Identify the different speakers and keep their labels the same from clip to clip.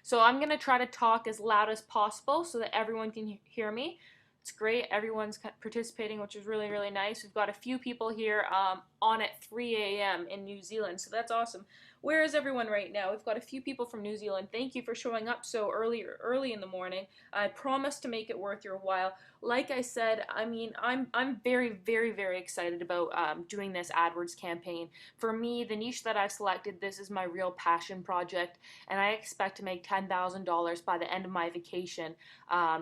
Speaker 1: So I'm going to try to talk as loud as possible so that everyone can hear me. It's great. Everyone's participating, which is really, really nice. We've got a few people here on at 3 a.m. in New Zealand, so that's awesome. Where is everyone right now? We've got a few people from New Zealand. Thank you for showing up so early in the morning. I promise to make it worth your while. Like I said, I mean, I'm very, very, very excited about doing this AdWords campaign. For me, the niche that I've selected, this is my real passion project, and I expect to make $10,000 by the end of my vacation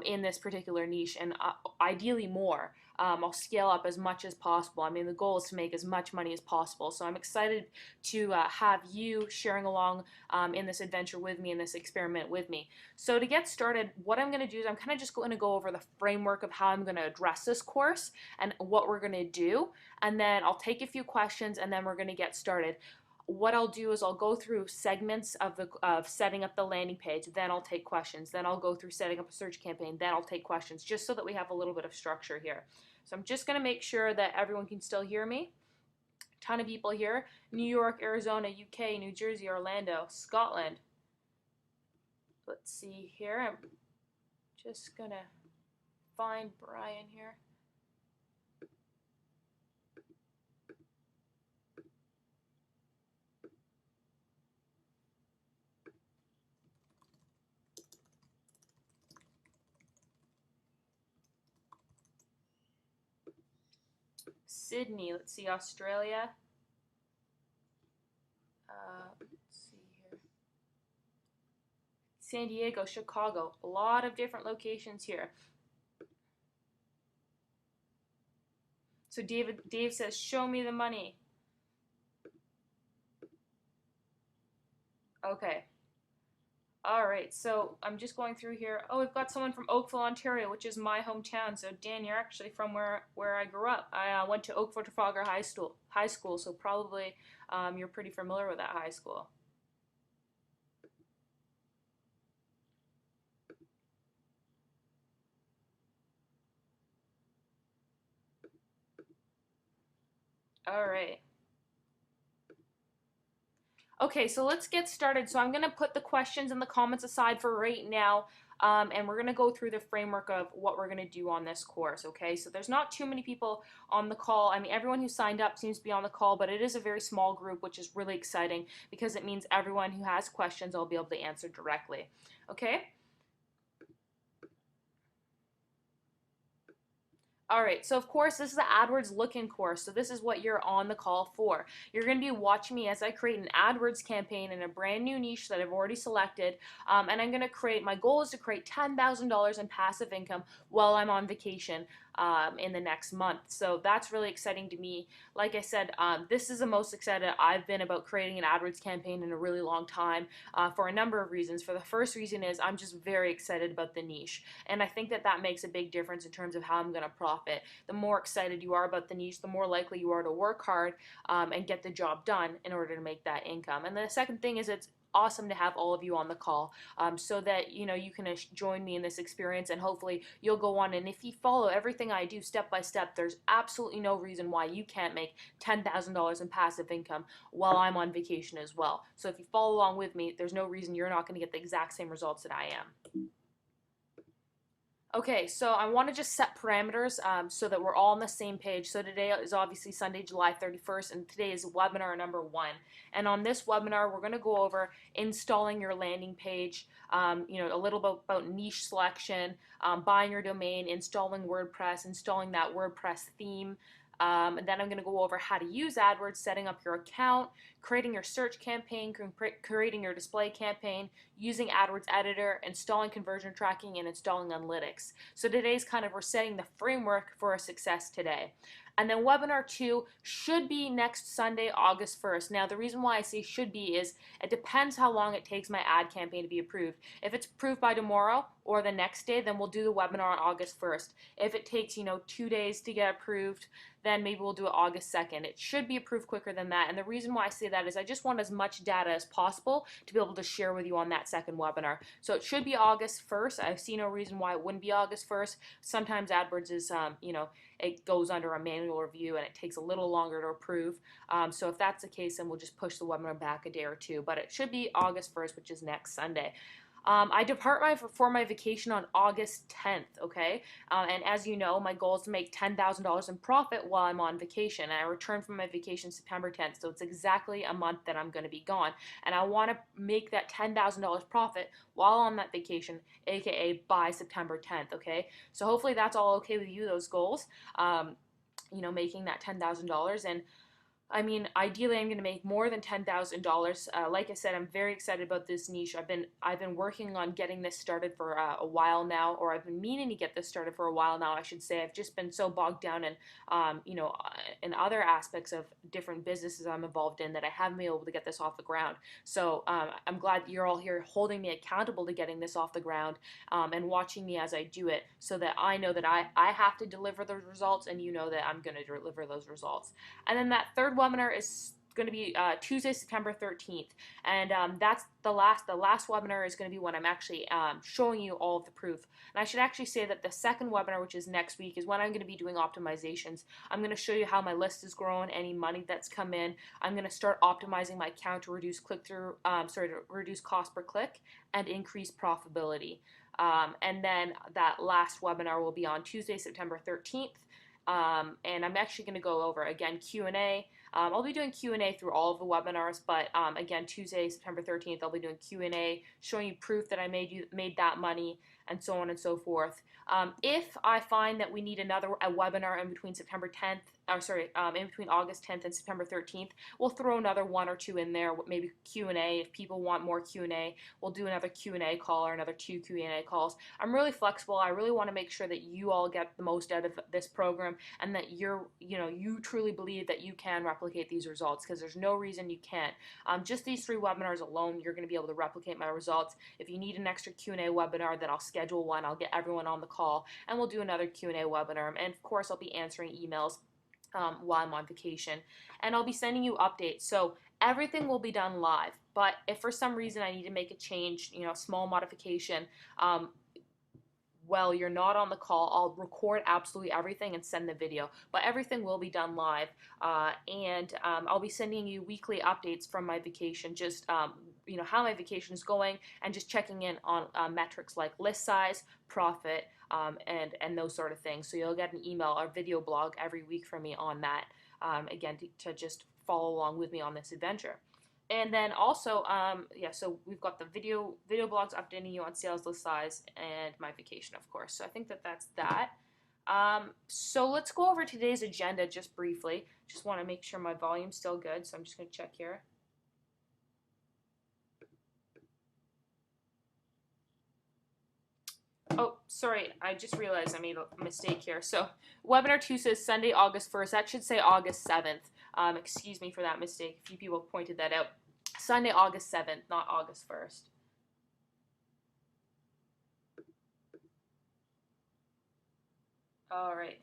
Speaker 1: in this particular niche, and ideally more. I'll scale up as much as possible. I mean, the goal is to make as much money as possible. So I'm excited to have you sharing along in this adventure with me, in this experiment with me. So to get started, what I'm going to do is I'm kind of just going to go over the framework of how I'm going to address this course and what we're going to do. And then I'll take a few questions and then we're going to get started. What I'll do is I'll go through segments of setting up the landing page, then I'll take questions, then I'll go through setting up a search campaign, then I'll take questions, just so that we have a little bit of structure here. So I'm just going to make sure that everyone can still hear me. A ton of people here. New York, Arizona, UK, New Jersey, Orlando, Scotland. Let's see here. I'm just going to find Brian here. Sydney, let's see, Australia. Let's see here. San Diego, Chicago, a lot of different locations here. So Dave says, show me the money. Okay. All right, so I'm just going through here. Oh, we've got someone from Oakville, Ontario, which is my hometown. So Dan, you're actually from where I grew up. I went to Oakville Trafalgar High School, so probably you're pretty familiar with that high school. All right. Okay, so let's get started. So I'm going to put the questions and the comments aside for right now, and we're going to go through the framework of what we're going to do on this course, okay? So there's not too many people on the call. I mean, everyone who signed up seems to be on the call, but it is a very small group, which is really exciting because it means everyone who has questions I'll be able to answer directly, okay? All right, so of course this is the AdWords look-in course, so this is what you're on the call for. You're going to be watching me as I create an AdWords campaign in a brand new niche that I've already selected, and I'm going to create, my goal is to create $10,000 in passive income while I'm on vacation in the next month. So that's really exciting to me. Like I said, this is the most excited I've been about creating an AdWords campaign in a really long time for a number of reasons. For the first reason is I'm just very excited about the niche, and I think that that makes a big difference in terms of how I'm going to profit. The more excited you are about the niche, the more likely you are to work hard and get the job done in order to make that income. And the second thing is it's awesome to have all of you on the call so that you can join me in this experience, and hopefully you'll go on, and if you follow everything I do step by step, there's absolutely no reason why you can't make $10,000 in passive income while I'm on vacation as well. So if you follow along with me, there's no reason you're not going to get the exact same results that I am. Okay, so I want to just set parameters so that we're all on the same page. So today is obviously Sunday, July 31st, and today is webinar number 1. And on this webinar, we're going to go over installing your landing page, a little bit about niche selection, buying your domain, installing WordPress, installing that WordPress theme. And then I'm going to go over how to use AdWords, setting up your account, creating your search campaign, creating your display campaign, using AdWords Editor, installing conversion tracking, and installing analytics. So today's we're setting the framework for a success today. And then webinar 2 should be next Sunday, August 1st. Now, the reason why I say should be is it depends how long it takes my ad campaign to be approved. If it's approved by tomorrow or the next day, then we'll do the webinar on August 1st. If it takes, 2 days to get approved, then maybe we'll do it August 2nd. It should be approved quicker than that. And the reason why I say that is I just want as much data as possible to be able to share with you on that second webinar. So it should be August 1st. I see no reason why it wouldn't be August 1st. Sometimes AdWords is, it goes under a manual review and it takes a little longer to approve. So if that's the case, then we'll just push the webinar back a day or two. But it should be August 1st, which is next Sunday. I depart for my vacation on August 10th, okay? And as you know, my goal is to make $10,000 in profit while I'm on vacation. And I return from my vacation September 10th, so it's exactly a month that I'm going to be gone. And I want to make that $10,000 profit while on that vacation, aka by September 10th, okay? So hopefully that's all okay with you, those goals. Making that $10,000. And I mean, ideally, I'm going to make more than $10,000. Like I said, I'm very excited about this niche. I've been working on getting this started for a while now, or I've been meaning to get this started for a while now, I should say. I've just been so bogged down in other aspects of different businesses I'm involved in that I haven't been able to get this off the ground. So I'm glad you're all here holding me accountable to getting this off the ground, and watching me as I do it, so that I know that I have to deliver those results, and you know that I'm going to deliver those results. And then that third webinar is going to be Tuesday, September 13th, and that's the last webinar is going to be when I'm actually showing you all of the proof. And I should actually say that the second webinar, which is next week, is when I'm going to be doing optimizations. I'm going to show you how my list is growing, any money that's come in. I'm going to start optimizing my account to reduce to reduce cost per click and increase profitability. And then that last webinar will be on Tuesday, September 13th. And I'm actually going to go over, again, Q&A. I'll be doing Q&A through all of the webinars, but again, Tuesday, September 13th, I'll be doing Q&A, showing you proof that I made that money, and so on and so forth. If I find that we need a webinar in between in between August 10th and September 13th, we'll throw another one or two in there, maybe Q&A. If people want more Q&A, we'll do another Q&A call or another 2 Q&A calls. I'm really flexible. I really want to make sure that you all get the most out of this program, and that you truly believe that you can replicate these results, because there's no reason you can't. Just these 3 webinars alone, you're going to be able to replicate my results. If you need an extra Q&A webinar, then I'll schedule one. I'll get everyone on the call, and we'll do another Q&A webinar. And of course, I'll be answering emails while I'm on vacation, and I'll be sending you updates. So everything will be done live, but if for some reason I need to make a change, small modification, well, you're not on the call, I'll record absolutely everything and send the video, but everything will be done live. And I'll be sending you weekly updates from my vacation, just how my vacation is going, and just checking in on metrics like list size, profit, and those sort of things. So you'll get an email or video blog every week from me on that, again, to just follow along with me on this adventure. And then also, so we've got the video blogs updating you on sales, list size, and my vacation, of course. So I think that's that. So let's go over today's agenda just briefly. Just want to make sure my volume's still good, so I'm just going to check here. Oh, sorry, I just realized I made a mistake here. So webinar 2 says Sunday, August 1st. That should say August 7th. Excuse me for that mistake. A few people pointed that out. Sunday, August 7th, not August 1st. All right.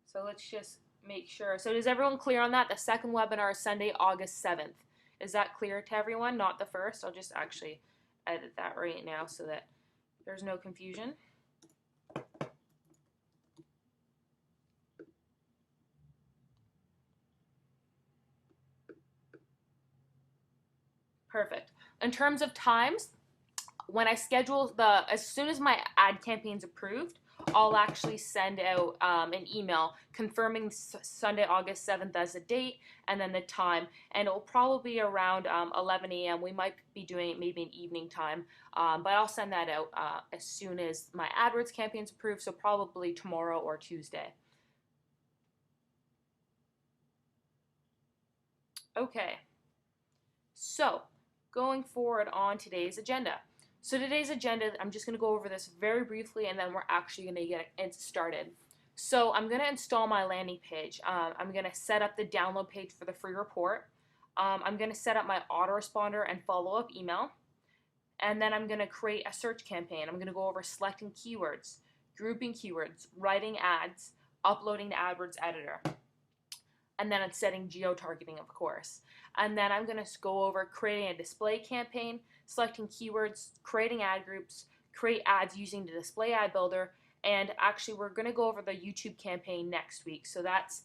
Speaker 1: So let's just make sure. So is everyone clear on that? The second webinar is Sunday, August 7th. Is that clear to everyone? Not the first. I'll just actually edit that right now so that there's no confusion. Perfect. In terms of times, when I schedule as soon as my ad campaign's approved, I'll actually send out an email confirming Sunday, August 7th as a date, and then the time. And it'll probably be around 11 a.m. We might be doing it maybe an evening time, but I'll send that out as soon as my AdWords campaign's approved, so probably tomorrow or Tuesday. Okay, so going forward on today's agenda. So today's agenda, I'm just going to go over this very briefly, and then we're actually going to get it started. So I'm going to install my landing page. I'm going to set up the download page for the free report. I'm going to set up my autoresponder and follow-up email. And then I'm going to create a search campaign. I'm going to go over selecting keywords, grouping keywords, writing ads, uploading to AdWords Editor. And then it's setting geo-targeting, of course. And then I'm going to go over creating a display campaign, selecting keywords, creating ad groups, create ads using the display ad builder, and actually we're going to go over the YouTube campaign next week. So that's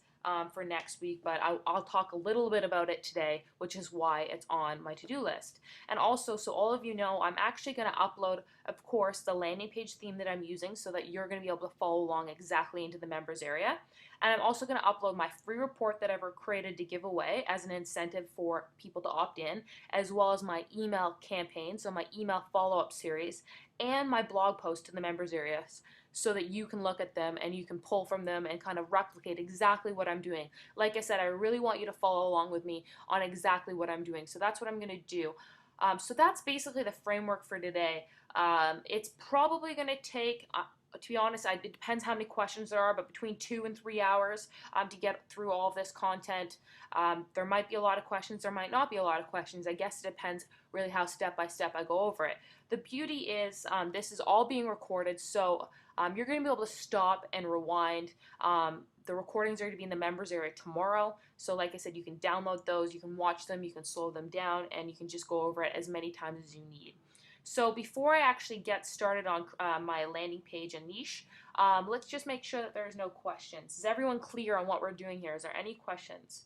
Speaker 1: for next week, but I'll talk a little bit about it today, which is why it's on my to-do list. And also, so all of you know, I'm actually going to upload, of course, the landing page theme that I'm using so that you're going to be able to follow along exactly into the members area. And I'm also going to upload my free report that I've created to give away as an incentive for people to opt in, as well as my email campaign, so my email follow-up series, and my blog post to the members areas, so that you can look at them and you can pull from them and kind of replicate exactly what I'm doing. Like I said, I really want you to follow along with me on exactly what I'm doing. So that's what I'm going to do. So that's basically the framework for today. It's probably going to take, to be honest, it depends how many questions there are, but between 2 and 3 hours to get through all of this content. There might be a lot of questions, there might not be a lot of questions. I guess it depends really how step by step I go over it. The beauty is this is all being recorded, so you're going to be able to stop and rewind. The recordings are going to be in the members area tomorrow, so like I said, you can download those, you can watch them, you can slow them down, and you can just go over it as many times as you need. So before I actually get started on my landing page and niche, let's just make sure that there's no questions. Is everyone clear on what we're doing here? Is there any questions?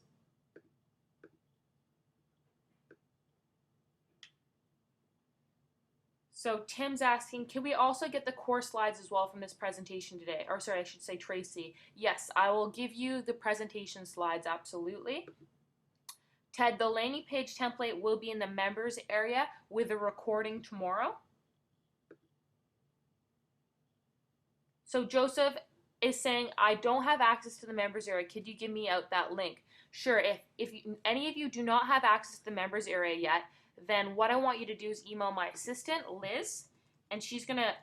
Speaker 1: So Tim's asking, can we also get the core slides as well from this presentation today? Or sorry, I should say Tracy. Yes, I will give you the presentation slides, absolutely. Ted, the landing page template will be in the members area with a recording tomorrow. So Joseph is saying, I don't have access to the members area. Could you give me out that link? Sure, if any of you do not have access to the members area yet, then what I want you to do is email my assistant, Liz, and she's going to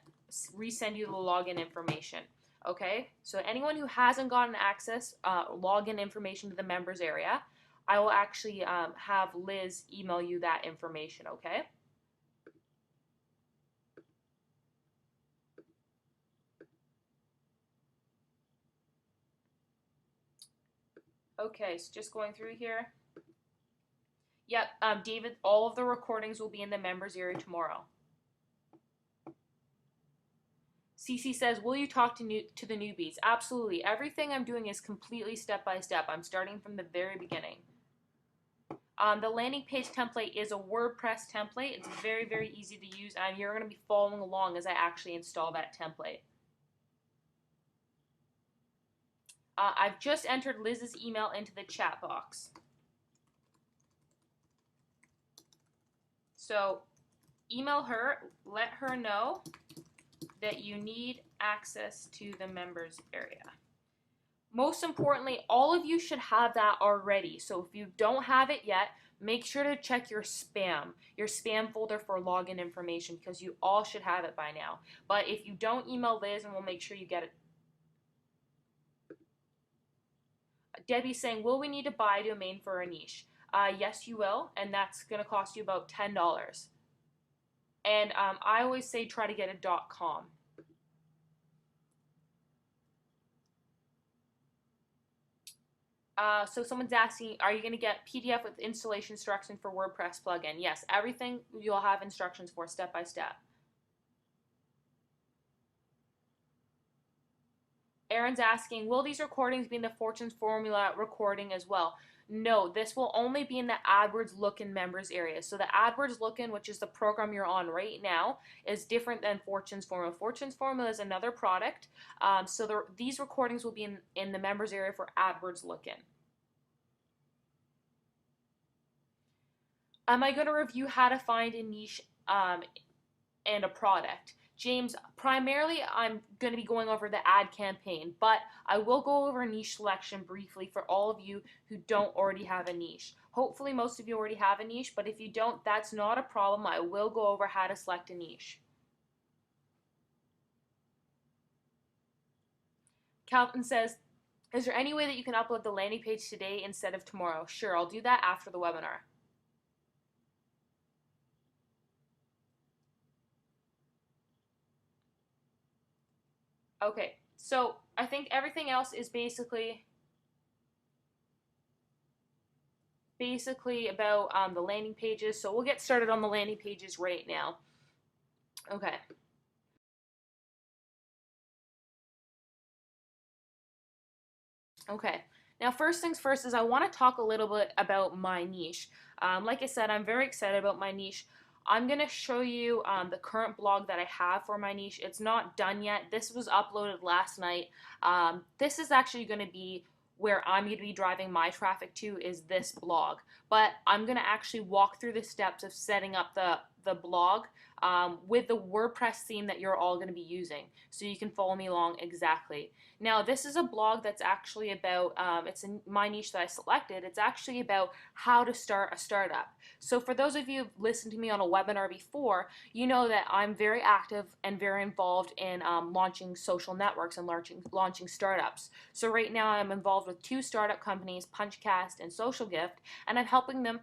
Speaker 1: resend you the login information. Okay? So anyone who hasn't gotten access, login information to the members area, I will actually have Liz email you that information, okay? Okay, so just going through here. Yep, David, all of the recordings will be in the members area tomorrow. Cece says, will you talk to the newbies? Absolutely. Everything I'm doing is completely step by step. I'm starting from the very beginning. The landing page template is a WordPress template. It's very, very easy to use, and you're going to be following along as I actually install that template. I've just entered Liz's email into the chat box. So email her, let her know that you need access to the members area. Most importantly, all of you should have that already. So if you don't have it yet, make sure to check your spam folder for login information, because you all should have it by now. But if you don't, email Liz and we'll make sure you get it. Debbie's saying, will we need to buy a domain for a niche? Yes, you will, and that's going to cost you about $10. And I always say try to get a .com. So someone's asking, are you going to get PDF with installation instructions for WordPress plugin? Yes, everything you'll have instructions for step by step. Aaron's asking, will these recordings be in the Fortunes Formula recording as well? No, this will only be in the AdWords Lookin members area. So the AdWords Lookin, which is the program you're on right now, is different than Fortunes Formula. Fortunes Formula is another product. So these recordings will be in the members area for AdWords Lookin. Am I going to review how to find a niche and a product? James, primarily I'm going to be going over the ad campaign, but I will go over niche selection briefly for all of you who don't already have a niche. Hopefully most of you already have a niche, but if you don't, that's not a problem. I will go over how to select a niche. Calvin says, is there any way that you can upload the landing page today instead of tomorrow? Sure, I'll do that after the webinar. Okay, so I think everything else is basically about the landing pages. So we'll get started on the landing pages right now. Okay. Okay. Now, first things first is I want to talk a little bit about my niche. Like I said, I'm very excited about my niche. I'm going to show you the current blog that I have for my niche. It's not done yet. This was uploaded last night. This is actually going to be where I'm going to be driving my traffic to, is this blog. But I'm going to actually walk through the steps of setting up the blog with the WordPress theme that you're all going to be using, so you can follow me along exactly. Now, this is a blog that's actually about, it's in my niche that I selected, it's actually about how to start a startup. So for those of you who've listened to me on a webinar before, you know that I'm very active and very involved in launching social networks and launching startups. So right now I'm involved with 2 startup companies, Punchcast and SocialGift, and I'm helping them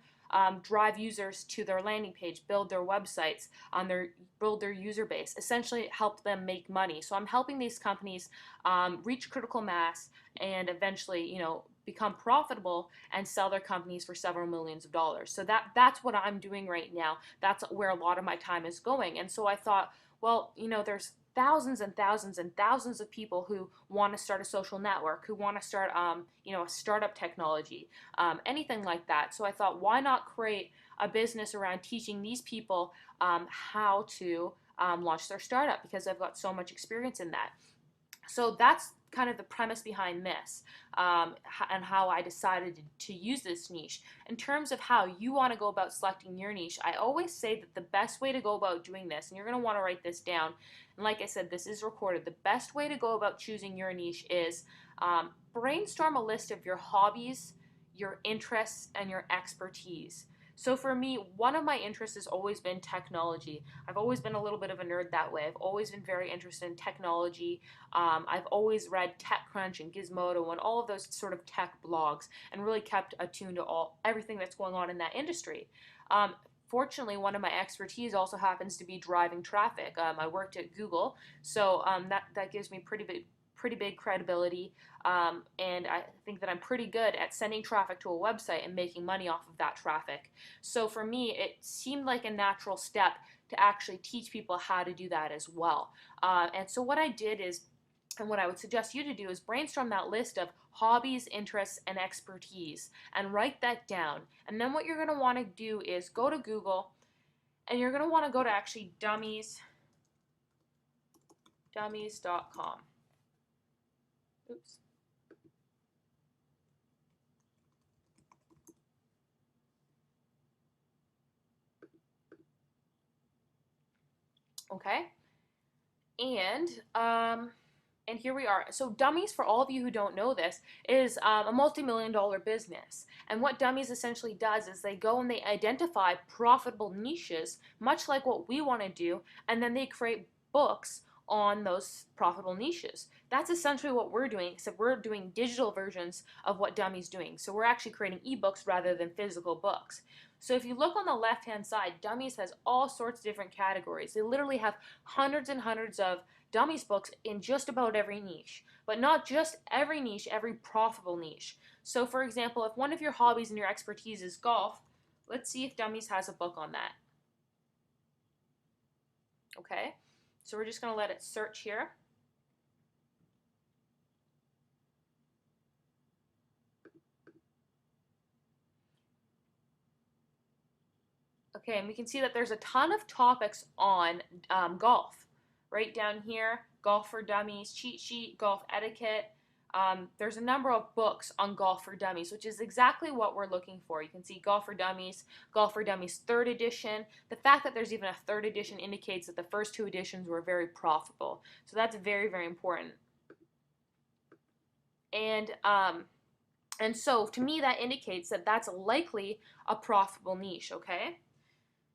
Speaker 1: drive users to their landing page, build their websites, build their user base, essentially help them make money. So I'm helping these companies reach critical mass and eventually, become profitable and sell their companies for several millions of dollars. So that's what I'm doing right now. That's where a lot of my time is going. And so I thought, well, there's thousands and thousands and thousands of people who want to start a social network, who want to start, a startup technology, anything like that. So I thought, why not create a business around teaching these people how to launch their startup, because I've got so much experience in that. So that's kind of the premise behind this, and how I decided to use this niche. In terms of how you want to go about selecting your niche, I always say that the best way to go about doing this, and you're going to want to write this down, and like I said, this is recorded, the best way to go about choosing your niche is brainstorm a list of your hobbies, your interests, and your expertise. So for me, one of my interests has always been technology. I've always been a little bit of a nerd that way. I've always been very interested in technology. I've always read TechCrunch and Gizmodo and all of those sort of tech blogs, and really kept attuned to everything that's going on in that industry. Fortunately, one of my expertise also happens to be driving traffic. I worked at Google, so that gives me pretty big credibility, and I think that I'm pretty good at sending traffic to a website and making money off of that traffic. So for me, it seemed like a natural step to actually teach people how to do that as well. And so what I did is, and what I would suggest you to do, is brainstorm that list of hobbies, interests, and expertise, and write that down. And then what you're going to want to do is go to Google, and you're going to want to go to actually dummies.com. Oops. Okay. And here we are. So Dummies, for all of you who don't know this, is a multi-million-dollar business. And what Dummies essentially does is they go and they identify profitable niches, much like what we want to do, and then they create books on those profitable niches. That's essentially what we're doing, except we're doing digital versions of what Dummies doing. So we're actually creating ebooks rather than physical books. So if you look on the left-hand side, Dummies has all sorts of different categories. They literally have hundreds and hundreds of Dummies books in just about every niche, but not just every niche, every profitable niche. So for example, if one of your hobbies and your expertise is golf, let's see if Dummies has a book on that. Okay, so we're just going to let it search here. Okay, and we can see that there's a ton of topics on golf. Right down here, Golf for Dummies, Cheat Sheet, Golf Etiquette. There's a number of books on Golf for Dummies, which is exactly what we're looking for. You can see Golf for Dummies 3rd edition. The fact that there's even a 3rd edition indicates that the first 2 editions were very profitable. So that's very, very important. And so to me, that indicates that that's likely a profitable niche, okay?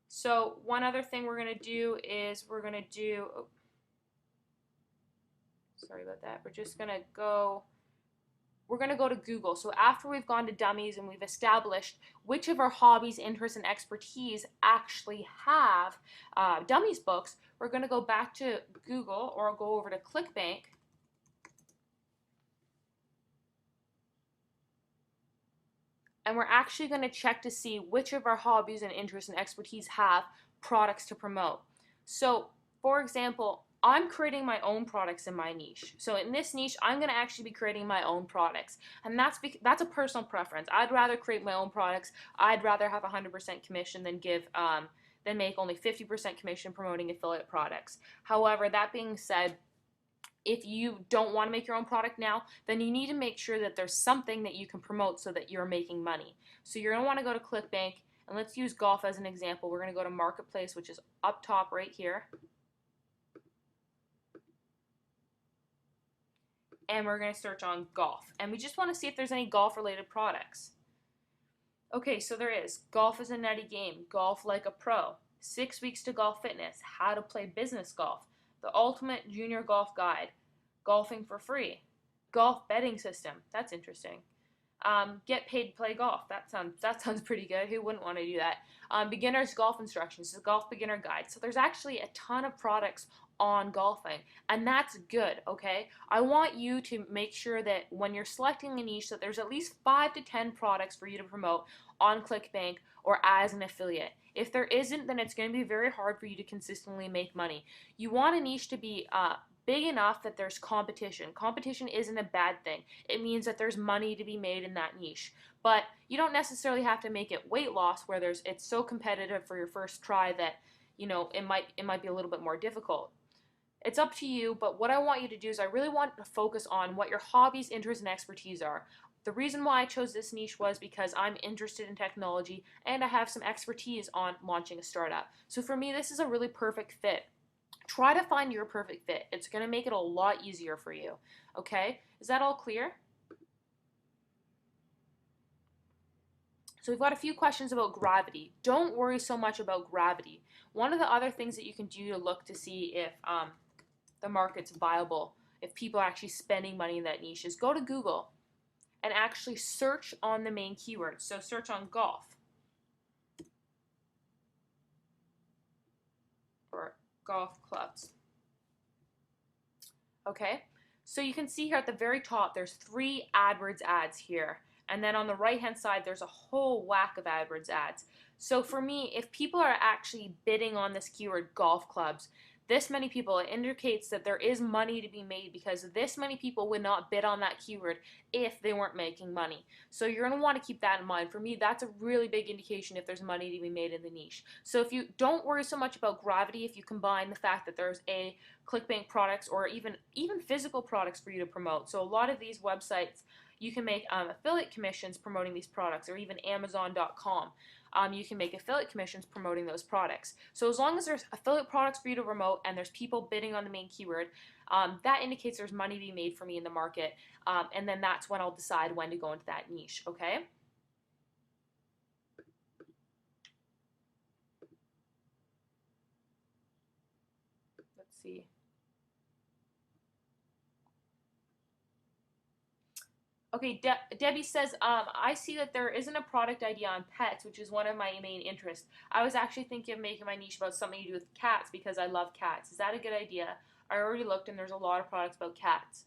Speaker 1: So one other thing we're going to do is we're going to go to Google. So after we've gone to Dummies and we've established which of our hobbies, interests, and expertise actually have Dummies books, we're going to go back to Google, or go over to ClickBank. And we're actually going to check to see which of our hobbies and interests and expertise have products to promote. So, for example, I'm creating my own products in my niche. So in this niche, I'm going to actually be creating my own products. And that's a personal preference. I'd rather create my own products. I'd rather have 100% commission than make only 50% commission promoting affiliate products. However, that being said, if you don't want to make your own product now, then you need to make sure that there's something that you can promote so that you're making money. So you're going to want to go to ClickBank, and let's use golf as an example. We're going to go to Marketplace, which is up top right here. And we're going to search on golf. And we just want to see if there's any golf-related products. Okay, so there is. Golf is a nutty game. Golf like a pro. 6 weeks to golf fitness. How to play business golf. The ultimate junior golf guide. Golfing for free. Golf betting system. That's interesting. Get paid to play golf. That sounds pretty good. Who wouldn't want to do that? Beginner's golf instructions. The golf beginner guide. So there's actually a ton of products on golfing, and that's good. Okay, I want you to make sure that when you're selecting a niche that there's at least 5 to 10 products for you to promote on ClickBank or as an affiliate. If there isn't, then it's going to be very hard for you to consistently make money. You want a niche to be big enough that there's competition. Competition isn't a bad thing. It means that there's money to be made in that niche. But you don't necessarily have to make it weight loss where it's so competitive for your first try that, you know, it might be a little bit more difficult. It's up to you, but what I want you to do is I really want to focus on what your hobbies, interests, and expertise are. The reason why I chose this niche was because I'm interested in technology and I have some expertise on launching a startup. So for me, this is a really perfect fit. Try to find your perfect fit. It's going to make it a lot easier for you. Okay? Is that all clear? So we've got a few questions about gravity. Don't worry so much about gravity. One of the other things that you can do to look to see if the market's viable, if people are actually spending money in that niche, is go to Google and actually search on the main keywords. So search on golf or golf clubs. Okay, so you can see here at the very top there's 3 AdWords ads here, and then on the right hand side there's a whole whack of AdWords ads. So for me, if people are actually bidding on this keyword golf clubs, this many people, it indicates that there is money to be made, because this many people would not bid on that keyword if they weren't making money. So you're going to want to keep that in mind. For me, that's a really big indication if there's money to be made in the niche. So if you don't worry so much about gravity, if you combine the fact that there's a ClickBank products or even physical products for you to promote. So a lot of these websites, you can make affiliate commissions promoting these products, or even Amazon.com. You can make affiliate commissions promoting those products. So as long as there's affiliate products for you to promote and there's people bidding on the main keyword, that indicates there's money to be made for me in the market. And then that's when I'll decide when to go into that niche, okay? Let's see. Okay, Debbie says, I see that there isn't a product idea on pets, which is one of my main interests. I was actually thinking of making my niche about something to do with cats because I love cats. Is that a good idea? I already looked and there's a lot of products about cats.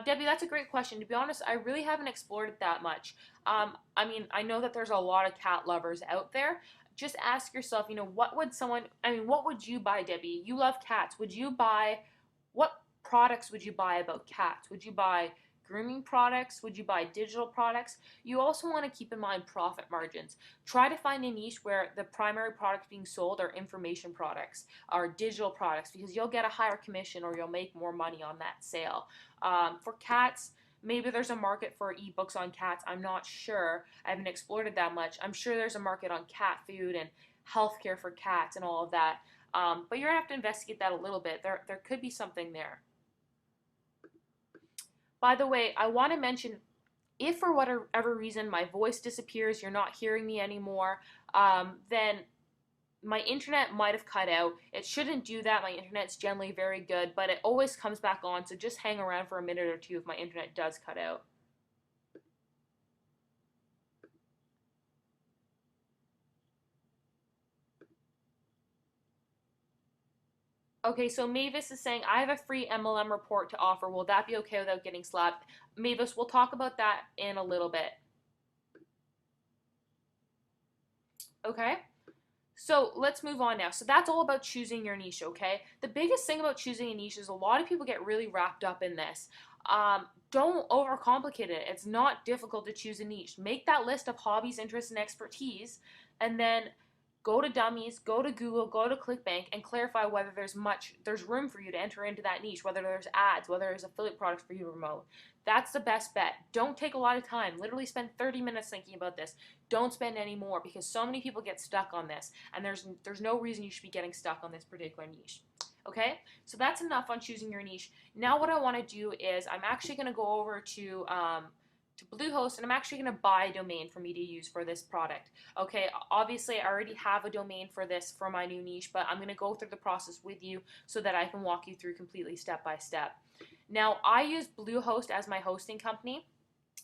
Speaker 1: Debbie, that's a great question. To be honest, I really haven't explored it that much. I mean, I know that there's a lot of cat lovers out there. Just ask yourself, you know, what would you buy, Debbie? You love cats. What products would you buy about cats? Would you buy grooming products? Would you buy digital products? You also want to keep in mind profit margins. Try to find a niche where the primary products being sold are information products or digital products, because you'll get a higher commission or you'll make more money on that sale. For cats, maybe there's a market for ebooks on cats. I'm not sure. I haven't explored it that much. I'm sure there's a market on cat food and healthcare for cats and all of that. But you're going to have to investigate that a little bit. There could be something there. By the way, I want to mention, if for whatever reason my voice disappears, you're not hearing me anymore, then my internet might have cut out. It shouldn't do that. My internet's generally very good, but it always comes back on, so just hang around for a minute or two if my internet does cut out. Okay, so Mavis is saying, I have a free MLM report to offer. Will that be okay without getting slapped? Mavis, we'll talk about that in a little bit. Okay, So let's move on now. So that's all about choosing your niche, okay? The biggest thing about choosing a niche is a lot of people get really wrapped up in this. Don't overcomplicate it. It's not difficult to choose a niche. Make that list of hobbies, interests, and expertise, and then go to Dummies, go to Google, go to ClickBank, and clarify whether there's room for you to enter into that niche, whether there's ads, whether there's affiliate products for you to promote. That's the best bet. Don't take a lot of time. Literally spend 30 minutes thinking about this. Don't spend any more, because so many people get stuck on this, and there's no reason you should be getting stuck on this particular niche. Okay, so that's enough on choosing your niche. Now what I want to do is I'm actually going to go over to Bluehost, and I'm actually going to buy a domain for me to use for this product. Okay, obviously I already have a domain for this for my new niche, but I'm going to go through the process with you so that I can walk you through completely step by step. Now, I use Bluehost as my hosting company.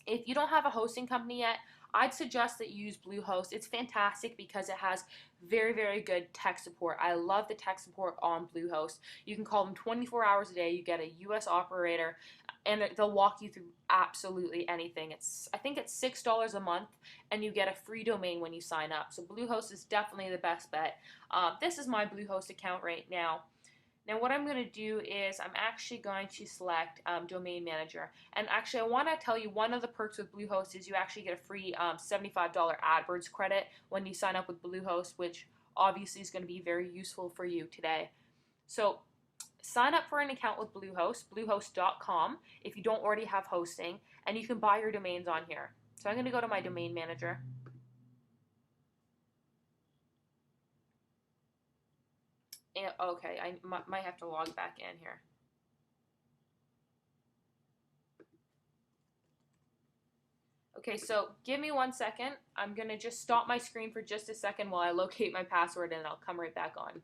Speaker 1: If you don't have a hosting company yet, I'd suggest that you use Bluehost. It's fantastic because it has very, very good tech support. I love the tech support on Bluehost. You can call them 24 hours a day. You get a US operator, and they'll walk you through absolutely anything. I think it's $6 a month, and you get a free domain when you sign up. So Bluehost is definitely the best bet. This is my Bluehost account right now. Now what I'm going to do is I'm actually going to select Domain Manager. And actually I want to tell you one of the perks with Bluehost is you actually get a free $75 AdWords credit when you sign up with Bluehost, which obviously is going to be very useful for you today. So sign up for an account with Bluehost, bluehost.com, if you don't already have hosting, and you can buy your domains on here. So I'm going to go to my Domain Manager. And, okay, I might have to log back in here. Okay, so give me 1 second. I'm going to just stop my screen for just a second while I locate my password, and I'll come right back on.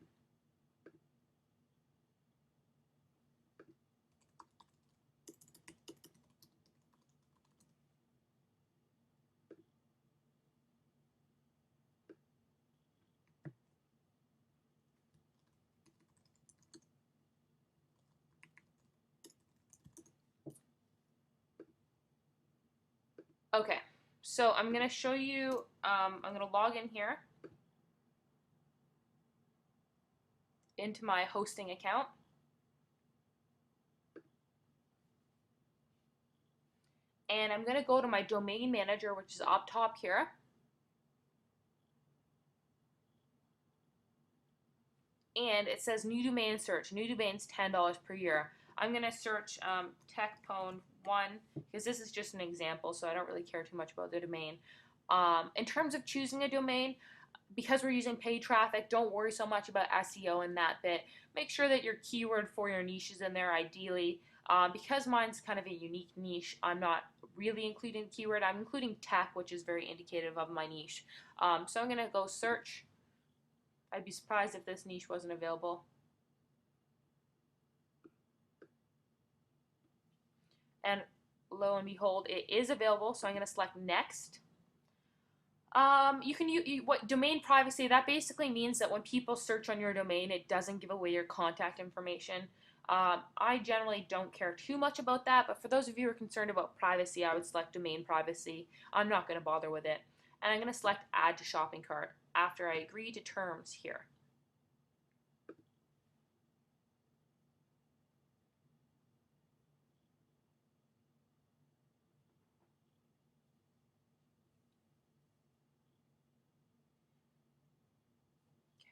Speaker 1: Okay, so I'm going to show you, I'm going to log in here into my hosting account. And I'm going to go to my Domain Manager, which is up top here. And it says new domain search. New domains $10 per year. I'm going to search TechPwn1 because this is just an example, so I don't really care too much about the domain. In terms of choosing a domain, because we're using paid traffic, don't worry so much about SEO and that bit. Make sure that your keyword for your niche is in there ideally. Because mine's kind of a unique niche, I'm not really including keyword. I'm including tech, which is very indicative of my niche. So I'm going to go search. I'd be surprised if this niche wasn't available. And lo and behold, it is available, so I'm going to select next. You can use what domain privacy. That basically means that when people search on your domain, it doesn't give away your contact information. I generally don't care too much about that, but for those of you who are concerned about privacy, I would select domain privacy. I'm not going to bother with it. And I'm going to select add to shopping cart after I agree to terms here.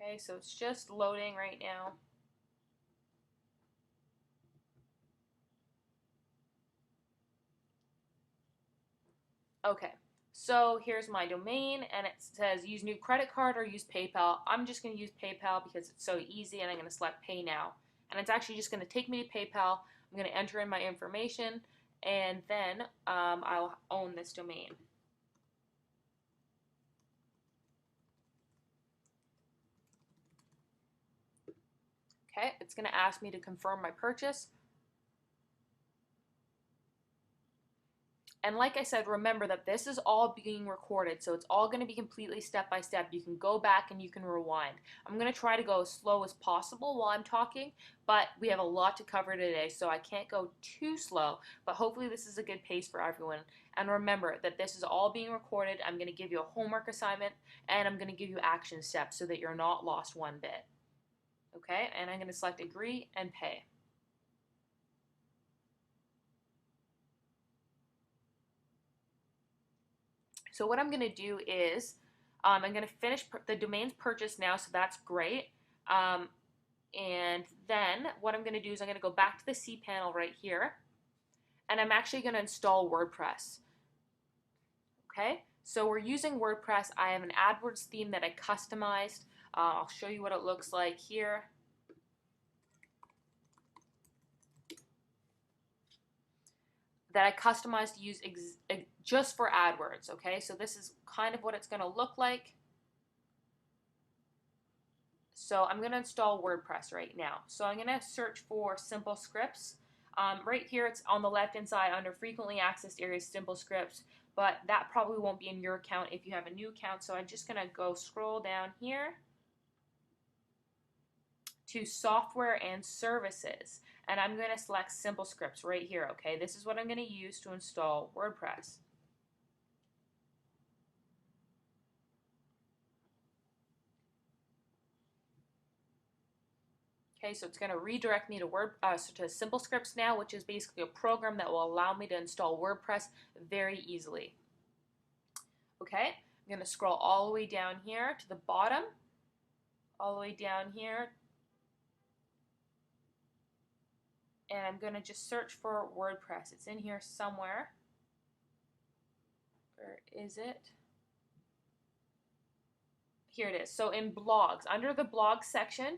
Speaker 1: Okay, so it's just loading right now. Okay, so here's my domain, and it says use new credit card or use PayPal. I'm just going to use PayPal because it's so easy, and I'm going to select Pay Now. And it's actually just going to take me to PayPal. I'm going to enter in my information, and then I'll own this domain. Okay, it's going to ask me to confirm my purchase. And like I said, remember that this is all being recorded, so it's all going to be completely step by step. You can go back and you can rewind. I'm going to try to go as slow as possible while I'm talking, but we have a lot to cover today, so I can't go too slow, but hopefully this is a good pace for everyone. And remember that this is all being recorded. I'm going to give you a homework assignment, and I'm going to give you action steps so that you're not lost one bit. Okay, and I'm going to select agree and pay. So what I'm going to do is I'm going to finish the domain's purchase now, so that's great. And then what I'm going to do is I'm going to go back to the cPanel right here, and I'm actually going to install WordPress. Okay, so we're using WordPress. I have an AdWords theme that I customized. I'll show you what it looks like here. That I customized to use just for AdWords, okay? So this is kind of what it's gonna look like. So I'm gonna install WordPress right now. So I'm gonna search for simple scripts. Right here, it's on the left-hand side under frequently accessed areas, simple scripts, but that probably won't be in your account if you have a new account. So I'm just gonna go scroll down here to software and services, and I'm going to select simple scripts right here. Okay, this is what I'm going to use to install WordPress. Okay, so it's going to redirect me to to simple scripts now, which is basically a program that will allow me to install WordPress very easily. Okay, I'm going to scroll all the way down here to the bottom, all the way down here, and I'm going to just search for WordPress. It's in here somewhere. Where is it? Here it is. So in blogs, under the blog section,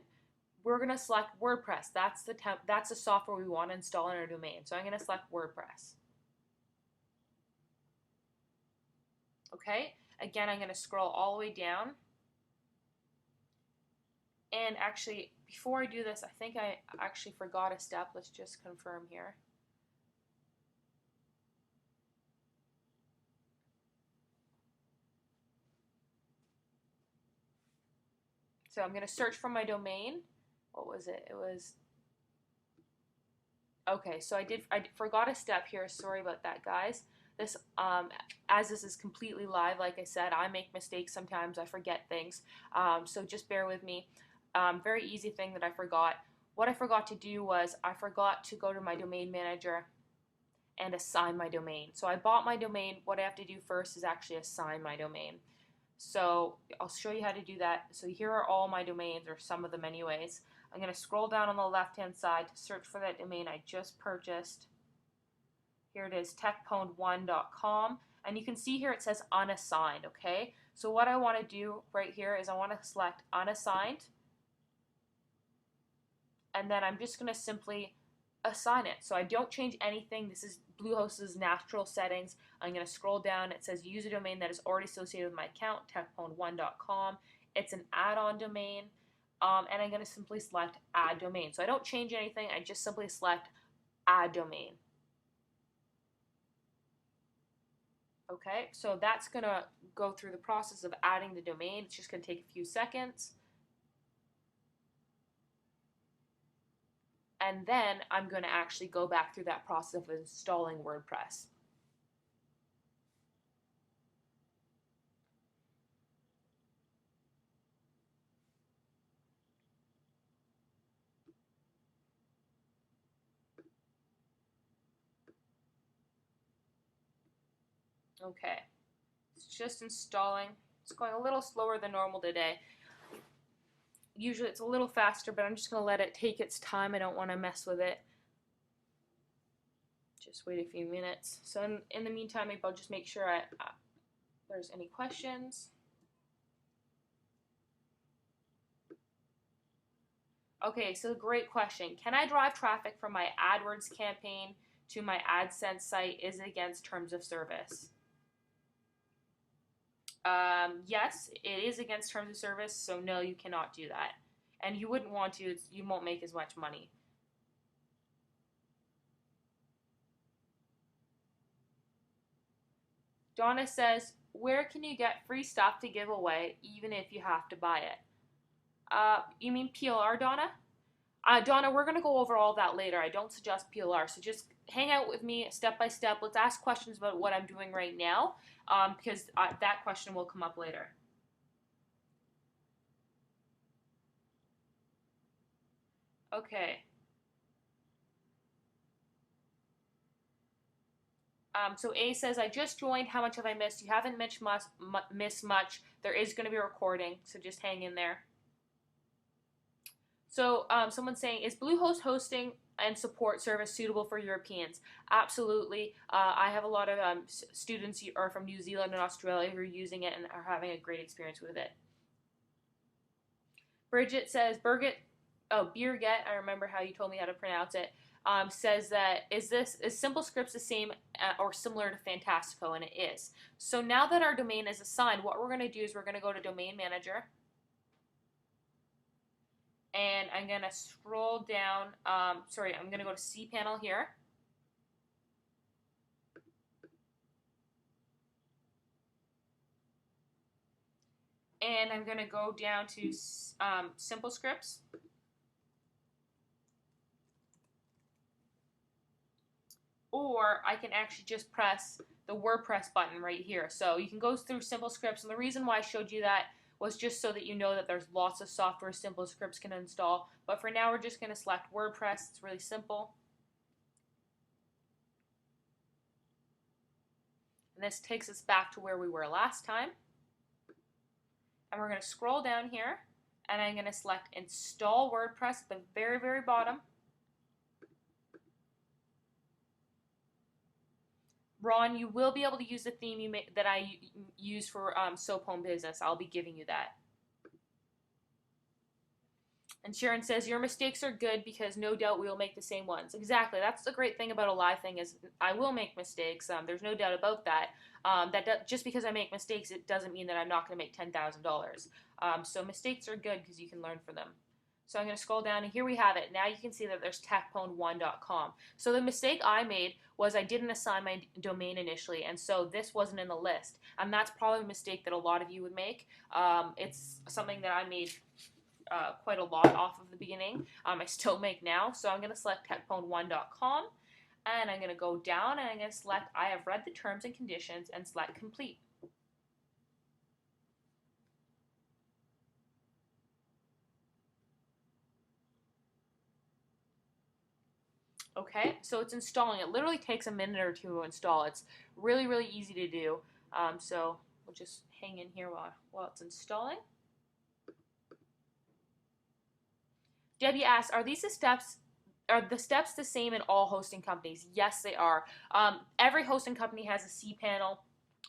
Speaker 1: we're going to select WordPress. That's the software we want to install in our domain. So I'm going to select WordPress. Okay, again, I'm going to scroll all the way down. And actually, before I do this, I think I actually forgot a step. Let's just confirm here. So I'm going to search for my domain. What was it? It was... Okay, so I forgot a step here. Sorry about that, guys. This, as this is completely live, like I said, I make mistakes sometimes. I forget things. So just bear with me. Very easy thing that I forgot. What I forgot to do was I forgot to go to my domain manager and assign my domain. So I bought my domain. What I have to do first is actually assign my domain. So I'll show you how to do that. So here are all my domains, or some of them anyways. I'm going to scroll down on the left-hand side to search for that domain I just purchased. Here it is, techpwned1.com. And you can see here it says unassigned, okay? So what I want to do right here is I want to select unassigned. And then I'm just going to simply assign it. So I don't change anything. This is Bluehost's natural settings. I'm going to scroll down. It says use a domain that is already associated with my account, techpwned1.com. It's an add-on domain. And I'm going to simply select add domain. So I don't change anything. I just simply select add domain. Okay, so that's going to go through the process of adding the domain. It's just going to take a few seconds. And then I'm going to actually go back through that process of installing WordPress. Okay, it's just installing. It's going a little slower than normal today. Usually it's a little faster, but I'm just going to let it take its time. I don't want to mess with it. Just wait a few minutes. So in the meantime, maybe I'll just make sure there's any questions. Okay, so great question. Can I drive traffic from my AdWords campaign to my AdSense site? Is it against terms of service? Yes, it is against terms of service, so no, you cannot do that. And you wouldn't want to, you won't make as much money. Donna says, where can you get free stuff to give away even if you have to buy it? You mean PLR, Donna? Donna, we're going to go over all that later. I don't suggest PLR, so just hang out with me step by step. Let's ask questions about what I'm doing right now, because that question will come up later. Okay. So A says, I just joined. How much have I missed? You haven't missed much. There is going to be a recording, so just hang in there. So someone's saying, is Bluehost hosting and support service suitable for Europeans? Absolutely. I have a lot of students who are from New Zealand and Australia who are using it and are having a great experience with it. Bridget says, Birgit, Birgit, I remember how you told me how to pronounce it, says that, is Simple Scripts the same or similar to Fantastico? And it is. So now that our domain is assigned, what we're going to do is we're going to go to Domain Manager. And I'm going to scroll down, I'm going to go to cPanel here. And I'm going to go down to Simple Scripts. Or I can actually just press the WordPress button right here. So you can go through Simple Scripts, and the reason why I showed you that was just so that you know that there's lots of software Simple Scripts can install. But for now, we're just going to select WordPress. It's really simple. And this takes us back to where we were last time. And we're going to scroll down here, and I'm going to select Install WordPress at the very, very bottom. Ron, you will be able to use the theme that I use for Soap Home Business. I'll be giving you that. And Sharon says, your mistakes are good because no doubt we will make the same ones. Exactly. That's the great thing about a live thing is I will make mistakes. There's no doubt about that. Just because I make mistakes, it doesn't mean that I'm not going to make $10,000. So mistakes are good because you can learn from them. So I'm going to scroll down, and here we have it. Now you can see that there's techpwn1.com. So the mistake I made was I didn't assign my domain initially, and so this wasn't in the list. And that's probably a mistake that a lot of you would make. It's something that I made quite a lot off of the beginning. I still make now. So I'm going to select techpwn1.com, and I'm going to go down, and I'm going to select I have read the terms and conditions, and select complete. Okay, so it's installing. It literally takes a minute or two to install. It's really, really easy to do. So we'll just hang in here while it's installing. Debbie asks, are the steps the same in all hosting companies? Yes, they are. Every hosting company has a cPanel.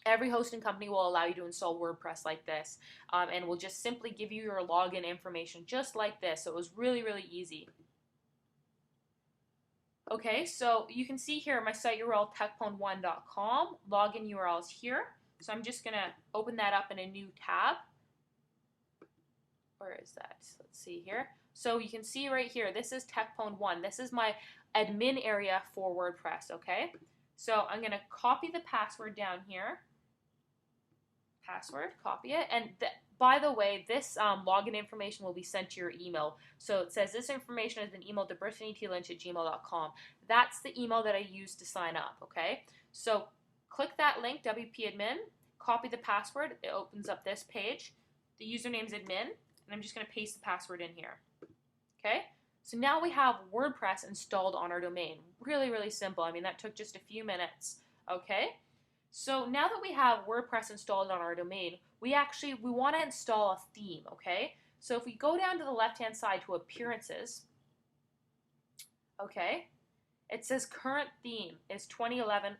Speaker 1: Every hosting company will allow you to install WordPress like this, and will just simply give you your login information just like this. So it was really, really easy. Okay, so you can see here my site URL, techpwn1.com. Login URL is here. So I'm just going to open that up in a new tab. Where is that? Let's see here. So you can see right here, this is techpwn1. This is my admin area for WordPress, okay? So I'm going to copy the password down here. Password, copy it. And by the way, this login information will be sent to your email. So it says this information has been emailed to Br1Tney@gmail.com. That's the email that I used to sign up, okay? So click that link, WP admin, copy the password. It opens up this page. The username is admin, and I'm just going to paste the password in here, okay? So now we have WordPress installed on our domain. Really, really simple. I mean, that took just a few minutes, okay? So now that we have WordPress installed on our domain, we want to install a theme, okay? So if we go down to the left-hand side to Appearances, okay, it says current theme is 2011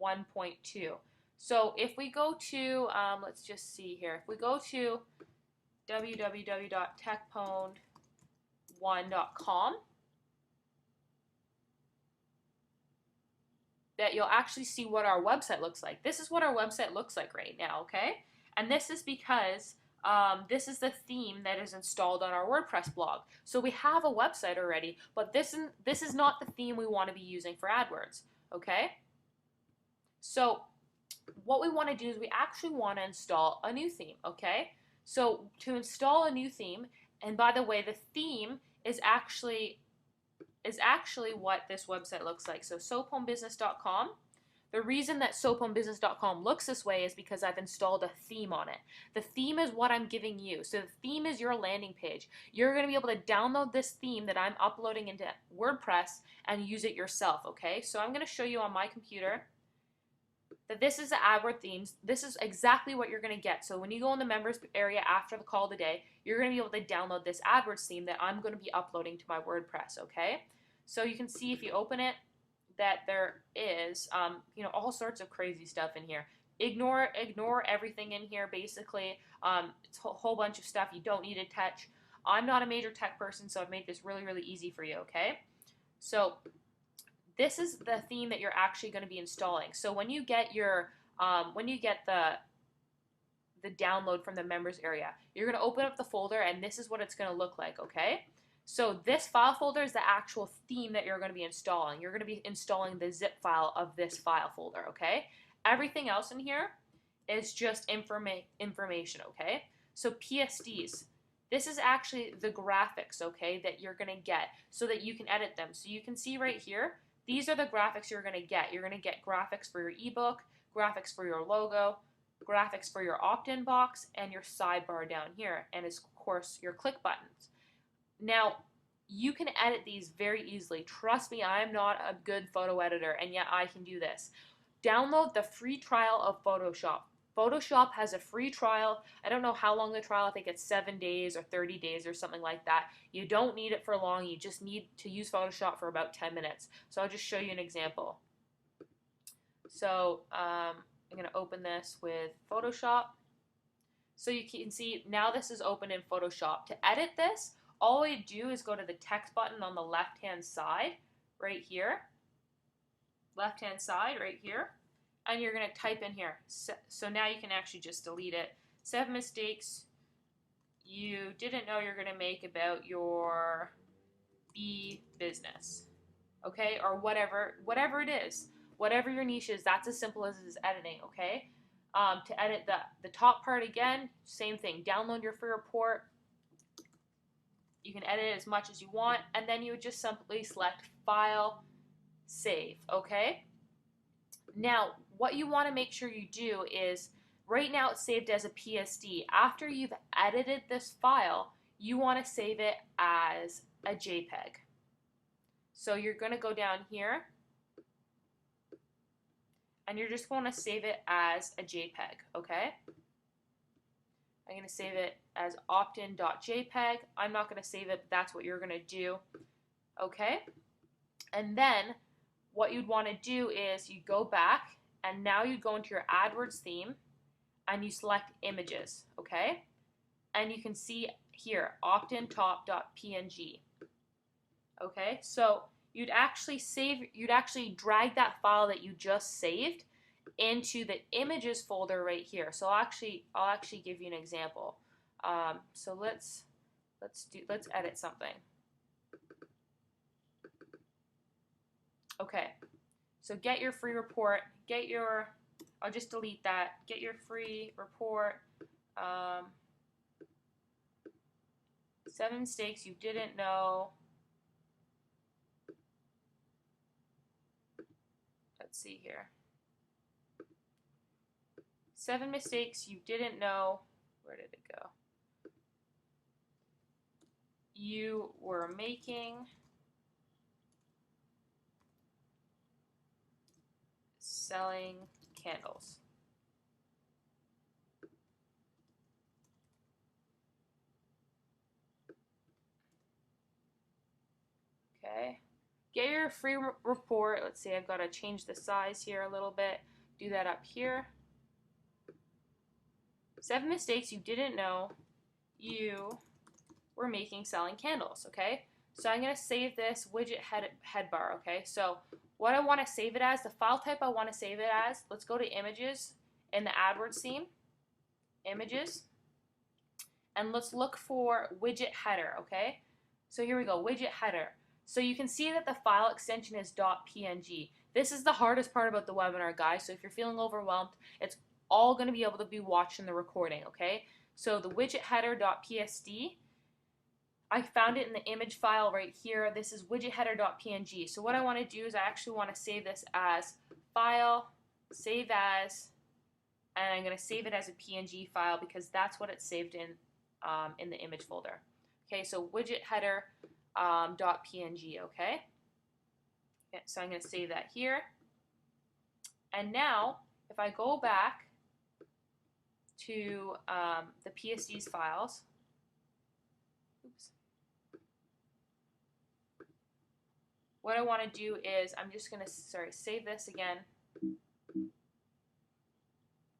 Speaker 1: 1.2. So if we go to, let's just see here, if we go to www.techpwn1.com, that you'll actually see what our website looks like. This is what our website looks like right now, okay? And this is because this is the theme that is installed on our WordPress blog. So we have a website already, but this is not the theme we want to be using for AdWords, okay? So what we want to do is we actually want to install a new theme, okay? So to install a new theme, and by the way, the theme is actually what this website looks like. So soaphomebusiness.com. The reason that soaphomebusiness.com looks this way is because I've installed a theme on it. The theme is what I'm giving you. So the theme is your landing page. You're going to be able to download this theme that I'm uploading into WordPress and use it yourself, okay? So I'm going to show you on my computer that this is the AdWords themes. This is exactly what you're going to get. So when you go in the members area after the call today, you're going to be able to download this AdWords theme that I'm going to be uploading to my WordPress, okay? So you can see if you open it that there is, all sorts of crazy stuff in here. Ignore everything in here, basically. It's a whole bunch of stuff you don't need to touch. I'm not a major tech person, so I've made this really, really easy for you, okay? So this is the theme that you're actually going to be installing. So when you get your, the download from the members area, you're going to open up the folder, and this is what it's going to look like, okay? So this file folder is the actual theme that you're going to be installing. You're going to be installing the zip file of this file folder, okay? Everything else in here is just information, okay? So PSDs, this is actually the graphics, okay, that you're going to get so that you can edit them. So you can see right here, these are the graphics you're going to get. You're going to get graphics for your ebook, graphics for your logo, graphics for your opt-in box, and your sidebar down here, and of course your click buttons. Now, you can edit these very easily. Trust me, I am not a good photo editor, and yet I can do this. Download the free trial of Photoshop. Photoshop has a free trial. I don't know how long the trial, I think it's 7 days or 30 days or something like that. You don't need it for long, you just need to use Photoshop for about 10 minutes. So I'll just show you an example. So I'm going to open this with Photoshop. So you can see now this is open in Photoshop. To edit this, all we do is go to the text button on the left-hand side, right here. Left-hand side, right here. And you're going to type in here. So now you can actually just delete it. 7 mistakes you didn't know you're going to make about your business. Okay? Or whatever it is. Whatever your niche is, that's as simple as it is editing, okay? To edit the top part again, same thing. Download your free report. You can edit it as much as you want, and then you would just simply select File, Save, okay? Now, what you want to make sure you do is, right now it's saved as a PSD. After you've edited this file, you want to save it as a JPEG. So you're going to go down here, and you're just going to save it as a JPEG, okay? I'm going to save it as optin.jpg. I'm not going to save it, but that's what you're going to do. Okay? And then what you'd want to do is you go back, and now you go into your AdWords theme, and you select images. Okay? And you can see here, optin.top.png. Okay? So you'd actually drag that file that you just saved into the images folder right here. So I'll actually give you an example. So let's edit something. Okay. So get your free report. I'll just delete that. Get your free report. 7 mistakes you didn't know. Let's see here. 7 mistakes you didn't know. Where did it go? You were making selling candles. Okay. Get your free report. Let's see, I've got to change the size here a little bit. Do that up here. 7 mistakes you didn't know you were making selling candles, okay? So I'm going to save this widget head bar, okay? So what I want to save it as, the file type I want to save it as, let's go to images in the AdWords theme, images, and let's look for widget header, okay? So here we go, widget header. So you can see that the file extension is .png. This is the hardest part about the webinar, guys. So if you're feeling overwhelmed, it's all going to be able to be watched in the recording, okay? So the widget header.psd, I found it in the image file right here. This is widget header.png. So what I want to do is I actually want to save this as file, save as, and I'm going to save it as a PNG file because that's what it's saved in the image folder. Okay, so widget header .png, okay? So I'm going to save that here. And now, if I go back to the PSD's files, oops. What I want to do is I'm just going to, save this again.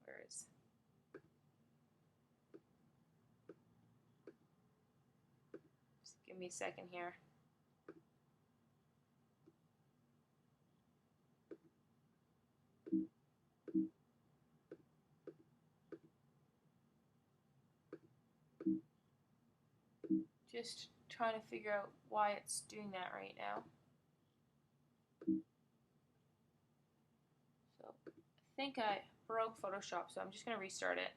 Speaker 1: Where is? Just give me a second here. Just trying to figure out why it's doing that right now. So I think I broke Photoshop, so I'm just going to restart it.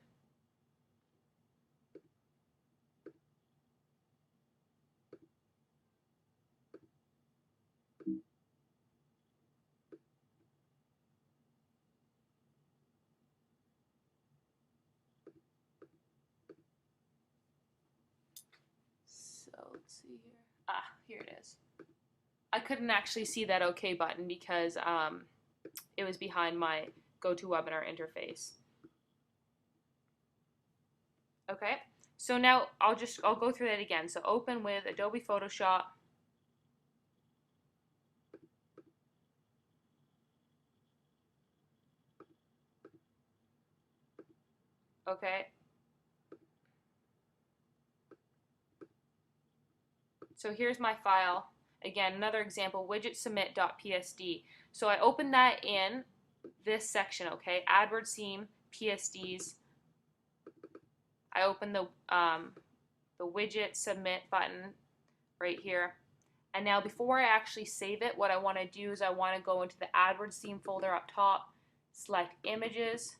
Speaker 1: So let's see here. Ah, here it is. I couldn't actually see that OK button because it was behind my GoToWebinar interface. Okay, so now I'll go through that again. So open with Adobe Photoshop. Okay. So here's my file. Again, another example, widgetsubmit.psd. So I opened that in this section, okay? AdWords theme, PSDs. I opened the widget submit button right here. And now before I actually save it, what I want to do is I want to go into the AdWords theme folder up top, select images,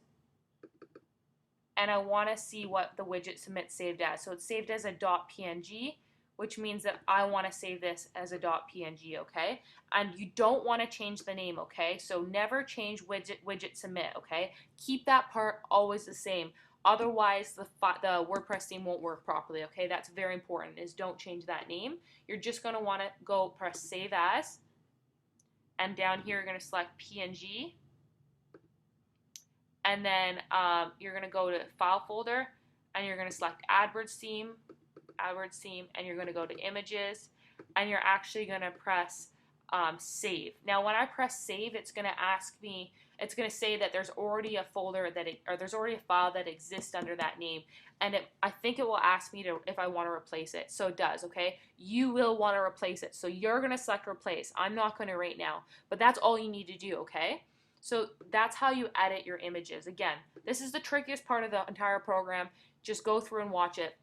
Speaker 1: and I want to see what the widget submit saved as. So it's saved as a .png, which means that I want to save this as a .png, okay? And you don't want to change the name, okay? So never change widget submit, okay? Keep that part always the same. Otherwise, the WordPress theme won't work properly, okay? That's very important, is don't change that name. You're just going to want to go press Save As, and down here you're going to select PNG, and then you're going to go to File folder, and you're going to select AdWords theme, and you're going to go to Images, and you're actually going to press Save. Now, when I press Save, it's going to ask me, it's going to say that there's already a folder there's already a file that exists under that name, and I think it will ask me if I want to replace it. So it does, okay? You will want to replace it. So you're going to select Replace. I'm not going to right now, but that's all you need to do, okay? So that's how you edit your images. Again, this is the trickiest part of the entire program. Just go through and watch it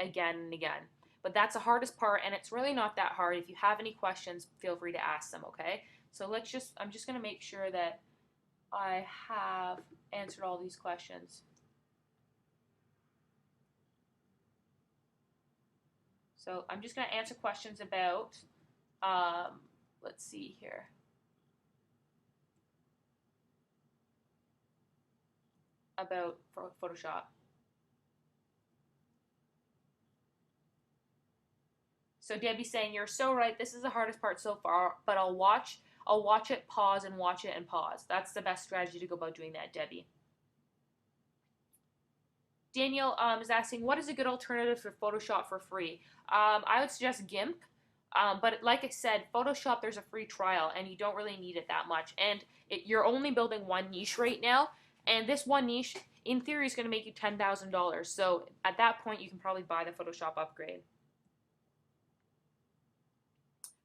Speaker 1: again and again. But that's the hardest part, and it's really not that hard. If you have any questions, feel free to ask them, okay? So I'm just going to make sure that I have answered all these questions. So I'm just going to answer questions about, let's see here. About Photoshop. So Debbie's saying, you're so right, this is the hardest part so far, but I'll watch it, pause, and watch it and pause. That's the best strategy to go about doing that, Debbie. Daniel is asking, what is a good alternative for Photoshop for free? I would suggest GIMP, but like I said, Photoshop, there's a free trial, and you don't really need it that much. And you're only building one niche right now, and this one niche, in theory, is going to make you $10,000. So at that point, you can probably buy the Photoshop upgrade.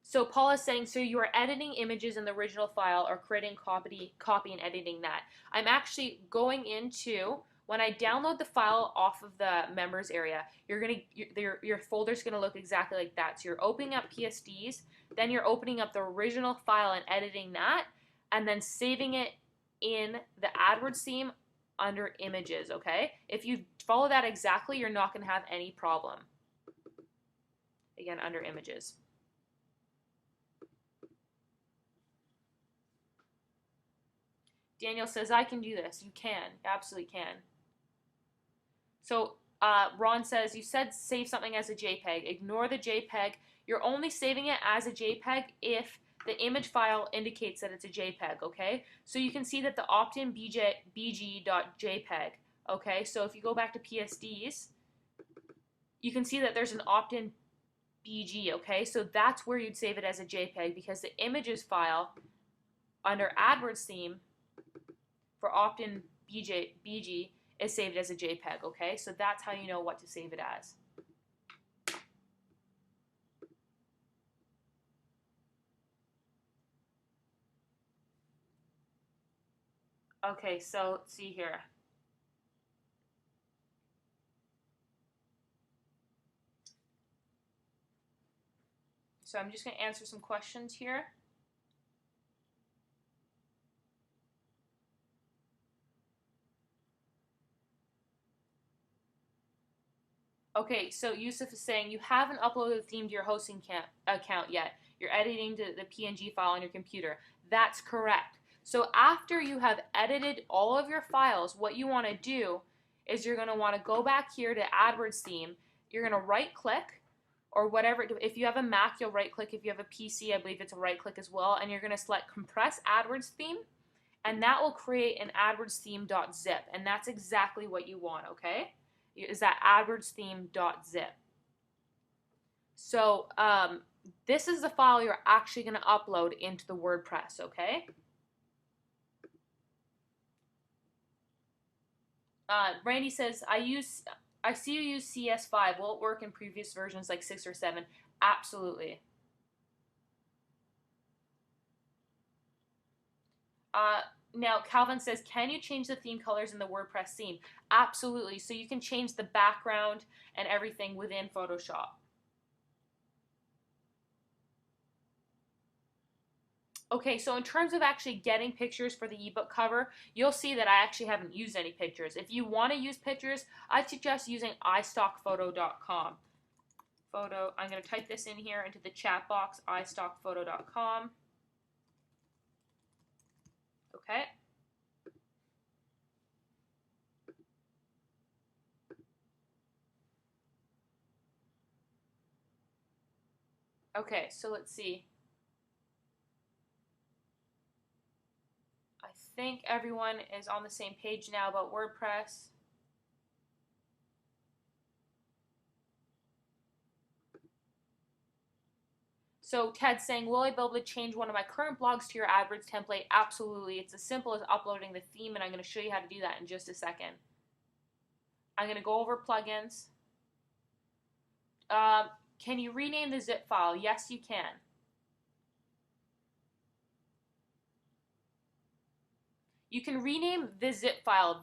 Speaker 1: So Paul is saying, so you are editing images in the original file or creating copy and editing that. I'm actually going into When I download the file off of the members area, your folder's gonna look exactly like that. So you're opening up PSDs, then you're opening up the original file and editing that, and then saving it in the AdWords theme under images, okay? If you follow that exactly, you're not gonna have any problem. Again, under images. Daniel says, I can do this. You can. You absolutely can. So Ron says, you said save something as a JPEG. Ignore the JPEG. You're only saving it as a JPEG if the image file indicates that it's a JPEG, okay? So you can see that the opt-in bg.jpg, okay? So if you go back to PSDs, you can see that there's an opt-in bg, okay? So that's where you'd save it as a JPEG, because the images file under AdWords theme for opt-in bg is saved as a JPEG, okay? So that's how you know what to save it as. Okay, so let's see here. So I'm just going to answer some questions here. Okay, so Yusuf is saying, you haven't uploaded the theme to your hosting account yet. You're editing the PNG file on your computer. That's correct. So after you have edited all of your files, what you want to do is you're going to want to go back here to AdWords theme. You're going to right-click, or whatever. If you have a Mac, you'll right-click. If you have a PC, I believe it's a right-click as well. And you're going to select Compress AdWords Theme, and that will create an AdWords theme.zip. And that's exactly what you want, okay? Is that AdWords theme.zip. So this is the file you're actually going to upload into the WordPress, okay? Randy says, I see you use CS5. Will it work in previous versions like 6 or 7? Absolutely. Now, Calvin says, can you change the theme colors in the WordPress theme? Absolutely. So you can change the background and everything within Photoshop. Okay, so in terms of actually getting pictures for the ebook cover, you'll see that I actually haven't used any pictures. If you want to use pictures, I'd suggest using istockphoto.com. I'm going to type this in here into the chat box, istockphoto.com. Okay. Okay, so let's see. I think everyone is on the same page now about WordPress. So Ted's saying, will I be able to change one of my current blogs to your AdWords template? Absolutely. It's as simple as uploading the theme, and I'm going to show you how to do that in just a second. I'm going to go over plugins. Can you rename the zip file? Yes, you can. You can rename this zip file,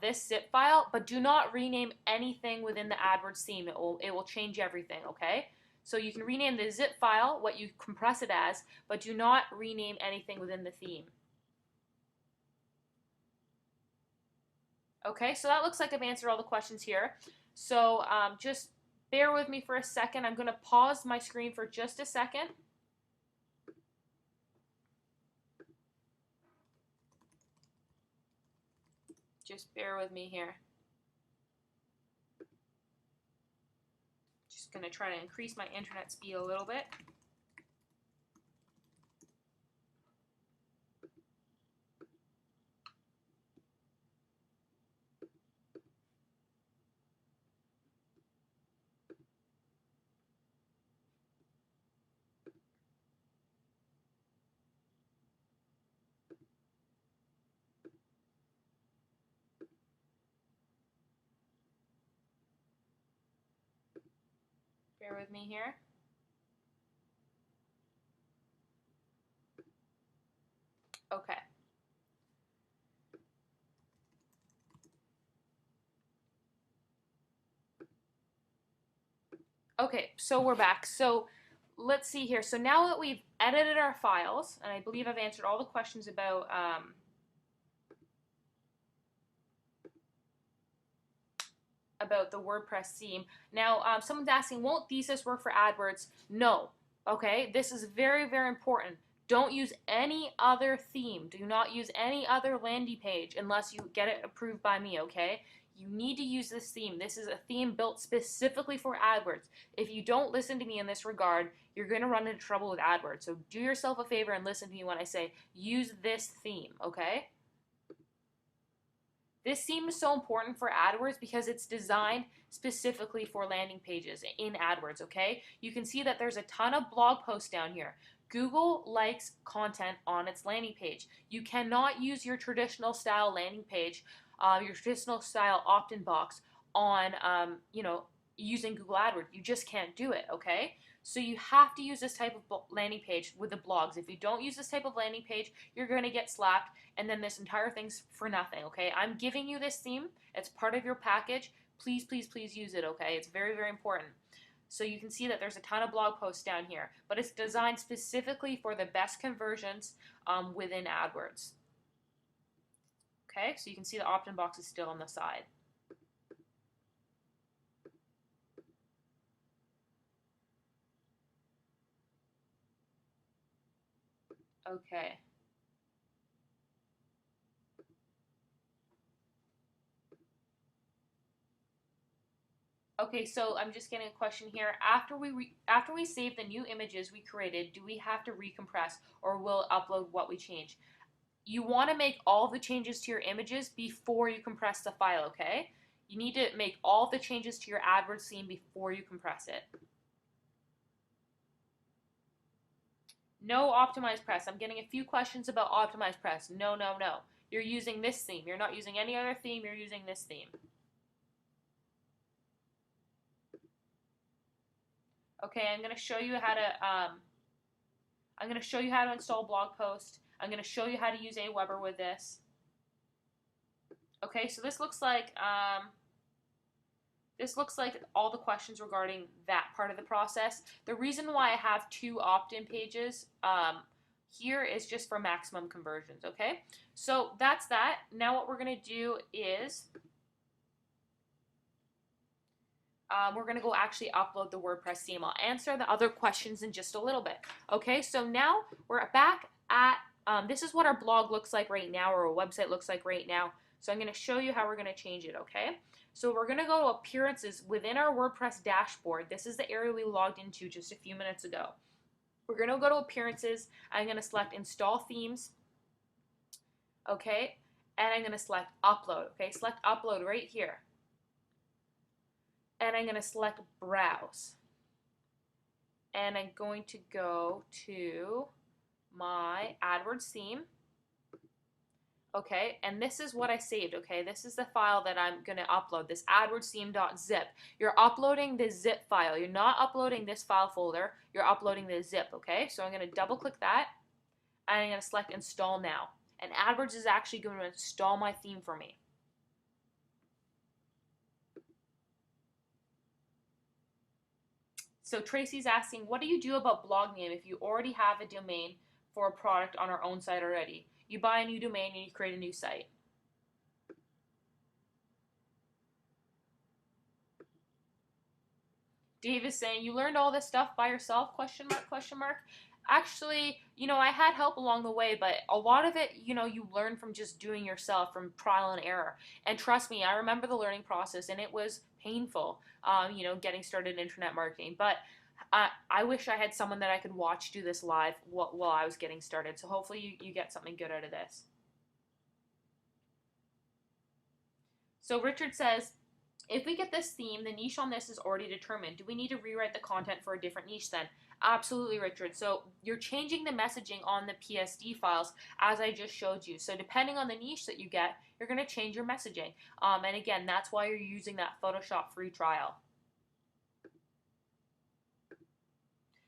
Speaker 1: but do not rename anything within the AdWords theme. It will change everything, okay? So you can rename the zip file, what you compress it as, but do not rename anything within the theme. Okay, so that looks like I've answered all the questions here. So just bear with me for a second. I'm going to pause my screen for just a second. Just bear with me here. Just going to try to increase my internet speed a little bit. Bear with me here. Okay. Okay, so we're back. So let's see here. So now that we've edited our files, and I believe I've answered all the questions about the WordPress theme. Now, someone's asking, won't thesis work for AdWords? No. Okay, this is very, very important. Don't use any other theme. Do not use any other landing page unless you get it approved by me, okay? You need to use this theme. This is a theme built specifically for AdWords. If you don't listen to me in this regard, you're going to run into trouble with AdWords. So do yourself a favor and listen to me when I say use this theme, okay? This theme is so important for AdWords because it's designed specifically for landing pages in AdWords, okay? You can see that there's a ton of blog posts down here. Google likes content on its landing page. You cannot use your traditional style landing page, your traditional style opt-in box on, using Google AdWords. You just can't do it, okay? So you have to use this type of landing page with the blogs. If you don't use this type of landing page, you're going to get slapped, and then this entire thing's for nothing, okay? I'm giving you this theme. It's part of your package. Please, please, please use it, okay? It's very, very important. So you can see that there's a ton of blog posts down here, but it's designed specifically for the best conversions within AdWords. Okay, so you can see the opt-in box is still on the side. Okay. Okay, so I'm just getting a question here. After we save the new images we created, do we have to recompress or will upload what we change? You want to make all the changes to your images before you compress the file, okay? You need to make all the changes to your AdWords theme before you compress it. No optimized press. I'm getting a few questions about optimized press. No, no, no. You're using this theme. You're not using any other theme. You're using this theme. Okay, I'm going to show you how to install blog post. I'm going to show you how to use Aweber with this. Okay, so this looks like all the questions regarding that part of the process. The reason why I have two opt-in pages here is just for maximum conversions, okay? So that's that. Now what we're going to do is we're going to go actually upload the WordPress theme. I'll answer the other questions in just a little bit. Okay, so now we're back at, this is what our blog looks like right now, or our website looks like right now. So I'm going to show you how we're going to change it, okay? So we're going to go to Appearances within our WordPress dashboard. This is the area we logged into just a few minutes ago. We're going to go to Appearances. I'm going to select Install Themes, okay? And I'm going to select Upload, okay? Select Upload right here. And I'm going to select Browse. And I'm going to go to my AdWords theme. Okay, and this is what I saved, okay? This is the file that I'm going to upload, this AdWords theme.zip. You're uploading the zip file. You're not uploading this file folder. You're uploading the zip, okay? So I'm going to double click that, and I'm going to select Install Now. And AdWords is actually going to install my theme for me. So Tracy's asking, what do you do about blog name if you already have a domain for a product on our own site already? You buy a new domain and you create a new site. Dave is saying, you learned all this stuff by yourself, question mark, question mark. Actually, I had help along the way, but a lot of it, you learn from just doing yourself, from trial and error. And trust me, I remember the learning process, and it was painful, getting started in internet marketing. But I wish I had someone that I could watch do this live while I was getting started. So hopefully you get something good out of this. So Richard says, if we get this theme, the niche on this is already determined. Do we need to rewrite the content for a different niche then? Absolutely, Richard. So you're changing the messaging on the PSD files as I just showed you. So depending on the niche that you get, you're going to change your messaging. And again, that's why you're using that Photoshop free trial.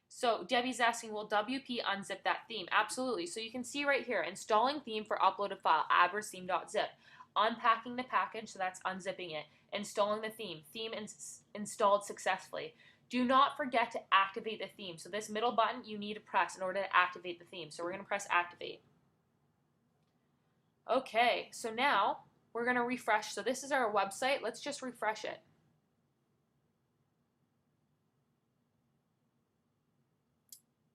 Speaker 1: So Debbie's asking, will WP unzip that theme? Absolutely. So you can see right here, installing theme for uploaded file, adwordstheme.zip. Unpacking the package, so that's unzipping it. Installing the theme. Theme installed successfully. Do not forget to activate the theme. So this middle button you need to press in order to activate the theme. So we're going to press activate. Okay, so now we're going to refresh. So this is our website. Let's just refresh it.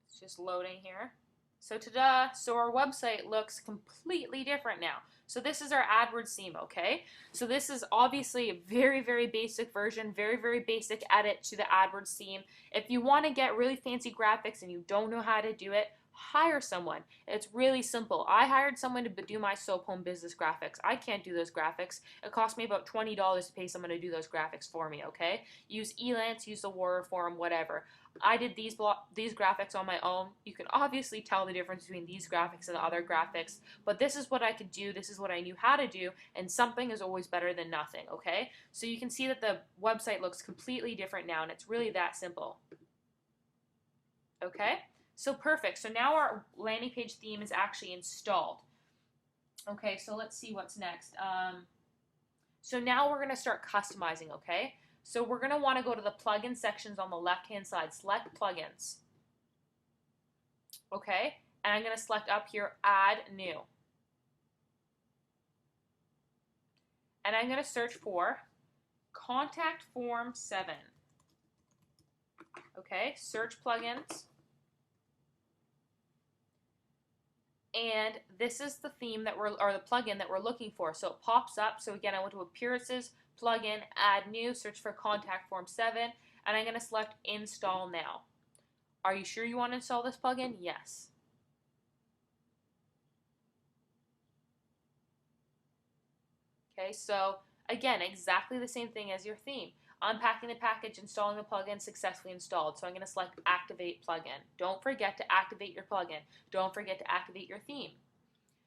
Speaker 1: It's just loading here. So ta-da! So our website looks completely different now. So this is our AdWords theme, okay? So this is obviously a very, very basic version, very, very basic edit to the AdWords theme. If you want to get really fancy graphics and you don't know how to do it, hire someone. It's really simple. I hired someone to do my soap home business graphics. I can't do those graphics. It cost me about $20 to pay someone to do those graphics for me, okay? Use Elance, use the Waterform, whatever. I did these graphics on my own. You can obviously tell the difference between these graphics and the other graphics, but this is what I could do, this is what I knew how to do, and something is always better than nothing, okay? So you can see that the website looks completely different now, and it's really that simple. Okay? So perfect. So now our landing page theme is actually installed. Okay, so let's see what's next. So now we're going to start customizing, okay? So we're going to want to go to the plugin sections on the left-hand side. Select plugins. Okay, and I'm going to select up here, add new. And I'm going to search for contact form 7. Okay, search plugins. And this is the theme that or the plugin that we're looking for. So it pops up. So again, I went to Appearances, Plugin, Add New, search for Contact Form 7, and I'm going to select Install Now. Are you sure you want to install this plugin? Yes. Okay, so again, exactly the same thing as your theme. Unpacking the package, installing the plugin, successfully installed. So I'm going to select Activate Plugin. Don't forget to activate your plugin. Don't forget to activate your theme.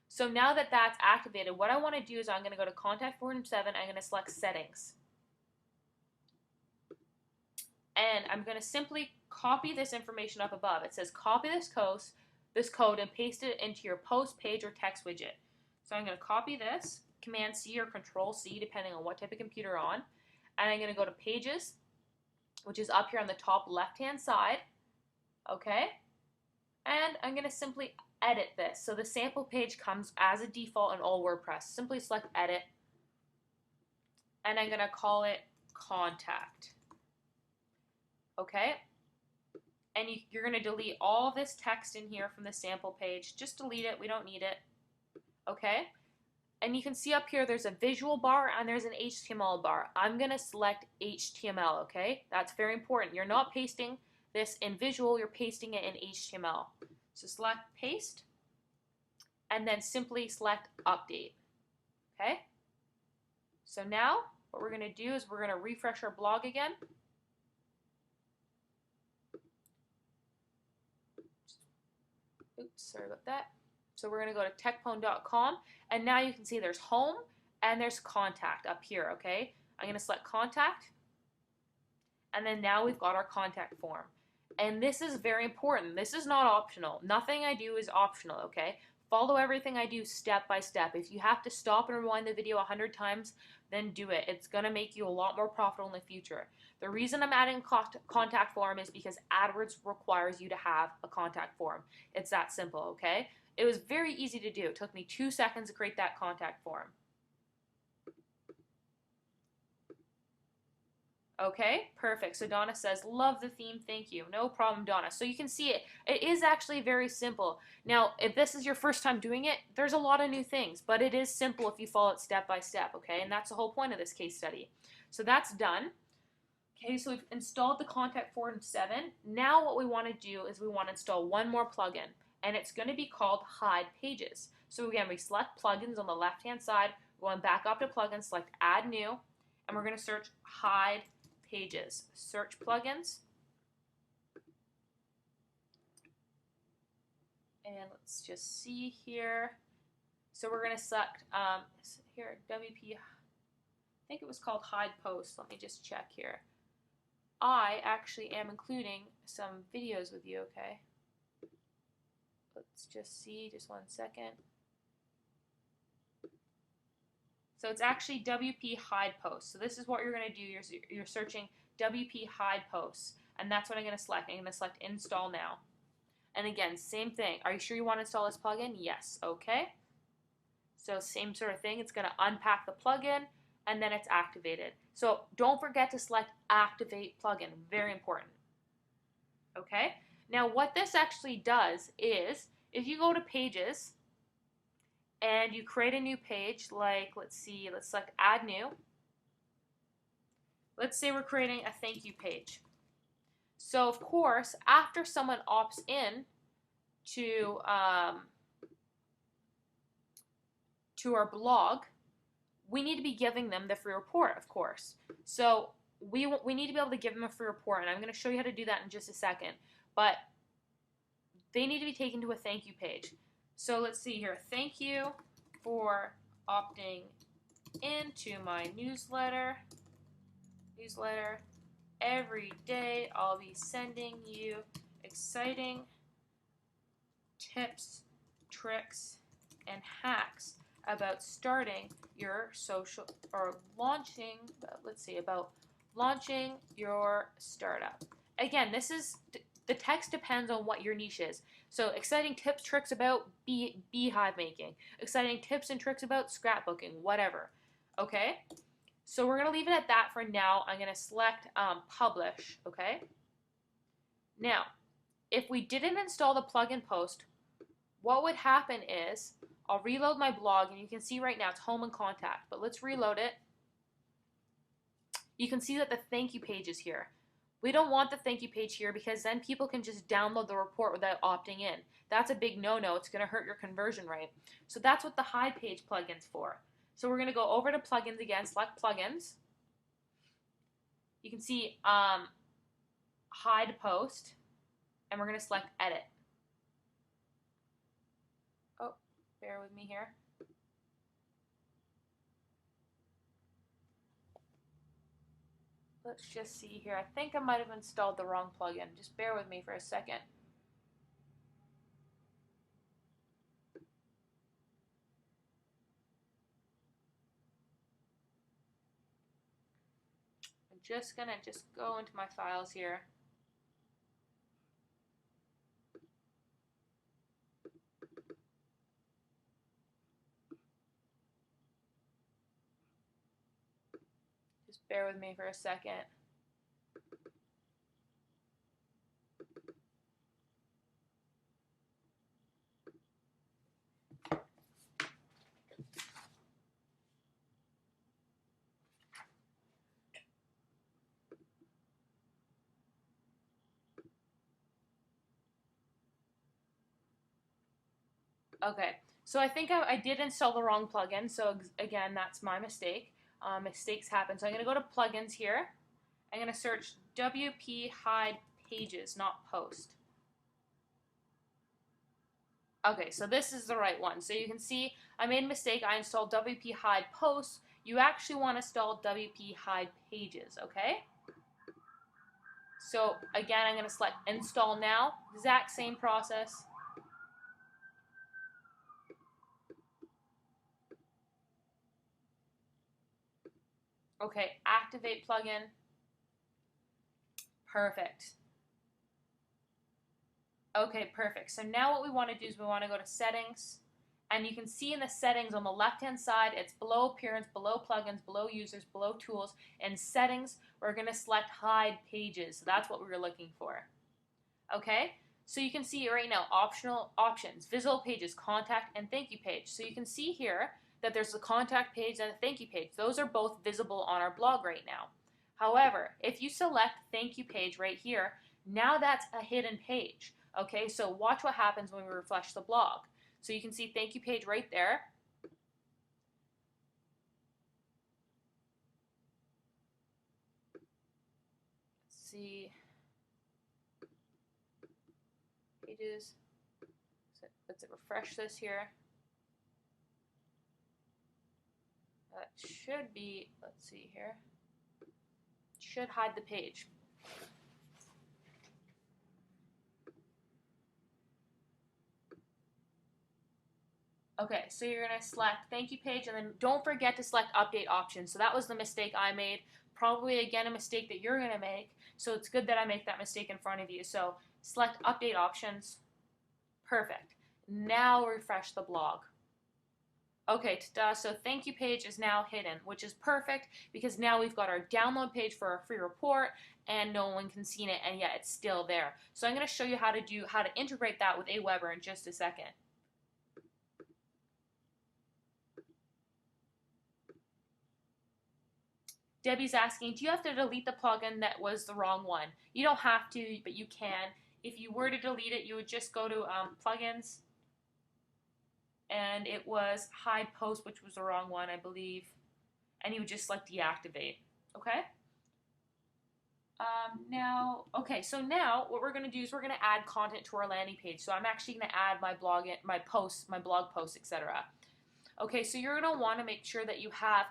Speaker 1: So now that that's activated, what I want to do is I'm going to go to Contact Form 7. I'm going to select Settings. And I'm going to simply copy this information up above. It says copy this code and paste it into your post, page, or text widget. So I'm going to copy this, Command C or Control C, depending on what type of computer you're on. And I'm going to go to Pages, which is up here on the top left-hand side. Okay? And I'm going to simply edit this. So the sample page comes as a default in all WordPress. Simply select Edit. And I'm going to call it Contact. Okay? And you're going to delete all this text in here from the sample page. Just delete it. We don't need it. Okay? And you can see up here there's a visual bar and there's an HTML bar. I'm going to select HTML, okay? That's very important. You're not pasting this in visual, you're pasting it in HTML. So select paste and then simply select update, okay? So now what we're going to do is we're going to refresh our blog again. Oops, sorry about that. So we're going to go to techpwn.com, and now you can see there's home and there's contact up here, okay? I'm going to select contact, and then now we've got our contact form. And this is very important. This is not optional. Nothing I do is optional, okay? Follow everything I do step by step. If you have to stop and rewind the video 100 times, then do it. It's going to make you a lot more profitable in the future. The reason I'm adding contact form is because AdWords requires you to have a contact form. It's that simple, okay? It was very easy to do. It took me 2 seconds to create that contact form. Okay, perfect. So Donna says, love the theme, thank you. No problem, Donna. So you can see it is actually very simple. Now, if this is your first time doing it, there's a lot of new things, but it is simple if you follow it step by step, okay? And that's the whole point of this case study. So that's done. Okay, so we've installed the Contact Form 7. Now what we want to do is we want to install one more plugin, and it's going to be called Hide Pages. So again, we select plugins on the left-hand side, we're going back up to plugins, select Add New, and we're going to search Hide Pages. Search plugins. And let's just see here. So we're going to select here WP, I think it was called Hide Post. Let me just check here. I actually am including some videos with you, okay? Let's just see, just 1 second. So it's actually WP Hide Posts. So this is what you're going to do. You're searching WP Hide Posts. And that's what I'm going to select. I'm going to select install now. And again, same thing. Are you sure you want to install this plugin? Yes. Okay. So same sort of thing. It's going to unpack the plugin and then it's activated. So don't forget to select activate plugin. Very important. Okay. Now what this actually does is if you go to pages and you create a new page, like let's select add new. Let's say we're creating a thank you page. So of course, after someone opts in to our blog, we need to be giving them the free report, of course. So we need to be able to give them a free report, and I'm going to show you how to do that in just a second. But they need to be taken to a thank you page. So let's see here. Thank you for opting into my newsletter. Every day I'll be sending you exciting tips, tricks, and hacks about starting your social or launching, about launching your startup. Again, the text depends on what your niche is. So exciting tips, tricks about beehive making, exciting tips and tricks about scrapbooking, whatever. Okay? So we're going to leave it at that for now. I'm going to select publish, okay? Now, if we didn't install the plugin post, what would happen is I'll reload my blog, and you can see right now it's home and contact, but let's reload it. You can see that the thank you page is here. We don't want the thank you page here because then people can just download the report without opting in. That's a big no-no. It's going to hurt your conversion rate. So that's what the hide page plugin's for. So we're going to go over to plugins again, select plugins. You can see hide post, and we're going to select edit. Oh, bear with me here. Let's just see here. I think I might have installed the wrong plugin. Just bear with me for a second. I'm just going to go into my files here. Just bear with me for a second. Okay, so I think I did install the wrong plugin, so again, that's my mistake. Mistakes happen. So I'm going to go to plugins here. I'm going to search WP hide pages, not post. Okay, so this is the right one. So you can see I made a mistake. I installed WP hide posts. You actually want to install WP hide pages, okay? So again, I'm going to select install now. Exact same process. Okay, activate plugin. Perfect. Okay, perfect. So now what we want to do is we want to go to settings, and you can see in the settings on the left-hand side, it's below appearance, below plugins, below users, below tools, and settings, we're going to select hide pages. So that's what we were looking for. Okay, so you can see right now, optional options, visible pages, contact, and thank you page. So you can see here that there's the contact page and the thank you page. Those are both visible on our blog right now. However, if you select thank you page right here, now that's a hidden page. Okay, so watch what happens when we refresh the blog. So you can see thank you page right there. Let's see. Pages. So let's refresh this here. That should be, let's see here. Should hide the page. Okay, so you're going to select thank you page, and then don't forget to select update options. So that was the mistake I made. Probably, again, a mistake that you're going to make. So it's good that I make that mistake in front of you. So select update options. Perfect. Now refresh the blog. Okay, ta-da, so thank you page is now hidden, which is perfect because now we've got our download page for our free report and no one can see it, and yet it's still there. So I'm going to show you how to integrate that with Aweber in just a second. Debbie's asking, do you have to delete the plugin that was the wrong one? You don't have to, but you can. If you were to delete it, you would just go to plugins, and it was hide post, which was the wrong one, I believe, and you would just select deactivate. Okay? So now what we're going to do is we're going to add content to our landing page. So I'm actually going to add my blog posts, etc. Okay, so you're going to want to make sure that you have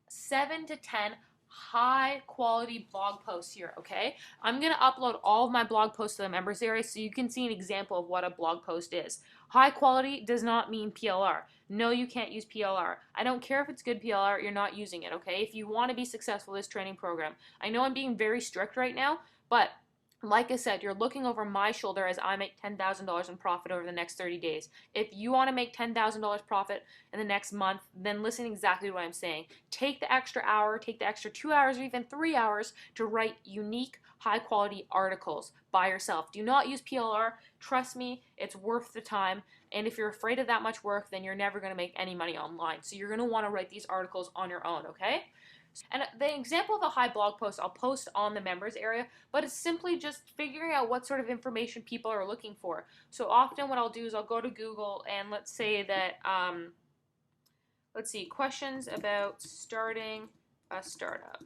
Speaker 1: 7 to 10 high quality blog posts here, okay? I'm going to upload all of my blog posts to the members area so you can see an example of what a blog post is. High quality does not mean PLR. No, you can't use PLR. I don't care if it's good PLR, you're not using it, okay? If you want to be successful in this training program. I know I'm being very strict right now, but like I said, you're looking over my shoulder as I make $10,000 in profit over the next 30 days. If you want to make $10,000 profit in the next month, then listen exactly to what I'm saying. Take the extra hour, take the extra 2 hours or even 3 hours to write unique, high-quality articles by yourself. Do not use PLR. Trust me, it's worth the time. And if you're afraid of that much work, then you're never going to make any money online. So you're going to want to write these articles on your own, okay? And the example of a high blog post I'll post on the members area, but it's simply just figuring out what sort of information people are looking for. So often what I'll do is I'll go to Google and let's say that, let's see, questions about starting a startup.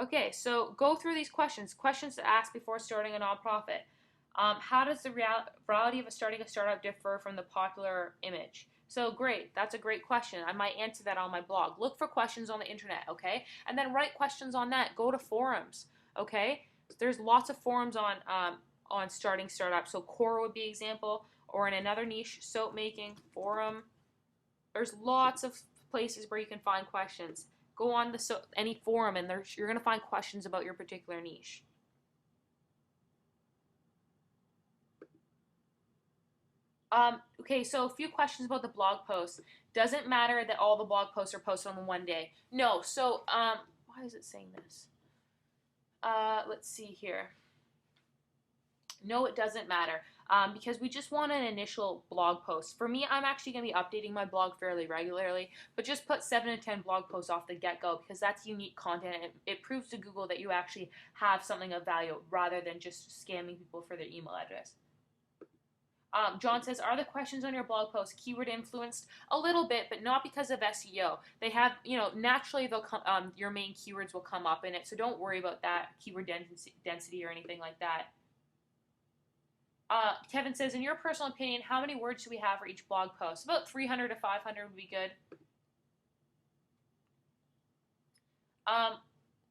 Speaker 1: Okay, so go through these questions to ask before starting a nonprofit. How does the reality of starting a startup differ from the popular image? So great, that's a great question. I might answer that on my blog. Look for questions on the internet, okay? And then write questions on that. Go to forums, okay? There's lots of forums on starting startups. So Quora would be an example, or in another niche, soap making, forum. There's lots of places where you can find questions. Go on any forum and you're going to find questions about your particular niche. Okay, so a few questions about the blog posts. Does it matter that all the blog posts are posted on the one day? No. So, why is it saying this? Let's see here. No, it doesn't matter because we just want an initial blog post. For me, I'm actually going to be updating my blog fairly regularly, but just put 7 to 10 blog posts off the get-go because that's unique content. And it proves to Google that you actually have something of value rather than just scamming people for their email address. John says, are the questions on your blog post keyword influenced? A little bit, but not because of SEO. They have, naturally they'll come, your main keywords will come up in it, so don't worry about that keyword density or anything like that. Kevin says, in your personal opinion, how many words should we have for each blog post? About 300 to 500 would be good.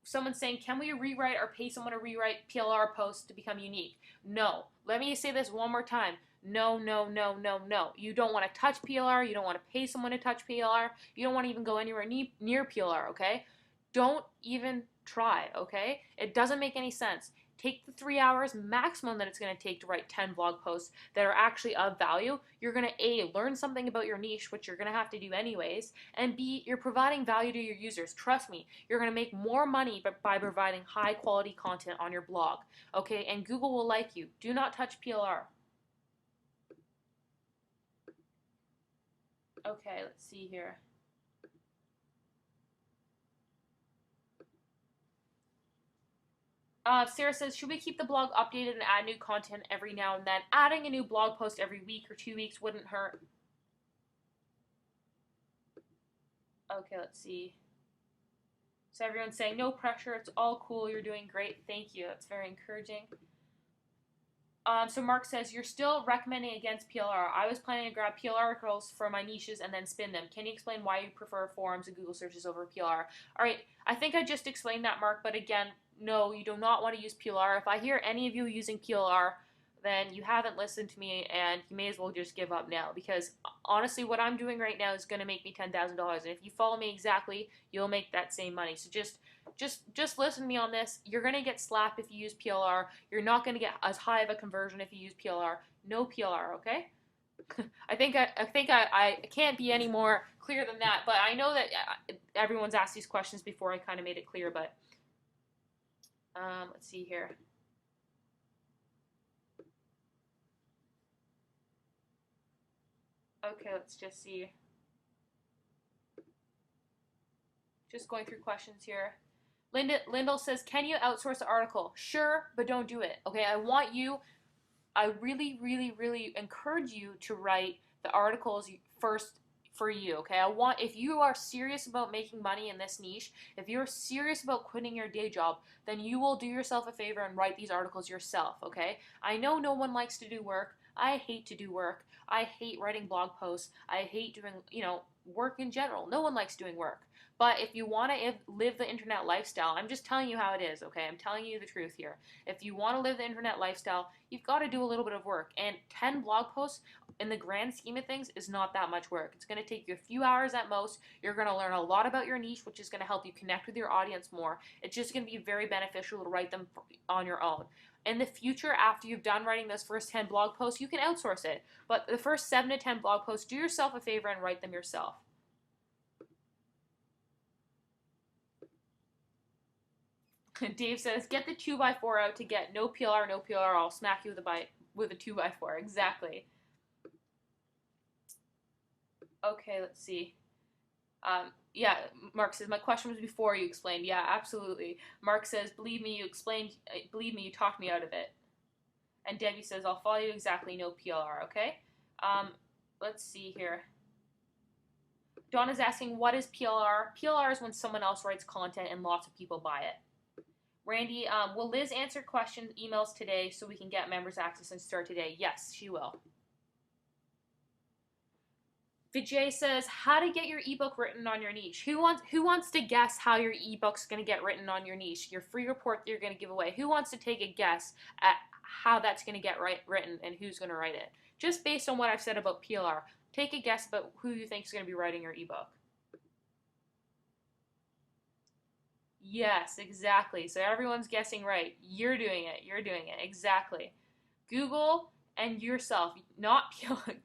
Speaker 1: Someone's saying, can we rewrite or pay someone to rewrite PLR posts to become unique? No. Let me say this one more time. No, no, no, no, no. You don't want to touch PLR. You don't want to pay someone to touch PLR. You don't want to even go anywhere near PLR, okay? Don't even try, okay? It doesn't make any sense. Take the 3 hours maximum that it's going to take to write 10 blog posts that are actually of value. You're going to A, learn something about your niche, which you're going to have to do anyways, and B, you're providing value to your users. Trust me, you're going to make more money by providing high quality content on your blog, okay? And Google will like you. Do not touch PLR. Okay, let's see here. Sarah says, should we keep the blog updated and add new content every now and then? Adding a new blog post every week or 2 weeks wouldn't hurt. Okay, let's see. So everyone's saying, no pressure, it's all cool, you're doing great, thank you. That's very encouraging. So Mark says, you're still recommending against PLR. I was planning to grab PLR articles for my niches and then spin them. Can you explain why you prefer forums and Google searches over PLR? All right, I think I just explained that, Mark, but again, no, you do not want to use PLR. If I hear any of you using PLR, then you haven't listened to me, and you may as well just give up now, because honestly what I'm doing right now is going to make me $10,000, and if you follow me exactly, you'll make that same money. So just listen to me on this. You're going to get slapped if you use PLR. You're not going to get as high of a conversion if you use PLR. No PLR, okay? I think I can't be any more clear than that, but I know that everyone's asked these questions before. I kind of made it clear, but let's see here. Okay, let's just see. Just going through questions here. Lyndall says, can you outsource the article? Sure, but don't do it. Okay, I really, really, really encourage you to write the articles first for you, okay? If you are serious about making money in this niche, if you're serious about quitting your day job, then you will do yourself a favor and write these articles yourself, okay? I know no one likes to do work. I hate to do work. I hate writing blog posts. I hate doing, work in general. No one likes doing work. But if you want to live the internet lifestyle, I'm just telling you how it is, okay? I'm telling you the truth here. If you want to live the internet lifestyle, you've got to do a little bit of work. And 10 blog posts, in the grand scheme of things, is not that much work. It's going to take you a few hours at most. You're going to learn a lot about your niche, which is going to help you connect with your audience more. It's just going to be very beneficial to write them on your own. In the future, after you've done writing those first 10 blog posts, you can outsource it. But the first 7 to 10 blog posts, do yourself a favor and write them yourself. Dave says, get the 2x4 out to get no PLR, no PLR. I'll smack you with a 2x4. Exactly. Okay, let's see. Yeah, Mark says, my question was before you explained. Yeah, absolutely. Mark says, believe me, you explained. Believe me, you talked me out of it. And Debbie says, I'll follow you exactly, no PLR. Okay. Let's see here. Donna's asking, what is PLR? PLR is when someone else writes content and lots of people buy it. Randy, will Liz answer questions, emails today so we can get members access and start today? Yes, she will. Vijay says, how to get your ebook written on your niche. Who wants to guess how your ebook's going to get written on your niche? Your free report that you're going to give away. Who wants to take a guess at how that's going to get written and who's going to write it? Just based on what I've said about PLR, take a guess about who you think is going to be writing your ebook. Yes, exactly. So everyone's guessing right. You're doing it. You're doing it. Exactly. Google and yourself, not PLR.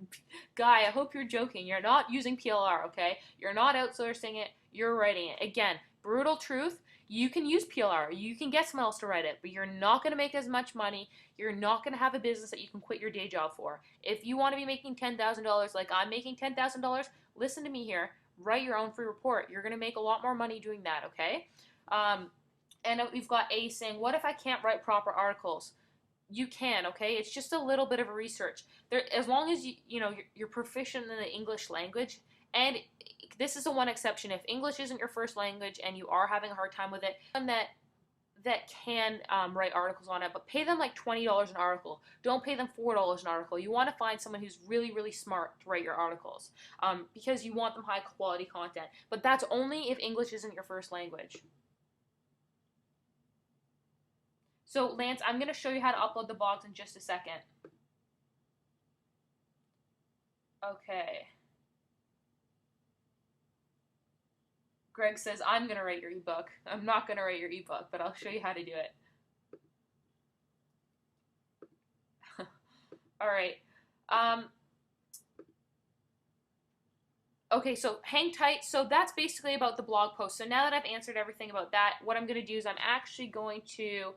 Speaker 1: Guy, I hope you're joking. You're not using PLR, okay? You're not outsourcing it. You're writing it. Again, brutal truth. You can use PLR. You can get someone else to write it, but you're not going to make as much money. You're not going to have a business that you can quit your day job for. If you want to be making $10,000 like I'm making $10,000, listen to me here. Write your own free report. You're going to make a lot more money doing that, okay? And we've got A saying, what if I can't write proper articles? You can, okay? It's just a little bit of a research. As long as you're proficient in the English language, and this is the one exception. If English isn't your first language and you are having a hard time with it, and that can write articles on it, but pay them like $20 an article. Don't pay them $4 an article. You want to find someone who's really, really smart to write your articles, because you want them high quality content. But that's only if English isn't your first language. So, Lance, I'm going to show you how to upload the blogs in just a second. Okay. Greg says, I'm going to write your ebook. I'm not going to write your ebook, but I'll show you how to do it. All right. Okay, so hang tight. So that's basically about the blog post. So now that I've answered everything about that, what I'm going to do is I'm actually going to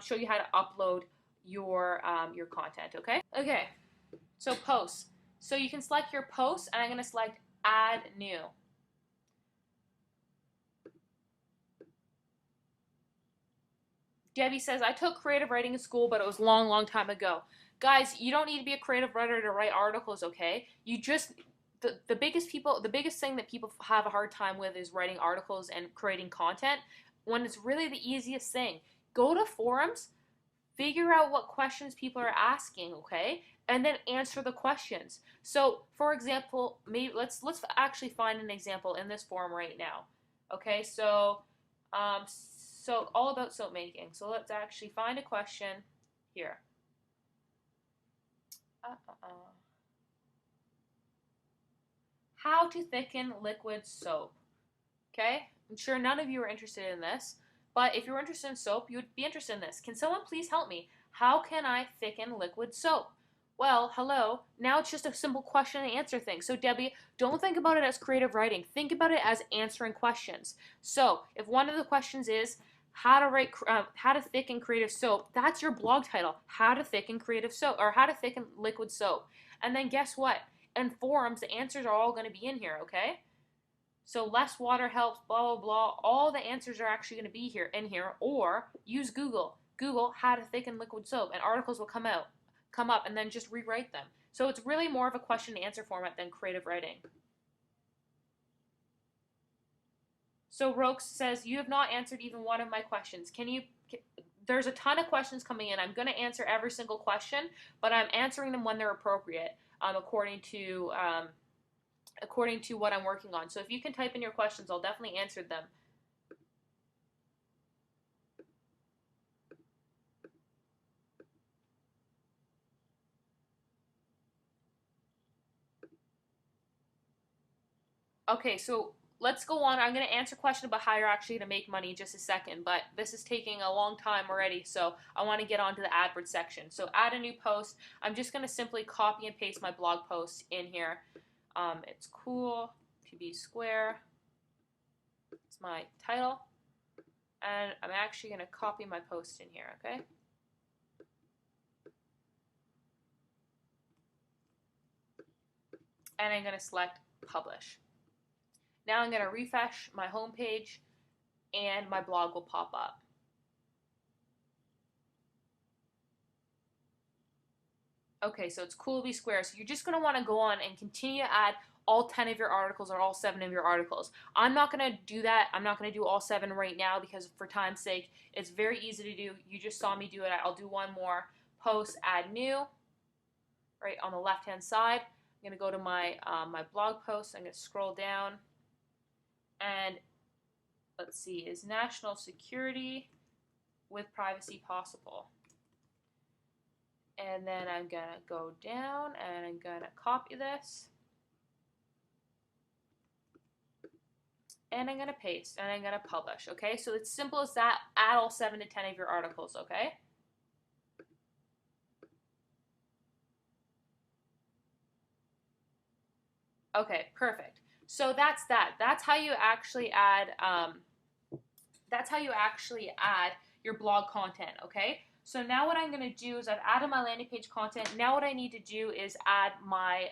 Speaker 1: show you how to upload your content, okay? Okay, so posts. So you can select your post, and I'm going to select Add New. Debbie says, I took creative writing in school, but it was a long, long time ago. Guys, you don't need to be a creative writer to write articles, okay? You just... The biggest thing that people have a hard time with is writing articles and creating content, when it's really the easiest thing. Go to forums, figure out what questions people are asking, okay, and then answer the questions. So, for example, maybe let's actually find an example in this forum right now. Okay, so so all about soap making. So let's actually find a question here. How to thicken liquid soap. Okay? I'm sure none of you are interested in this, but if you're interested in soap, you would be interested in this. Can someone please help me? How can I thicken liquid soap? Well, hello. Now it's just a simple question and answer thing. So, Debbie, don't think about it as creative writing. Think about it as answering questions. So, if one of the questions is how to thicken creative soap, that's your blog title. How to thicken creative soap, or how to thicken liquid soap. And then guess what? In forums, the answers are all going to be in here, okay? So less water helps, blah, blah, blah. All the answers are actually going to be here in here. Or use Google. Google how to thicken liquid soap, and articles will come up, and then just rewrite them. So it's really more of a question and answer format than creative writing. So Rokes says, you have not answered even one of my questions. There's a ton of questions coming in. I'm going to answer every single question, but I'm answering them when they're appropriate, according to what I'm working on. So if you can type in your questions, I'll definitely answer them. Okay, so let's go on. I'm going to answer a question about how you're actually going to make money in just a second, but this is taking a long time already, so I want to get on to the AdWords section. So add a new post. I'm just going to simply copy and paste my blog post in here. It's cool to be square. It's my title. And I'm actually going to copy my post in here, okay? And I'm going to select publish. Now I'm going to refresh my home page and my blog will pop up. Okay, so it's cool to be square. So you're just going to want to go on and continue to add all 10 of your articles or all 7 of your articles. I'm not going to do that. I'm not going to do all 7 right now because for time's sake, it's very easy to do. You just saw me do it. I'll do one more. Post, add new, right on the left-hand side. I'm going to go to my blog post. I'm going to scroll down. And let's see, is national security with privacy possible? And then I'm going to go down and I'm going to copy this. And I'm going to paste and I'm going to publish, okay? So it's simple as that. Add all 7 to 10 of your articles, okay? Okay, perfect. So that's that. That's how you actually add your blog content, okay? So now what I'm going to do is I've added my landing page content. Now what I need to do is add my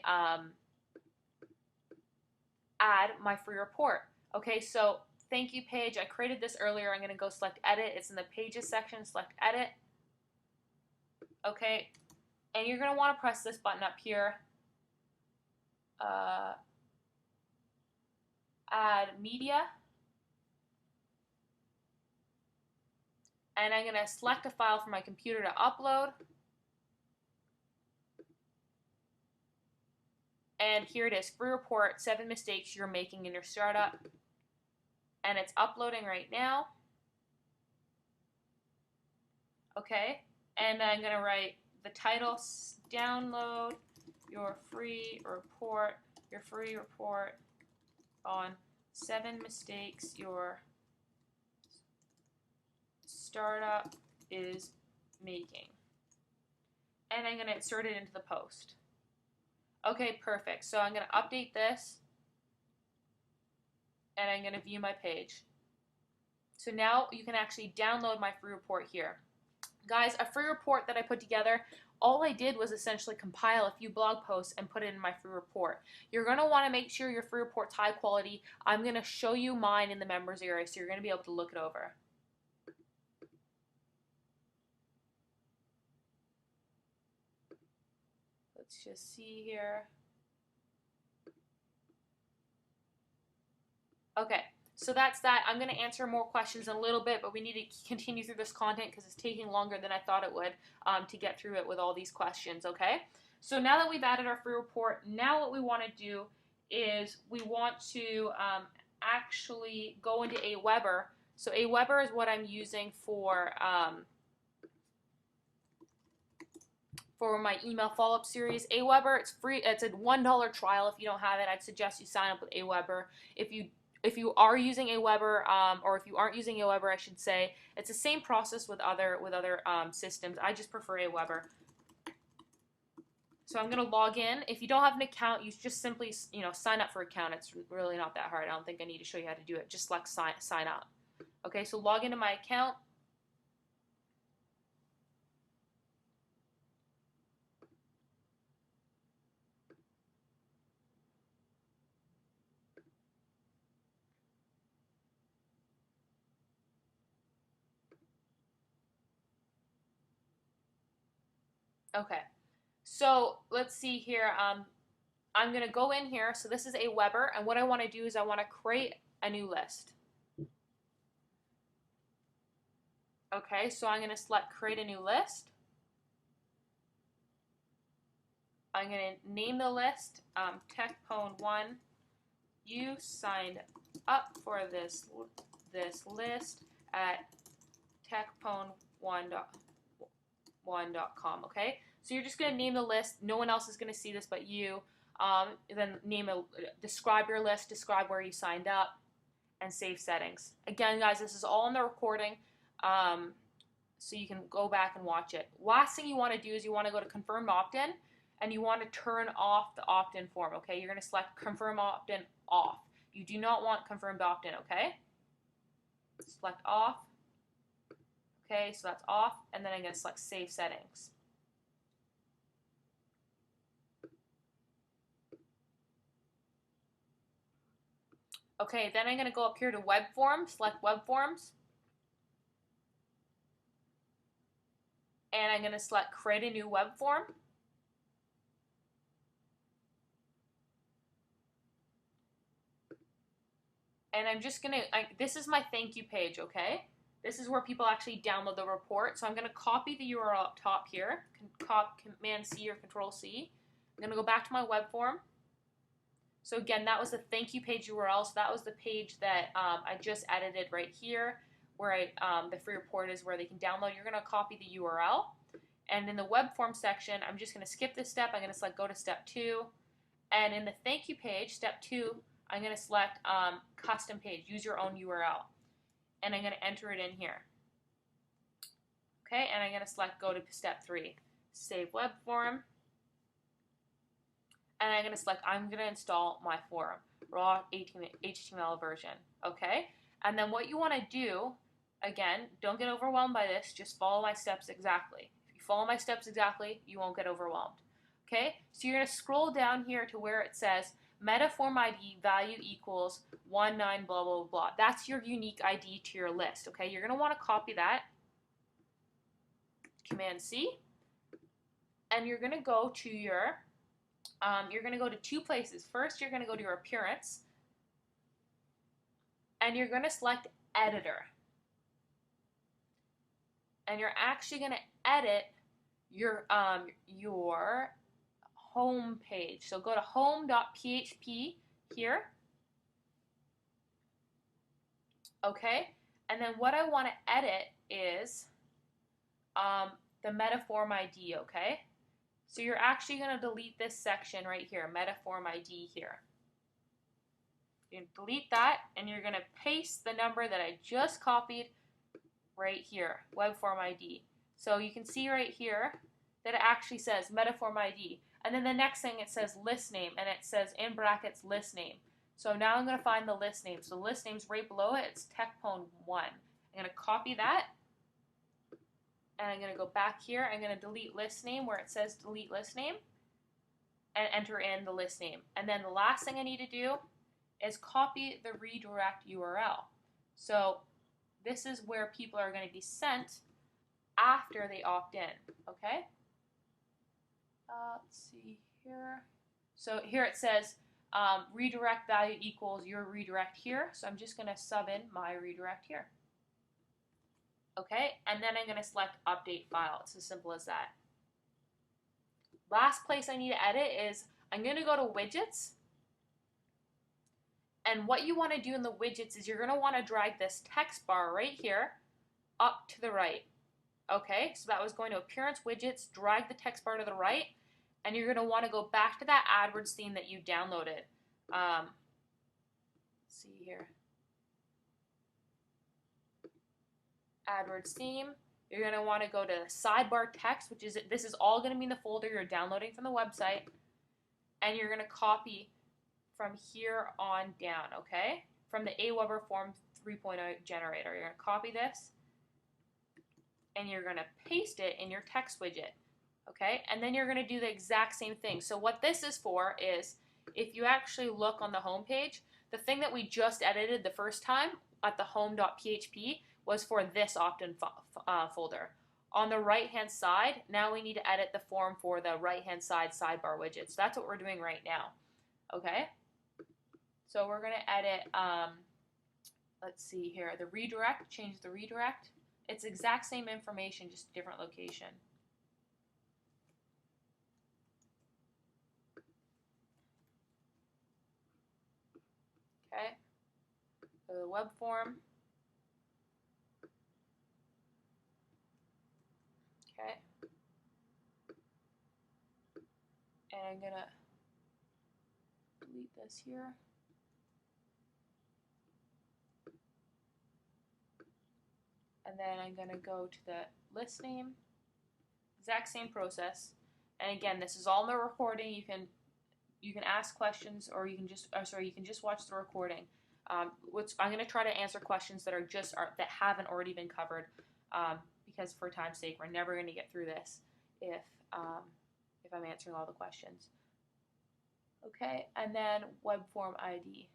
Speaker 1: free report. Okay, so thank you page. I created this earlier. I'm going to go select edit. It's in the pages section. Select edit. Okay, and you're going to want to press this button up here. Add media. And I'm going to select a file from my computer to upload. And here it is, free report, 7 mistakes you're making in your startup. And it's uploading right now. Okay, and I'm going to write the title, download your free report on 7 mistakes your startup is making. And I'm going to insert it into the post. Okay, perfect. So I'm going to update this and I'm going to view my page. So now you can actually download my free report here. Guys, a free report that I put together, all I did was essentially compile a few blog posts and put it in my free report. You're going to want to make sure your free report's high quality. I'm going to show you mine in the members area, so you're going to be able to look it over. Let's just see here. Okay, so that's that. I'm going to answer more questions in a little bit, but we need to continue through this content because it's taking longer than I thought it would to get through it with all these questions, okay? So now that we've added our free report, now what we want to do is we want to actually go into Aweber. So Aweber is what I'm using for for my email follow-up series. Aweber, it's free. It's a $1 trial. If you don't have it, I'd suggest you sign up with Aweber. If you are using Aweber, or if you aren't using Aweber, I should say, it's the same process with other systems. I just prefer Aweber. So I'm gonna log in. If you don't have an account, you just simply sign up for an account. It's really not that hard. I don't think I need to show you how to do it. Just select sign up. Okay, so log into my account. Okay, so let's see here. I'm going to go in here. So this is Aweber, and what I want to do is I want to create a new list. Okay, so I'm going to select create a new list. I'm going to name the list TechPwn1. You signed up for this list at techpwn1.com. Okay, so you're just going to name the list. No one else is going to see this but you. Then describe your list, describe where you signed up, and save settings. Again, guys, this is all in the recording, so you can go back and watch it. Last thing you want to do is you want to go to confirm opt-in, and you want to turn off the opt-in form. Okay, you're going to select confirm opt-in off. You do not want confirmed opt-in. Okay, select off. Okay, so that's off, and then I'm going to select save settings. Okay, then I'm going to go up here to web forms, select web forms, and I'm going to select create a new web form. And I'm just going to, this is my thank you page, okay? This is where people actually download the report. So I'm going to copy the URL up top here, Command C or Control C. I'm going to go back to my web form. So again, that was the thank you page URL. So that was the page that I just edited right here, where the free report is where they can download. You're going to copy the URL. And in the web form section, I'm just going to skip this step. I'm going to select go to step 2. And in the thank you page, step 2, I'm going to select custom page, use your own URL. And I'm going to enter it in here. Okay, and I'm going to select go to step 3, save web form. And I'm going to select, I'm going to install my forum, raw HTML version. Okay, and then what you want to do, again, don't get overwhelmed by this, just follow my steps exactly. If you follow my steps exactly, you won't get overwhelmed. Okay, so you're going to scroll down here to where it says meta form ID value equals 19 blah blah blah. That's your unique ID to your list. Okay, you're going to want to copy that. Command C, and you're going to go to your you're going to go to 2 places. First, you're going to go to your appearance, and you're going to select editor. And you're actually going to edit your home page. So go to home.php here. Okay, and then what I want to edit is the metaform ID. Okay. So you're actually going to delete this section right here, metaform ID here. You delete that, and you're going to paste the number that I just copied right here, web form ID. So you can see right here that it actually says metaform ID. And then the next thing it says list name, and it says in brackets list name. So now I'm going to find the list name. So the list name's right below it. It's TechPwn1. I'm going to copy that. And I'm going to go back here. I'm going to delete list name where it says delete list name and enter in the list name. And then the last thing I need to do is copy the redirect URL. So this is where people are going to be sent after they opt in. Okay? Let's see here. So here it says redirect value equals your redirect here. So I'm just going to sub in my redirect here. Okay, and then I'm going to select update file. It's as simple as that. Last place I need to edit is I'm going to go to widgets. And what you want to do in the widgets is you're going to want to drag this text bar right here up to the right. Okay, so that was going to Appearance Widgets, drag the text bar to the right, and you're going to want to go back to that AdWords theme that you downloaded. Let's see here. AdWords theme. You're going to want to go to sidebar text, which is, this is all going to be in the folder you're downloading from the website, and you're going to copy from here on down, okay? From the Aweber Form 3.0 generator. You're going to copy this, and you're going to paste it in your text widget, okay? And then you're going to do the exact same thing. So what this is for is, if you actually look on the home page, the thing that we just edited the first time at the home.php was for this opt-in folder. On the right-hand side, now we need to edit the form for the right-hand side sidebar widget. So that's what we're doing right now, okay? So we're going to edit, let's see here, the redirect, change the redirect. It's the exact same information, just different location. Okay, go to the web form. Okay, and I'm gonna delete this here. And then I'm gonna go to the list name, exact same process. And again, this is all in the recording. You can ask questions, or you can just you can just watch the recording. I'm gonna try to answer questions that that haven't already been covered. Because for time's sake, we're never going to get through this if I'm answering all the questions. Okay, and then web form ID.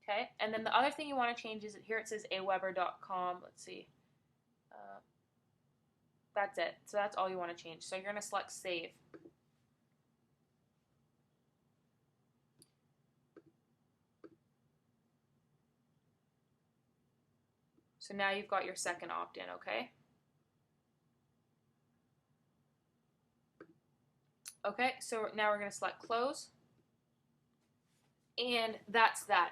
Speaker 1: Okay, and then the other thing you want to change is here it says aweber.com. Let's see. That's it. So that's all you want to change. So you're going to select Save. So now you've got your second opt-in, okay? Okay, so now we're going to select Close. And that's that.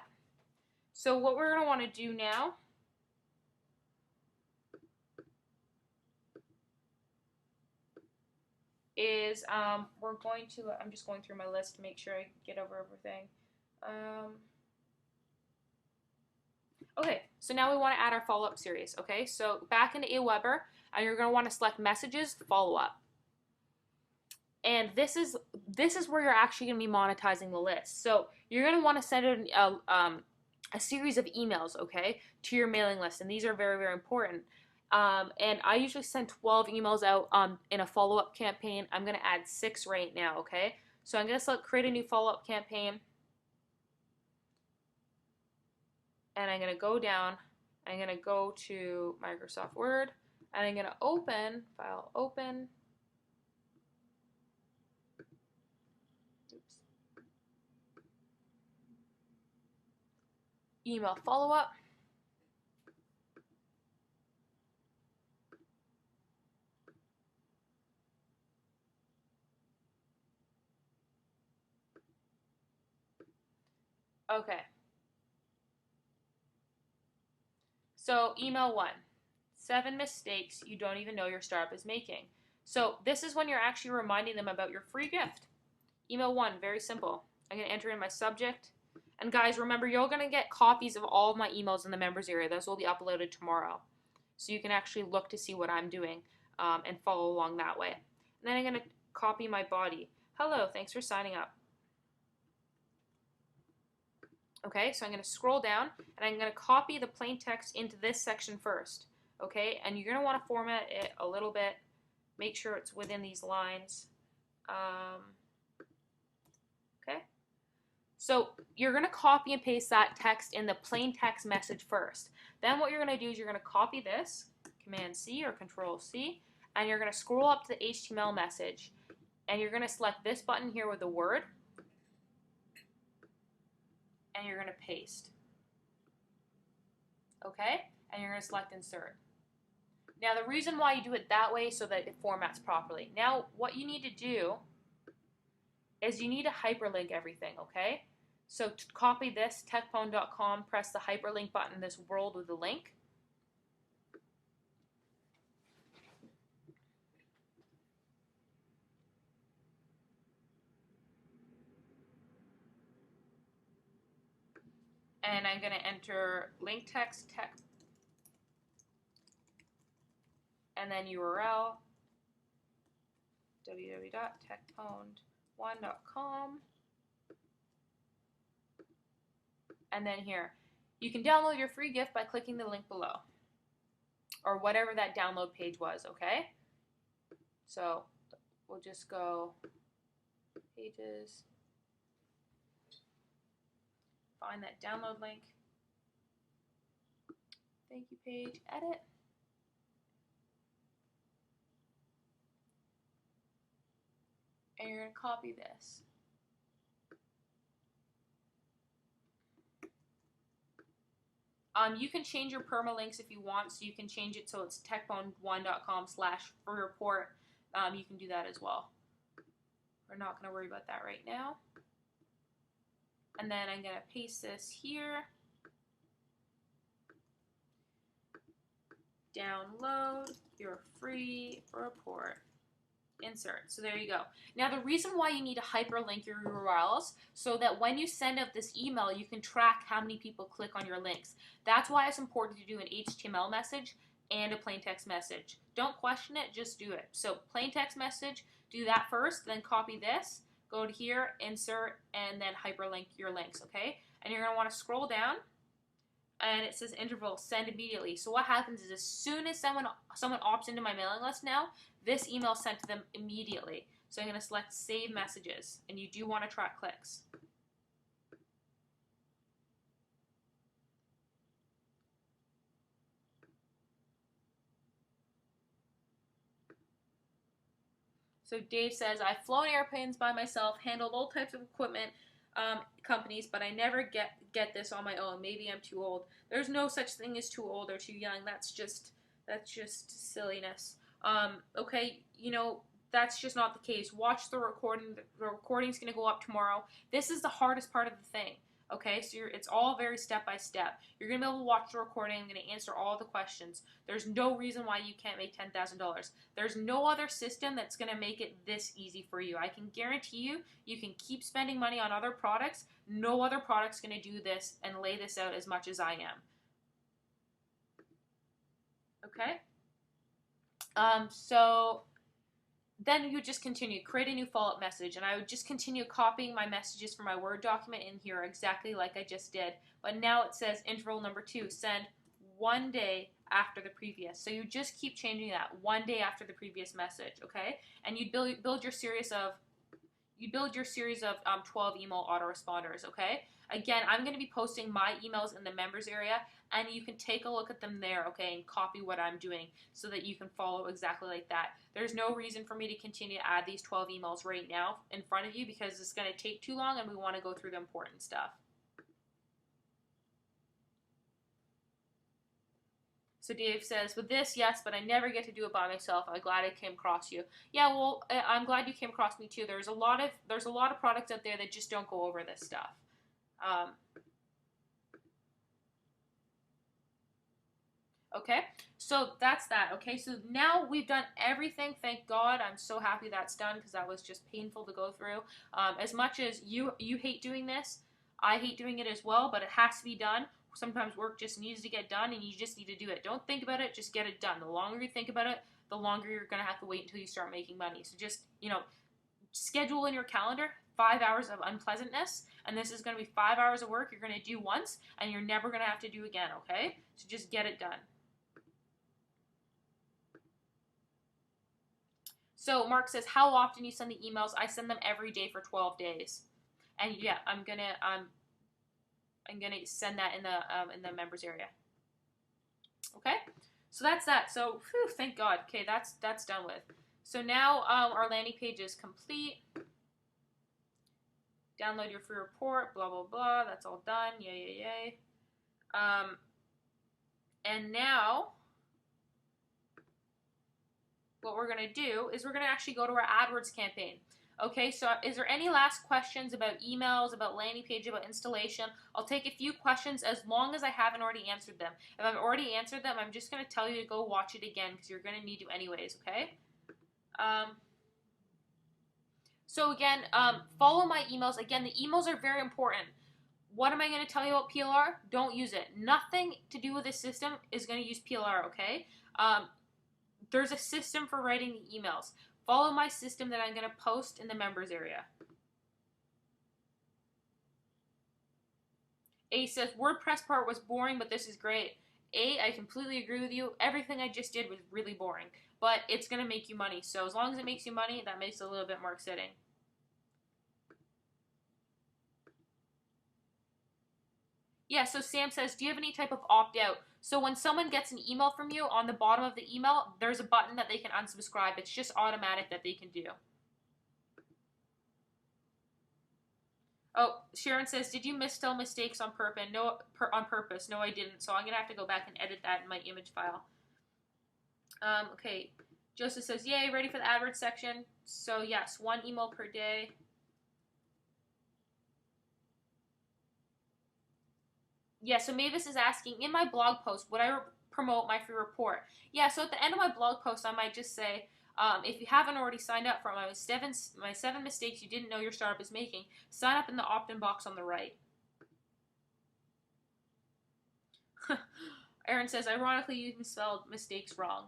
Speaker 1: So what we're going to want to do now is we're going to, I'm just going through my list to make sure I get over everything. Okay, so now we want to add our follow-up series, okay? So back into Aweber, and you're going to want to select Messages, Follow-up. And this is where you're actually going to be monetizing the list. So you're going to want to send a series of emails, okay, to your mailing list, and these are very, very important. And I usually send 12 emails out in a follow-up campaign. I'm going to add 6 right now, okay? So I'm going to select Create a New Follow-Up Campaign. And I'm going to go down, I'm going to go to Microsoft Word, and I'm going to open, File, Open. Oops. Email follow-up. Okay. So email 1, 7 mistakes you don't even know your startup is making. So this is when you're actually reminding them about your free gift. Email 1, very simple. I'm going to enter in my subject. And guys, remember, you're going to get copies of all of my emails in the members area. Those will be uploaded tomorrow. So you can actually look to see what I'm doing and follow along that way. And then I'm going to copy my body. Hello, thanks for signing up. Okay, so I'm going to scroll down, and I'm going to copy the plain text into this section first. Okay, and you're going to want to format it a little bit. Make sure it's within these lines. Okay, so you're going to copy and paste that text in the plain text message first. Then what you're going to do is you're going to copy this, Command-C or Control-C, and you're going to scroll up to the HTML message, and you're going to select this button here with the word, and you're going to paste. Okay? And you're going to select Insert. Now the reason why you do it that way is so that it formats properly. Now what you need to do is you need to hyperlink everything, okay? So to copy this, techphone.com, press the hyperlink button in this world with the link. And I'm going to enter link text, and then URL, www.techphone1.com. And then here, you can download your free gift by clicking the link below, or whatever that download page was, okay? So we'll just go pages, find that download link, thank you page, edit. And you're going to copy this. You can change your permalinks if you want, so you can change it so it's techphone1.com/free-report. You can do that as well. We're not going to worry about that right now. And then I'm going to paste this here. Download your free report. Insert. So there you go. Now the reason why you need to hyperlink your URLs so that when you send out this email, you can track how many people click on your links. That's why it's important to do an HTML message and a plain text message. Don't question it, just do it. So plain text message, do that first, then copy this, go to here, insert, and then hyperlink your links, okay? And you're going to want to scroll down, and it says interval, send immediately. So what happens is as soon as someone opts into my mailing list now, this email is sent to them immediately. So I'm going to select save messages, and you do want to track clicks. So Dave says, I've flown airplanes by myself, handled all types of equipment companies, but I never get this on my own. Maybe I'm too old. There's no such thing as too old or too young. That's just silliness. Okay, you know, that's just not the case. Watch the recording. The recording's going to go up tomorrow. This is the hardest part of the thing. Okay, so it's all very step by step. You're going to be able to watch the recording. I'm going to answer all the questions. There's no reason why you can't make $10,000. There's no other system that's going to make it this easy for you. I can guarantee you, you can keep spending money on other products. No other product's going to do this and lay this out as much as I am. Okay? So then you just continue, create a new follow-up message, and I would just continue copying my messages from my Word document in here exactly like I just did. But now it says interval number 2, send 1 day after the previous. So you just keep changing that 1 day after the previous message, okay? And you build your series of 12 email autoresponders, okay? Again, I'm going to be posting my emails in the members area, and you can take a look at them there, okay, and copy what I'm doing so that you can follow exactly like that. There's no reason for me to continue to add these 12 emails right now in front of you because it's going to take too long and we want to go through the important stuff. So Dave says, with this, yes, but I never get to do it by myself. I'm glad I came across you. Yeah, well, I'm glad you came across me too. There's a lot of products out there that just don't go over this stuff. Okay, so that's that. Okay, so now we've done everything. Thank God. I'm so happy that's done because that was just painful to go through. As much as you hate doing this, I hate doing it as well, but it has to be done. Sometimes work just needs to get done, and you just need to do it. Don't think about it, just get it done. The longer you think about it, the longer you're going to have to wait until you start making money. So just, you know, schedule in your calendar 5 hours of unpleasantness, and this is going to be 5 hours of work you're going to do once, and you're never going to have to do again, okay? So just get it done. So Mark says, how often you send the emails? I send them every day for 12 days. And yeah, I'm gonna send that in the members area. Okay, so that's that. So whew, thank God. Okay, that's done with. So now our landing page is complete. Download your free report. Blah blah blah. That's all done. Yay yay yay. And now what we're going to do is we're going to actually go to our AdWords campaign. Okay, so is there any last questions about emails, about landing page, about installation? I'll take a few questions as long as I haven't already answered them. If I've already answered them, I'm just going to tell you to go watch it again because you're going to need to anyways, okay? So again, follow my emails. Again, the emails are very important. What am I going to tell you about PLR? Don't use it. Nothing to do with this system is going to use PLR, okay? There's a system for writing the emails. Follow my system that I'm going to post in the members area. A says, WordPress part was boring, but this is great. A, I completely agree with you. Everything I just did was really boring, but it's going to make you money. So as long as it makes you money, that makes it a little bit more exciting. Yeah, so Sam says, do you have any type of opt-out? So when someone gets an email from you, on the bottom of the email, there's a button that they can unsubscribe. It's just automatic that they can do. Oh, Sharon says, did you misspell mistakes on purpose? No, on purpose. No, I didn't. So I'm going to have to go back and edit that in my image file. Okay. Joseph says, yay, ready for the AdWords section. So yes, 1 email per day. Yeah, so Mavis is asking, in my blog post, would I promote my free report? Yeah, so at the end of my blog post, I might just say, if you haven't already signed up for my 7 mistakes you didn't know your startup is making, sign up in the opt-in box on the right. Aaron says, ironically, you misspelled mistakes wrong.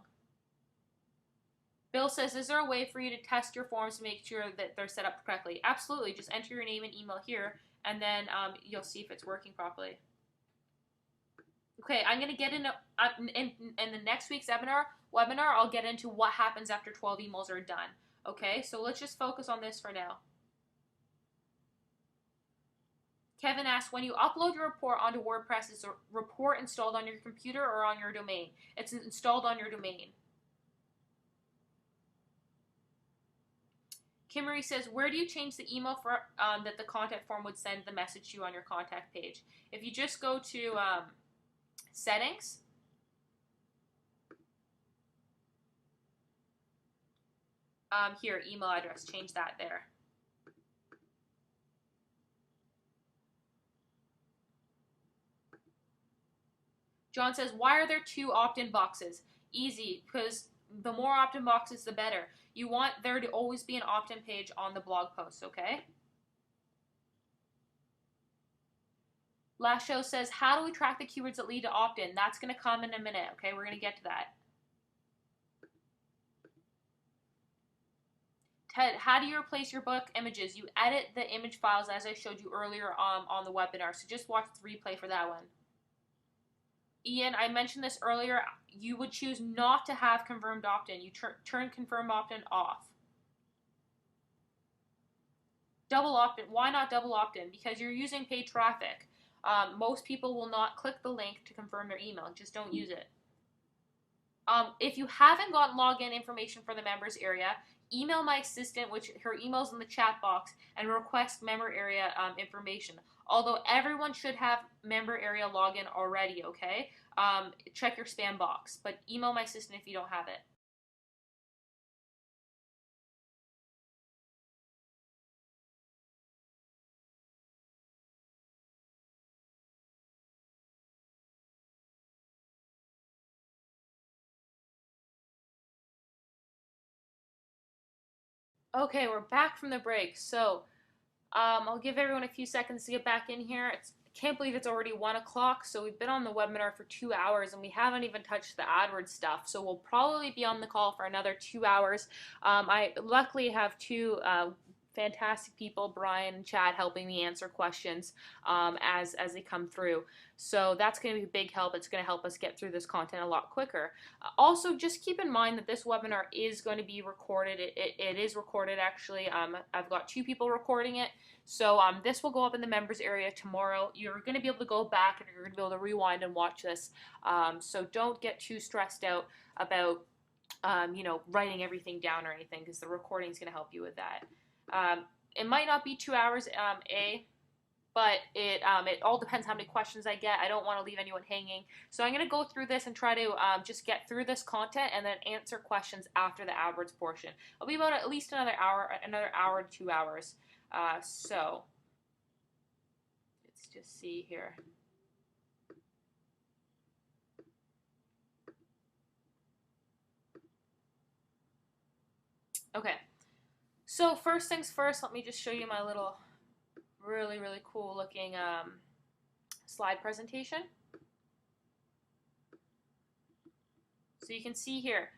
Speaker 1: Bill says, is there a way for you to test your forms to make sure that they're set up correctly? Absolutely. Just enter your name and email here, and then you'll see if it's working properly. Okay, I'm going to get into, in the next week's webinar, I'll get into what happens after 12 emails are done. Okay, so let's just focus on this for now. Kevin asks, when you upload your report onto WordPress, is the report installed on your computer or on your domain? It's installed on your domain. Kimmery says, where do you change the email for that the contact form would send the message to you on your contact page? If you just go to settings, here, email address, change that there. John says, why are there 2 opt-in boxes? Easy, because the more opt-in boxes, the better. You want there to always be an opt-in page on the blog post, okay? Last show says, how do we track the keywords that lead to opt-in? That's going to come in a minute, okay? We're going to get to that. Ted, how do you replace your book images? You edit the image files as I showed you earlier on the webinar, so just watch the replay for that one. Ian, I mentioned this earlier. You would choose not to have confirmed opt-in. You turn confirmed opt-in off. Double opt-in. Why not double opt-in? Because you're using paid traffic. Most people will not click the link to confirm their email. Just don't use it. If you haven't gotten login information for the members area, email my assistant, which her email's in the chat box, and request member area information. Although everyone should have member area login already, okay? Check your spam box, but email my assistant if you don't have it. Okay, we're back from the break. So I'll give everyone a few seconds to get back in here. I can't believe it's already 1 o'clock, so we've been on the webinar for 2 hours, and we haven't even touched the AdWords stuff, so we'll probably be on the call for another 2 hours. I luckily have 2 fantastic people, Brian and Chad, helping me answer questions as they come through. So that's going to be a big help. It's going to help us get through this content a lot quicker. Also, just keep in mind that this webinar is going to be recorded. It is recorded, actually. I've got 2 people recording it. So this will go up in the members area tomorrow. You're going to be able to go back and you're going to be able to rewind and watch this. So don't get too stressed out about writing everything down or anything, because the recording is going to help you with that. It might not be 2 hours, but it all depends how many questions I get. I don't want to leave anyone hanging. So I'm going to go through this and try to just get through this content and then answer questions after the AdWords portion. It'll be about at least another hour to 2 hours. So let's just see here. Okay, so first things first, let me just show you my little really cool looking slide presentation. So you can see here,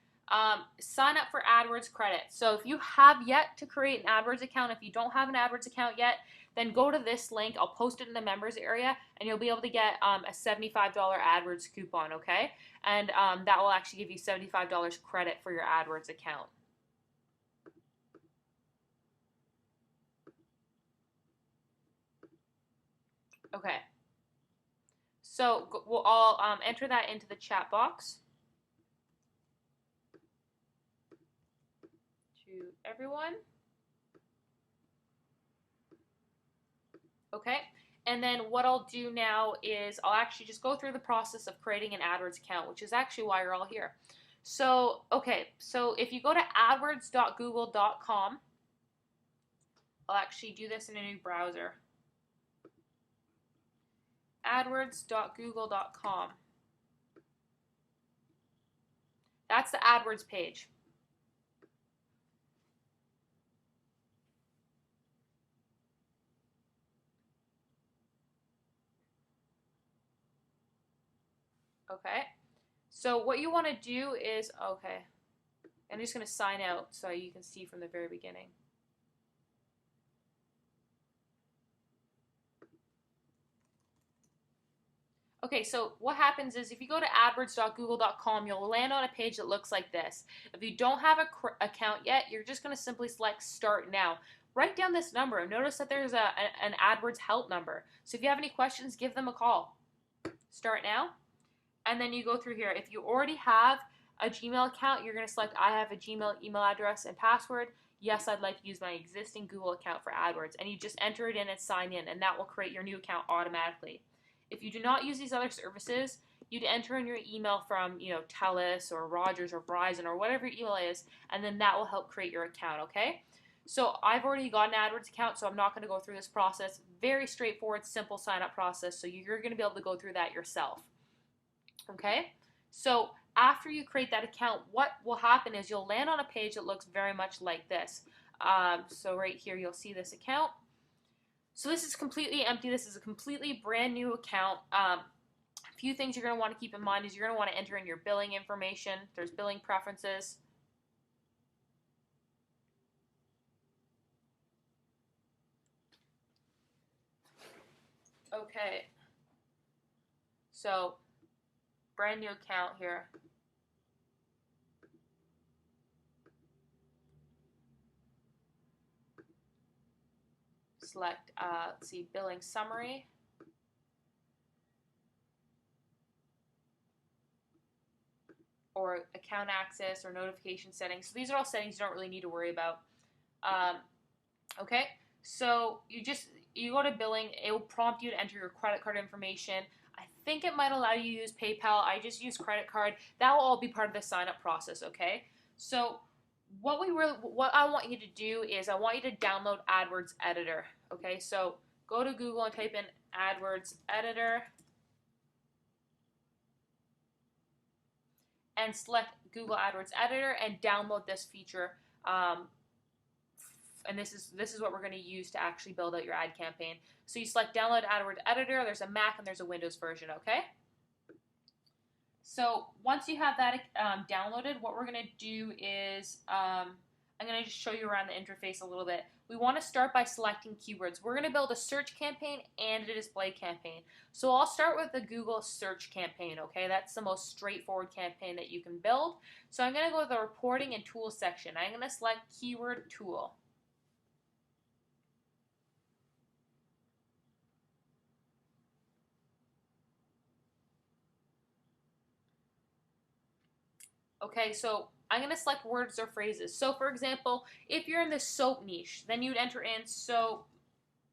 Speaker 1: sign up for AdWords credit. So if you have yet to create an AdWords account, if you don't have an AdWords account yet, then go to this link. I'll post it in the members area, and you'll be able to get a $75 AdWords coupon, okay? And that will actually give you $75 credit for your AdWords account. Okay. So we'll all enter that into the chat box to everyone. Okay. And then what I'll do now is I'll actually just go through the process of creating an AdWords account, which is actually why you're all here. So, okay, so if you go to adwords.google.com, I'll actually do this in a new browser. adwords.google.com. That's the AdWords page. Okay, so what you want to do is, okay, I'm just going to sign out so you can see from the very beginning. Okay, so what happens is if you go to adwords.google.com, you'll land on a page that looks like this. If you don't have an account yet, you're just going to simply select Start Now. Write down this number. Notice that there's an AdWords help number. So if you have any questions, give them a call. Start now. And then you go through here. If you already have a Gmail account, you're going to select I have a Gmail email address and password. Yes, I'd like to use my existing Google account for AdWords. And you just enter it in and sign in, and that will create your new account automatically. If you do not use these other services, you'd enter in your email from, TELUS or Rogers or Verizon or whatever your email is, and then that will help create your account, okay? So I've already got an AdWords account, so I'm not going to go through this process. Very straightforward, simple sign-up process, so you're going to be able to go through that yourself, okay? So after you create that account, what will happen is you'll land on a page that looks very much like this. So right here, you'll see this account. So this is completely empty. This is a completely brand new account. A few things you're going to want to keep in mind is you're going to want to enter in your billing information. There's billing preferences. Okay. So, brand new account here. Select, let's see, billing summary. Or account access or notification settings. So these are all settings you don't really need to worry about. Okay, so you go to billing. It will prompt you to enter your credit card information. I think it might allow you to use PayPal. I just use credit card. That will all be part of the sign up process. Okay, so what I want you to do is I want you to download AdWords Editor. Okay, so go to Google and type in AdWords Editor and select Google AdWords Editor and download this feature. And this is what we're going to use to actually build out your ad campaign. So you select Download AdWords Editor. There's a Mac and there's a Windows version. Okay. So once you have that downloaded, what we're going to do is I'm going to just show you around the interface a little bit. We want to start by selecting keywords. We're going to build a search campaign and a display campaign. So I'll start with the Google search campaign, okay? That's the most straightforward campaign that you can build. So I'm going to go to the reporting and tools section. I'm going to select keyword tool. Okay, so I'm going to select words or phrases. So for example, if you're in the soap niche, then you'd enter in soap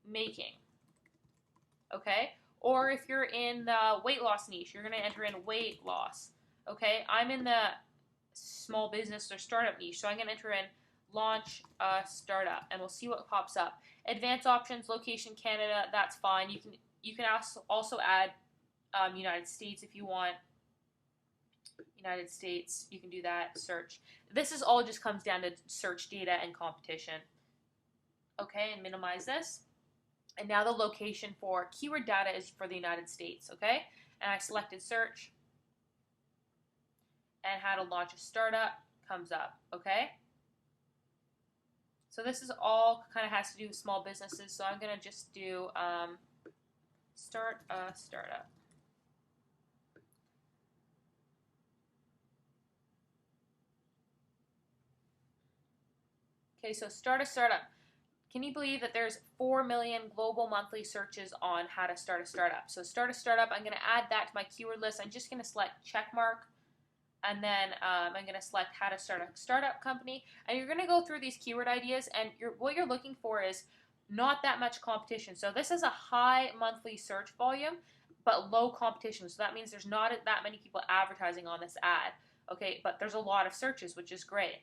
Speaker 1: making. okay? Or if you're in the weight loss niche, you're going to enter in weight loss, okay? I'm in the small business or startup niche, so I'm going to enter in launch a startup, and we'll see what pops up. Advanced options, location Canada, that's fine. You can also add United States if you want. United States, you can do that. Search. This is all just comes down to search data and competition. Okay, and minimize this. And now the location for keyword data is for the United States. Okay, and I selected search, and how to launch a startup comes up. Okay. So this is all kind of has to do with small businesses. So I'm going to just do start a startup. Okay, so start a startup. Can you believe that there's 4 million global monthly searches on how to start a startup? So start a startup, I'm going to add that to my keyword list. I'm just going to select check mark, and then I'm going to select how to start a startup company. And you're going to go through these keyword ideas, and what you're looking for is not that much competition. So this is a high monthly search volume, but low competition. So that means there's not that many people advertising on this ad. Okay, but there's a lot of searches, which is great.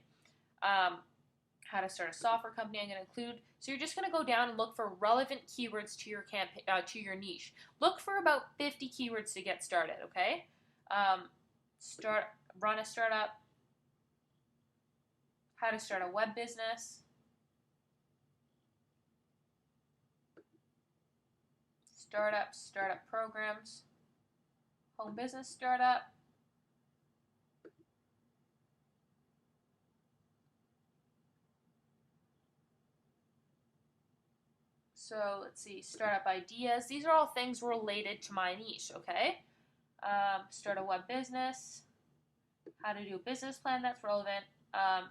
Speaker 1: How to start a software company, I'm going to include. So you're just going to go down and look for relevant keywords to your campaign, to your niche. Look for about 50 keywords to get started. Okay, run a startup, how to start a web business, startup programs, home business startup. So let's see, startup ideas. These are all things related to my niche, okay? Start a web business, how to do a business plan that's relevant,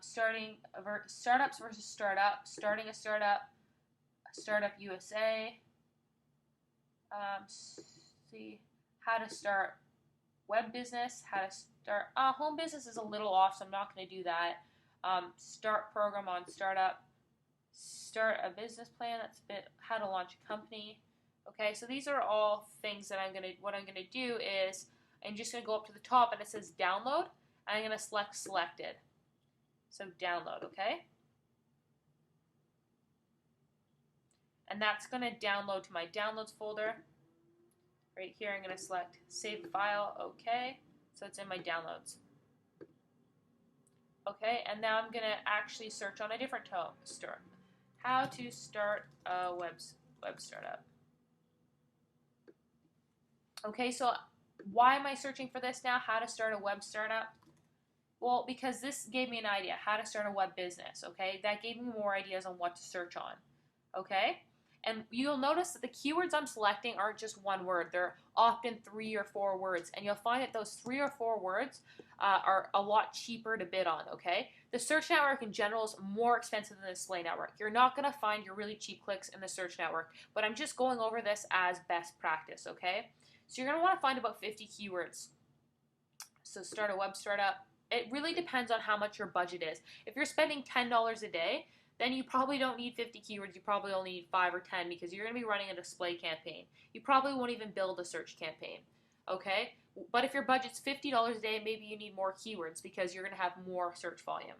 Speaker 1: startups versus starting a startup USA, see how to start web business, how to start, home business is a little off, so I'm not going to do that. Start program on startup, start a business plan, that's a bit, how to launch a company. Okay, so these are all things that what I'm gonna do is I'm just gonna go up to the top and it says download, and I'm gonna select selected. So download, okay? And that's gonna download to my downloads folder. Right here, I'm gonna select save file, okay? So it's in my downloads. Okay, and now I'm gonna actually search on a different store. How to start a web startup. Okay, so why am I searching for this now? How to start a web startup? Well, because this gave me an idea, how to start a web business, okay? That gave me more ideas on what to search on, okay? And you'll notice that the keywords I'm selecting aren't just one word. They're often 3 or 4 words. And you'll find that those 3 or 4 words are a lot cheaper to bid on, okay? The search network in general is more expensive than the display network. You're not going to find your really cheap clicks in the search network, but I'm just going over this as best practice, okay? So you're going to want to find about 50 keywords. So start a web startup. It really depends on how much your budget is. If you're spending $10 a day, then you probably don't need 50 keywords. You probably only need 5 or 10 because you're going to be running a display campaign. You probably won't even build a search campaign, okay? But if your budget's $50 a day, maybe you need more keywords because you're going to have more search volume.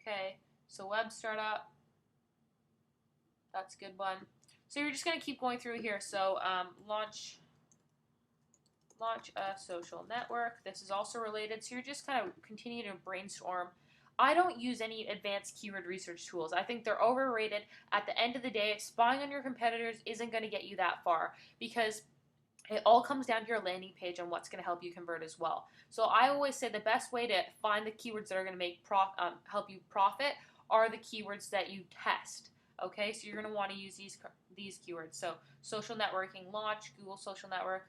Speaker 1: Okay, so web startup, that's a good one. So you're just going to keep going through here. So launch a social network. This is also related. So you're just kind of continuing to brainstorm. I don't use any advanced keyword research tools. I think they're overrated. At the end of the day, spying on your competitors isn't going to get you that far because it all comes down to your landing page and what's going to help you convert as well. So I always say the best way to find the keywords that are going to make help you profit are the keywords that you test. Okay, so you're going to want to use these keywords. So social networking, launch, Google social network.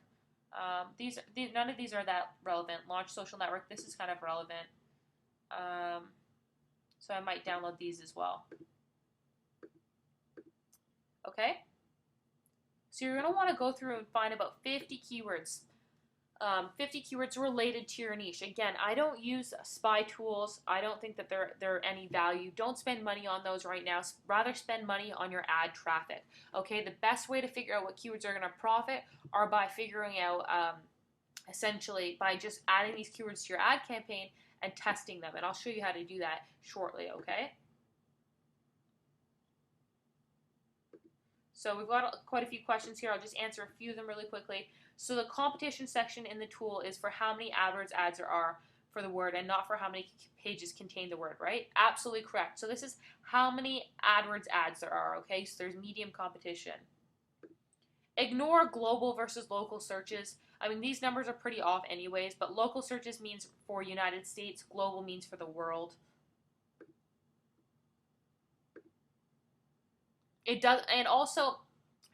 Speaker 1: None of these are that relevant. Launch social network. This is kind of relevant. So I might download these as well. Okay. So you're going to want to go through and find about 50 keywords. 50 keywords related to your niche. Again, I don't use spy tools. I don't think that they're any value. Don't spend money on those right now. Rather spend money on your ad traffic. Okay, the best way to figure out what keywords are going to profit are by figuring out essentially by just adding these keywords to your ad campaign and testing them. And I'll show you how to do that shortly, okay? So we've got quite a few questions here. I'll just answer a few of them really quickly. So the competition section in the tool is for how many AdWords ads there are for the word and not for how many pages contain the word, right? Absolutely correct. So this is how many AdWords ads there are, okay? So there's medium competition. Ignore global versus local searches. I mean, these numbers are pretty off anyways, but local searches means for United States, global means for the world. It does, and also,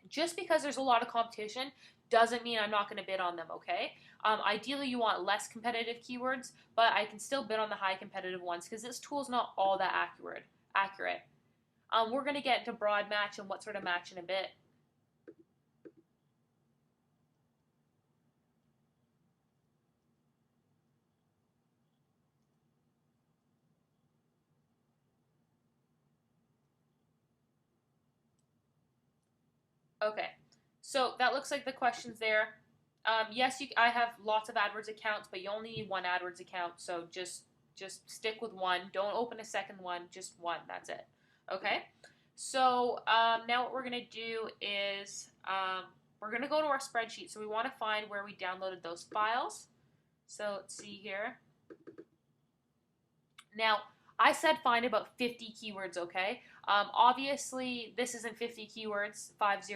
Speaker 1: just because there's a lot of competition doesn't mean I'm not going to bid on them, okay? Ideally, you want less competitive keywords, but I can still bid on the high competitive ones because this tool is not all that accurate. We're going to get into broad match and what sort of match in a bit. Okay, so that looks like the questions there. Yes, I have lots of AdWords accounts, but you only need one AdWords account, so just stick with one. Don't open a second one, just one. That's it. Okay, so now what we're going to do is we're going to go to our spreadsheet. So we want to find where we downloaded those files. So let's see here. Now, I said find about 50 keywords, okay? Obviously, this isn't 50 keywords, 50.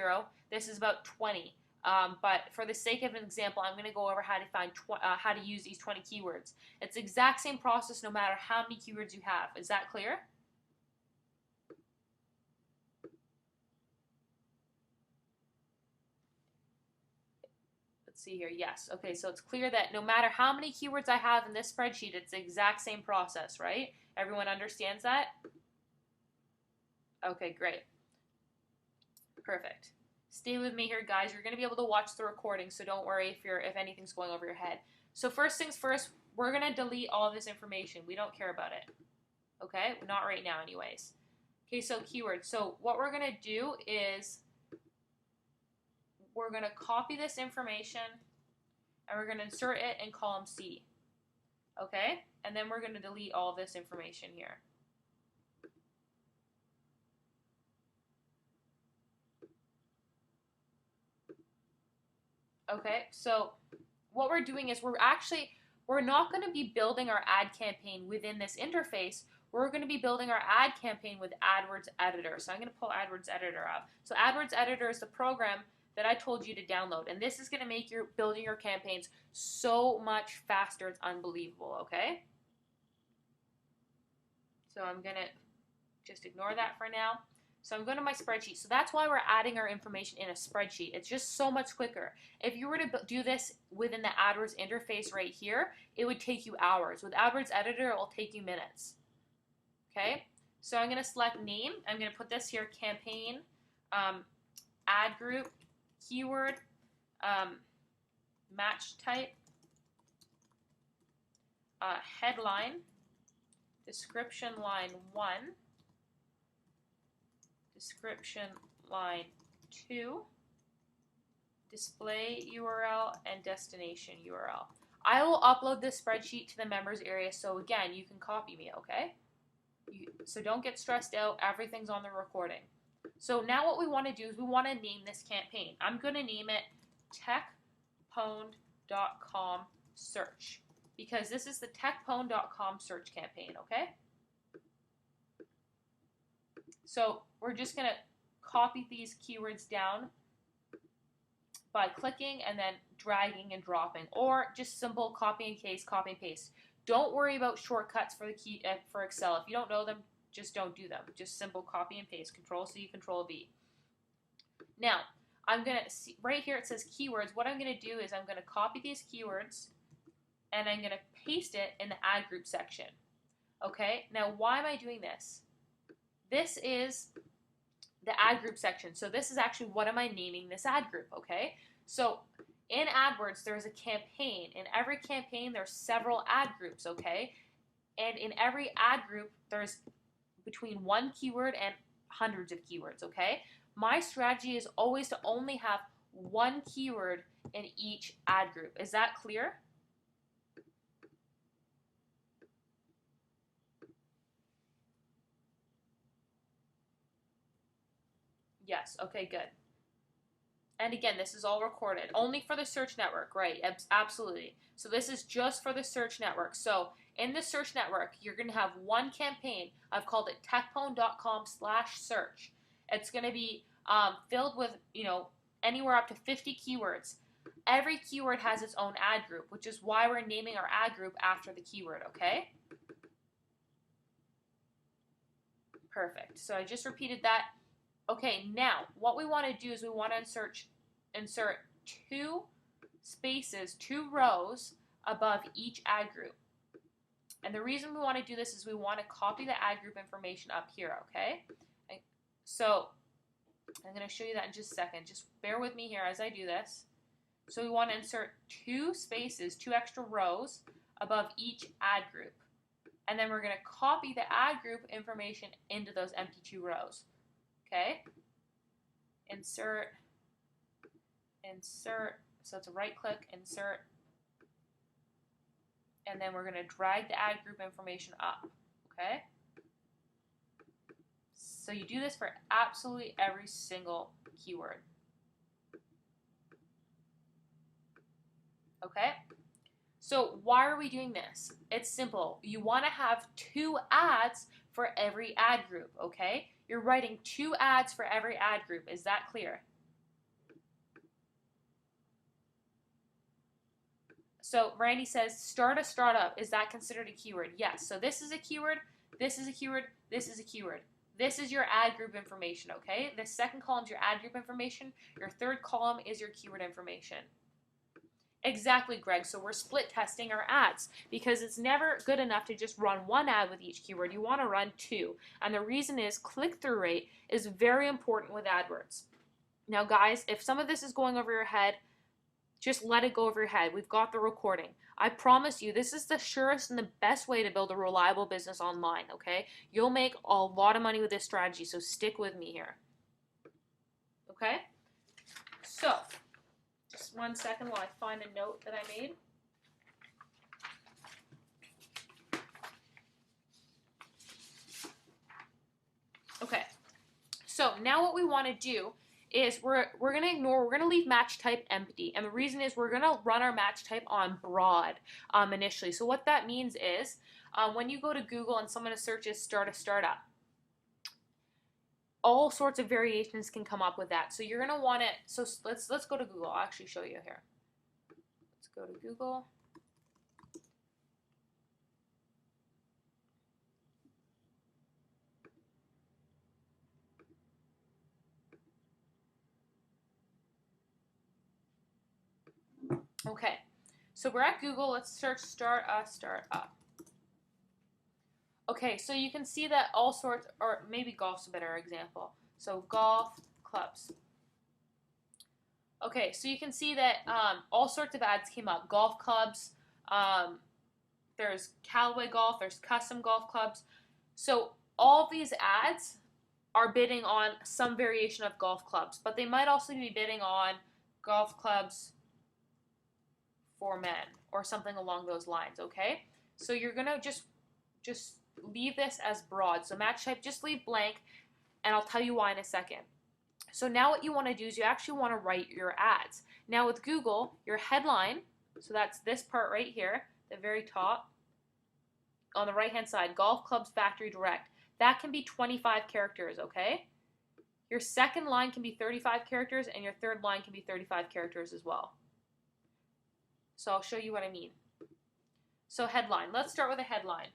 Speaker 1: This is about 20. But for the sake of an example, I'm going to go over how to find how to use these 20 keywords. It's the exact same process no matter how many keywords you have. Is that clear? Let's see here. Yes. Okay, so it's clear that no matter how many keywords I have in this spreadsheet, it's the exact same process, right? Everyone understands that? Okay, great. Perfect. Stay with me here, guys. You're going to be able to watch the recording, so don't worry if anything's going over your head. So first things first, we're going to delete all of this information. We don't care about it. Okay? Not right now anyways. Okay, so keywords. So what we're going to do is we're going to copy this information and we're going to insert it in column C. Okay? And then we're going to delete all of this information here. Okay, so what we're doing is we're not going to be building our ad campaign within this interface. We're going to be building our ad campaign with AdWords Editor. So I'm going to pull AdWords Editor up. So AdWords Editor is the program that I told you to download. And this is going to make your building your campaigns so much faster. It's unbelievable, okay? So I'm going to just ignore that for now. So I'm going to my spreadsheet. So that's why we're adding our information in a spreadsheet. It's just so much quicker. If you were to do this within the AdWords interface right here, it would take you hours. With AdWords Editor, it will take you minutes. Okay? So I'm going to select name. I'm going to put this here, campaign, ad group, keyword, match type, headline, description line 1, description line 2, display URL, and destination URL. I will upload this spreadsheet to the members area, so again, you can copy me, okay? So don't get stressed out. Everything's on the recording. So now what we want to do is we want to name this campaign. I'm going to name it techpwned.com search because this is the techpwned.com search campaign, okay? So we're just going to copy these keywords down by clicking and then dragging and dropping, or just simple copy and paste. Don't worry about shortcuts for for Excel. If you don't know them, just don't do them. Just simple copy and paste, Control-C, Control-V. Now, I'm going to see, right here it says keywords. What I'm going to do is I'm going to copy these keywords and I'm going to paste it in the ad group section. Okay, now why am I doing this? This is the ad group section. So this is actually what am I naming this ad group, okay? So In AdWords, there's a campaign. In every campaign, there's several ad groups, okay? And in every ad group, there's between one keyword and hundreds of keywords, okay? My strategy is always to only have one keyword in each ad group. Is that clear? Yes, okay, good. And again, this is all recorded. Only for the search network, right? Absolutely. So this is just for the search network. So in the search network, you're going to have one campaign. I've called it techpwn.com/search. It's going to be filled with, anywhere up to 50 keywords. Every keyword has its own ad group, which is why we're naming our ad group after the keyword, okay? Perfect. So I just repeated that. Okay, now what we want to do is we want to insert 2 spaces, 2 rows above each ad group. And the reason we want to do this is we want to copy the ad group information up here, okay? So I'm going to show you that in just a second. Just bear with me here as I do this. So we want to insert 2 spaces, 2 extra rows above each ad group. And then we're going to copy the ad group information into those empty 2 rows. Okay? Insert, so it's a right click, insert, and then we're going to drag the ad group information up. Okay? So you do this for absolutely every single keyword. Okay? So why are we doing this? It's simple. You want to have 2 ads for every ad group, okay? You're writing 2 ads for every ad group. Is that clear? So Randy says, start a startup. Is that considered a keyword? Yes. So this is a keyword, this is a keyword, this is a keyword. This is your ad group information, okay? The second column is your ad group information. Your third column is your keyword information. Exactly, Greg. So we're split testing our ads because it's never good enough to just run 1 ad with each keyword. You want to run 2. And the reason is click-through rate is very important with AdWords. Now, guys, if some of this is going over your head, just let it go over your head. We've got the recording. I promise you, this is the surest and the best way to build a reliable business online, okay? You'll make a lot of money with this strategy, so stick with me here. Okay? So, just 1 second while I find a note that I made. Okay, so now what we want to do is we're going to leave match type empty. And the reason is we're going to run our match type on broad initially. So what that means is when you go to Google and someone searches start a startup, all sorts of variations can come up with that. So you're going to want it. So let's go to Google. I'll actually show you here. Let's go to Google. Okay, so we're at Google. Let's search start a startup. Okay, so you can see that all sorts, or maybe golf's a better example. So golf clubs. Okay, so you can see that all sorts of ads came up. Golf clubs, there's Callaway Golf, there's custom golf clubs. So all these ads are bidding on some variation of golf clubs, but they might also be bidding on golf clubs for men or something along those lines, okay? So you're gonna just leave this as broad. So match type, just leave blank, and I'll tell you why in a second. So now what you want to do is you actually want to write your ads. Now with Google, your headline, so that's this part right here, the very top, on the right hand side, Golf Clubs Factory Direct. That can be 25 characters, okay? Your second line can be 35 characters, and your third line can be 35 characters as well. So I'll show you what I mean. So headline, let's start with a headline.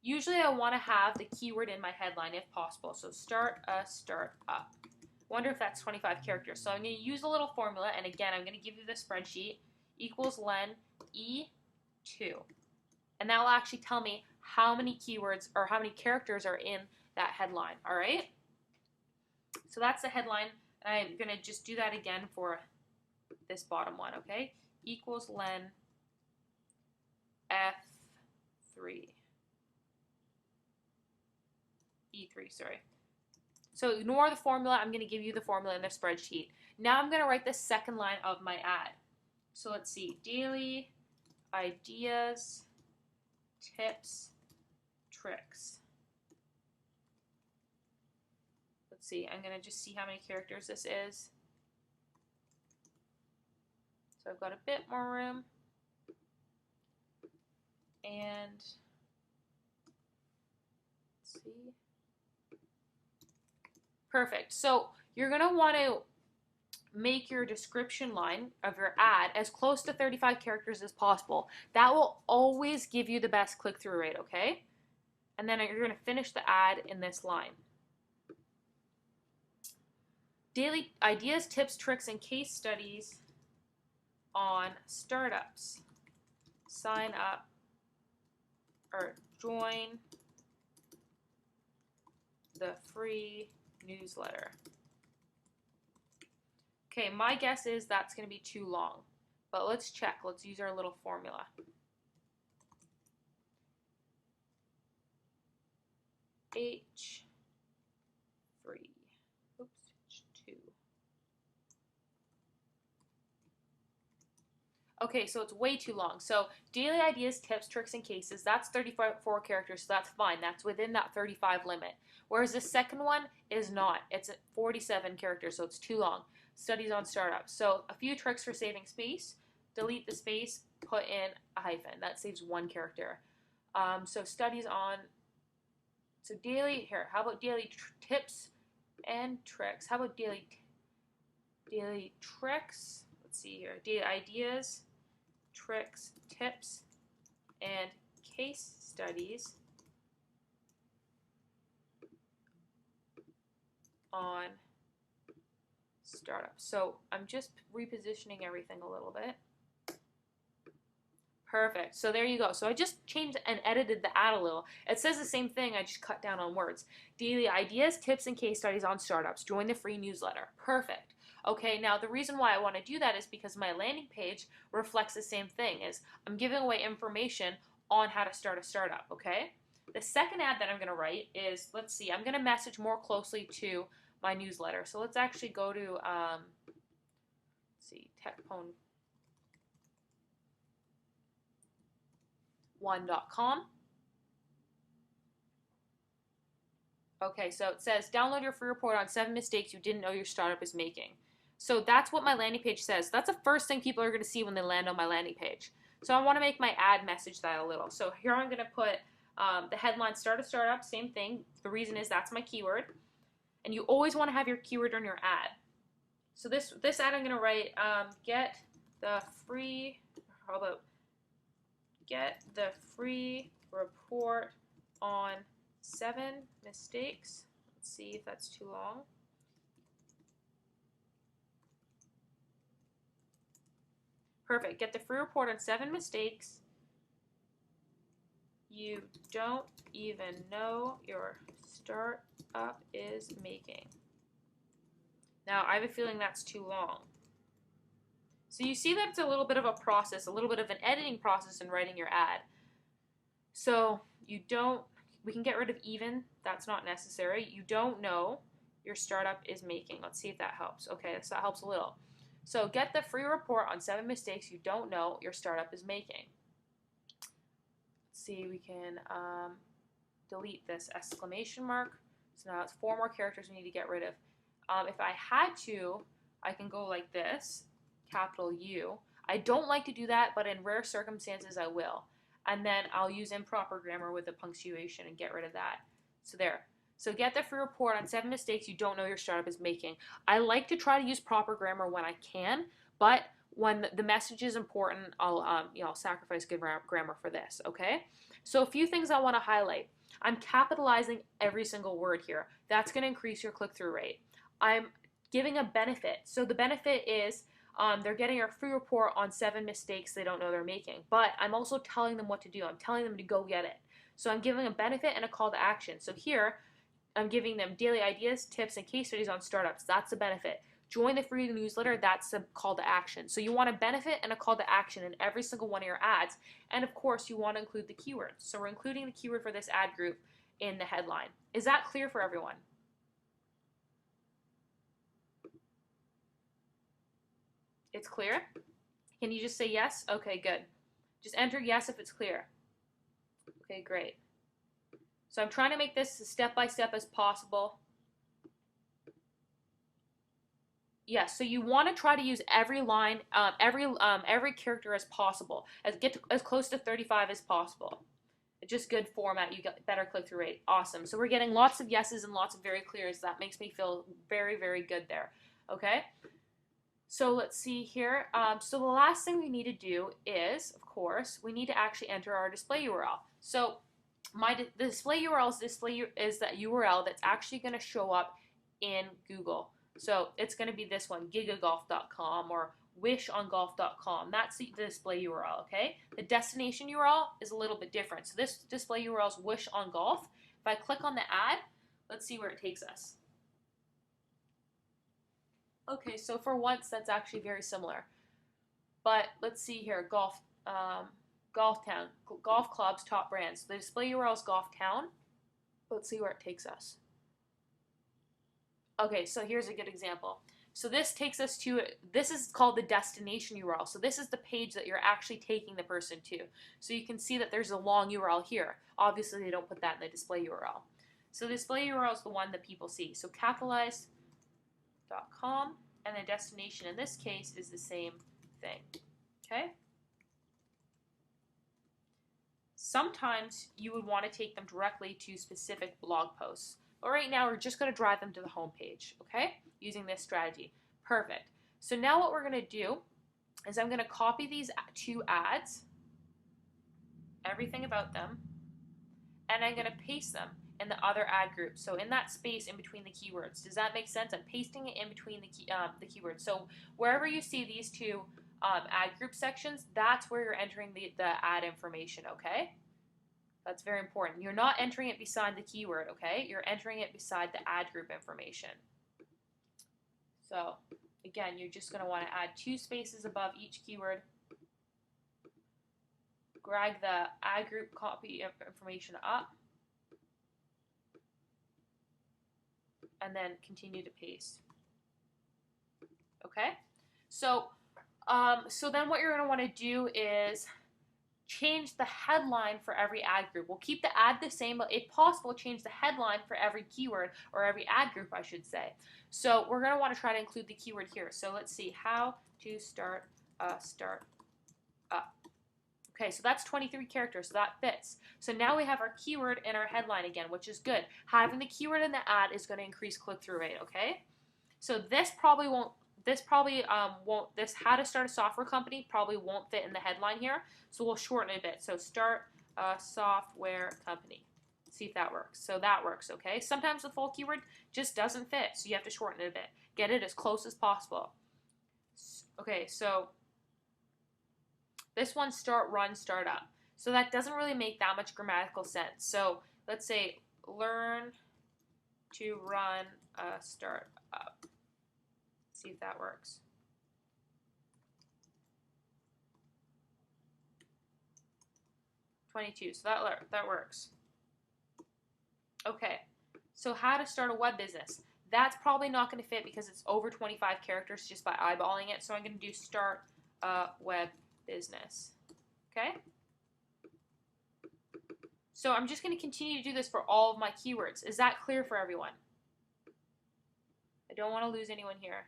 Speaker 1: Usually I want to have the keyword in my headline if possible. So start a startup. Wonder if that's 25 characters. So I'm going to use a little formula, and again, I'm going to give you the spreadsheet, equals len E2. And that will actually tell me how many keywords or how many characters are in that headline, all right? So that's the headline, and I'm going to just do that again for this bottom one, okay? equals len F3. E3, sorry. So ignore the formula. I'm going to give you the formula in the spreadsheet. Now I'm going to write the second line of my ad. So let's see. Daily ideas, tips, tricks. Let's see. I'm going to just see how many characters this is. So I've got a bit more room. And let's see. Perfect. So you're going to want to make your description line of your ad as close to 35 characters as possible. That will always give you the best click-through rate, okay? And then you're going to finish the ad in this line. Daily ideas, tips, tricks, and case studies on startups. Sign up or join the free newsletter. Okay, my guess is that's going to be too long, but let's check. Let's use our little formula. H3. Oops, H2. Okay, so it's way too long. So daily ideas, tips, tricks, and cases, that's 34 characters, so that's fine. That's within that 35 limit. Whereas the second one is not. It's at 47 characters, so it's too long. Studies on startups. So a few tricks for saving space. Delete the space, put in a hyphen. That saves one character. So studies on, so daily, here, how about daily tips and tricks? How about daily tricks? Let's see here. Daily ideas, tricks, tips, and case studies on startups. So I'm just repositioning everything a little bit. Perfect. So there you go. So I just changed and edited the ad a little. It says the same thing, I just cut down on words. Daily ideas, tips, and case studies on startups. Join the free newsletter. Perfect. Okay, now the reason why I want to do that is because my landing page reflects the same thing. Is I'm giving away information on how to start a startup, okay? The second ad that I'm going to write is, let's see, I'm going to message more closely to my newsletter. So let's actually go to, let's see, techpone1.com. Okay, so it says, download your free report on 7 mistakes you didn't know your startup is making. So that's what my landing page says. That's the first thing people are going to see when they land on my landing page. So I want to make my ad message that a little. So here I'm going to put the headline, start a startup, same thing. The reason is that's my keyword. And you always want to have your keyword on your ad. So this ad I'm going to write, get the free report on 7 mistakes. Let's see if that's too long. Perfect. Get the free report on 7 mistakes you don't even know your startup is making. Now, I have a feeling that's too long. So you see that it's a little bit of a process, a little bit of an editing process in writing your ad. So we can get rid of even, that's not necessary. You don't know your startup is making. Let's see if that helps. Okay, so that helps a little. So get the free report on 7 mistakes you don't know your startup is making. Let's see, we can delete this exclamation mark. So now it's 4 more characters we need to get rid of. If I had to, I can go like this, capital U. I don't like to do that, but in rare circumstances I will. And then I'll use improper grammar with the punctuation and get rid of that. So there. So get the free report on 7 mistakes you don't know your startup is making. I like to try to use proper grammar when I can, but when the message is important, I'll sacrifice good grammar for this, okay? So a few things I want to highlight. I'm capitalizing every single word here. That's going to increase your click-through rate. I'm giving a benefit. So the benefit is they're getting a free report on 7 mistakes they don't know they're making. But I'm also telling them what to do. I'm telling them to go get it. So I'm giving a benefit and a call to action. So here, I'm giving them daily ideas, tips, and case studies on startups. That's the benefit. join the free newsletter, that's a call to action. So you want a benefit and a call to action in every single one of your ads. And of course, you want to include the keyword. So we're including the keyword for this ad group in the headline. Is that clear for everyone? It's clear? Can you just say yes? Okay, good. Just enter yes if it's clear. Okay, great. So I'm trying to make this as step-by-step as possible. Yes, so you want to try to use every line, every character as possible. Get to, as close to 35 as possible. It's just good format. You get better click-through rate. Awesome. So we're getting lots of yeses and lots of very clears. That makes me feel very, very good there. Okay. So let's see here. So the last thing we need to do is, of course, we need to actually enter our display URL. So the display URL is that URL that's actually going to show up in Google. So it's going to be this one, gigagolf.com or wishongolf.com. That's the display URL, okay? The destination URL is a little bit different. So this display URL is Wish on Golf. If I click on the ad, let's see where it takes us. Okay, so for once, that's actually very similar. But let's see here, Golf Town, golf clubs, top brands. The display URL is Golf Town. Let's see where it takes us. Okay, so here's a good example. So this takes us to, this is called the destination URL. So this is the page that you're actually taking the person to. So you can see that there's a long URL here. Obviously, they don't put that in the display URL. So the display URL is the one that people see. So capitalized.com, and the destination in this case is the same thing. Okay? Sometimes you would want to take them directly to specific blog posts. But right now, we're just going to drive them to the home page, okay? Using this strategy. Perfect. So now what we're going to do is I'm going to copy these two ads, everything about them, and I'm going to paste them in the other ad group. So in that space in between the keywords. Does that make sense? I'm pasting it in between the keywords. So wherever you see these two ad group sections, that's where you're entering the ad information, okay? That's very important. You're not entering it beside the keyword, okay? You're entering it beside the ad group information. So, again, you're just going to want to add 2 spaces above each keyword. Drag the ad group copy information up. And then continue to paste. Okay? So then what you're going to want to do is change the headline for every ad group. We'll keep the ad the same, but if possible, change the headline for every keyword, or every ad group, I should say. So we're going to want to try to include the keyword here. So let's see, how to start up. Okay, so that's 23 characters, so that fits. So now we have our keyword in our headline again, which is good. Having the keyword in the ad is going to increase click-through rate, okay? So this probably won't, this how to start a software company probably won't fit in the headline here, so we'll shorten it a bit. So start a software company. See if that works. So that works, okay? Sometimes the full keyword just doesn't fit, so you have to shorten it a bit. Get it as close as possible. Okay, so this one, start, run, start up. So that doesn't really make that much grammatical sense. So let's say learn to run a start up. See if that works. $22, so that works. Okay, so how to start a web business. That's probably not going to fit because it's over 25 characters just by eyeballing it. So I'm going to do start a web business. Okay? So I'm just going to continue to do this for all of my keywords. Is that clear for everyone? I don't want to lose anyone here.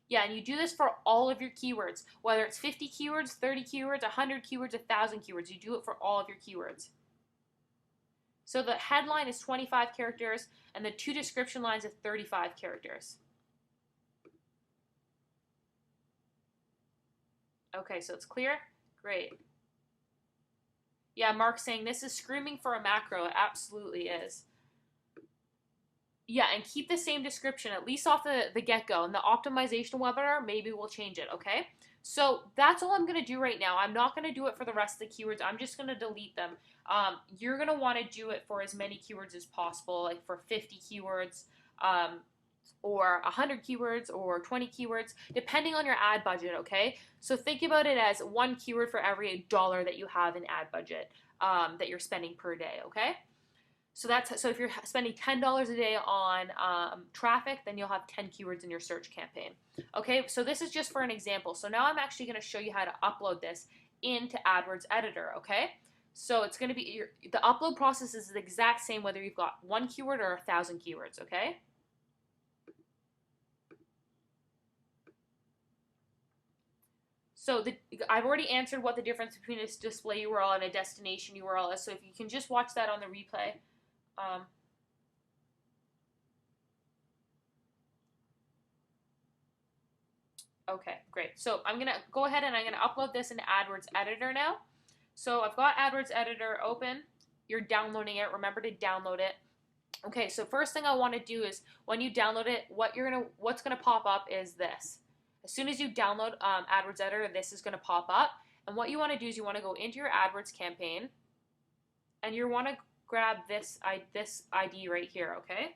Speaker 1: Yeah, and you do this for all of your keywords, whether it's 50 keywords, 30 keywords, 100 keywords, 1,000 keywords. You do it for all of your keywords. So the headline is 25 characters, and the 2 description lines are 35 characters. Okay, so it's clear? Great. Yeah, Mark's saying this is screaming for a macro. It absolutely is. Yeah, and keep the same description, at least off the get-go. In the optimization webinar, maybe we'll change it, okay? So that's all I'm going to do right now. I'm not going to do it for the rest of the keywords. I'm just going to delete them. You're going to want to do it for as many keywords as possible, like for 50 keywords. or 100 keywords or 20 keywords, depending on your ad budget, okay? So think about it as one keyword for every dollar that you have in ad budget that you're spending per day, okay? So if you're spending $10 a day on traffic, then you'll have 10 keywords in your search campaign. Okay, so this is just for an example. So now I'm actually going to show you how to upload this into AdWords Editor, okay? So it's going to be, the upload process is the exact same whether you've got one keyword or 1,000 keywords, okay? So I've already answered what the difference between a display URL and a destination URL is, so if you can just watch that on the replay. Okay, great. So I'm going to go ahead and I'm going to upload this into AdWords Editor now. So I've got AdWords Editor open. You're downloading it. Remember to download it. Okay, so first thing I want to do is when you download it, what's going to pop up is this. As soon as you download AdWords Editor, this is going to pop up. And what you want to do is you want to go into your AdWords campaign, and you want to grab this ID right here, okay?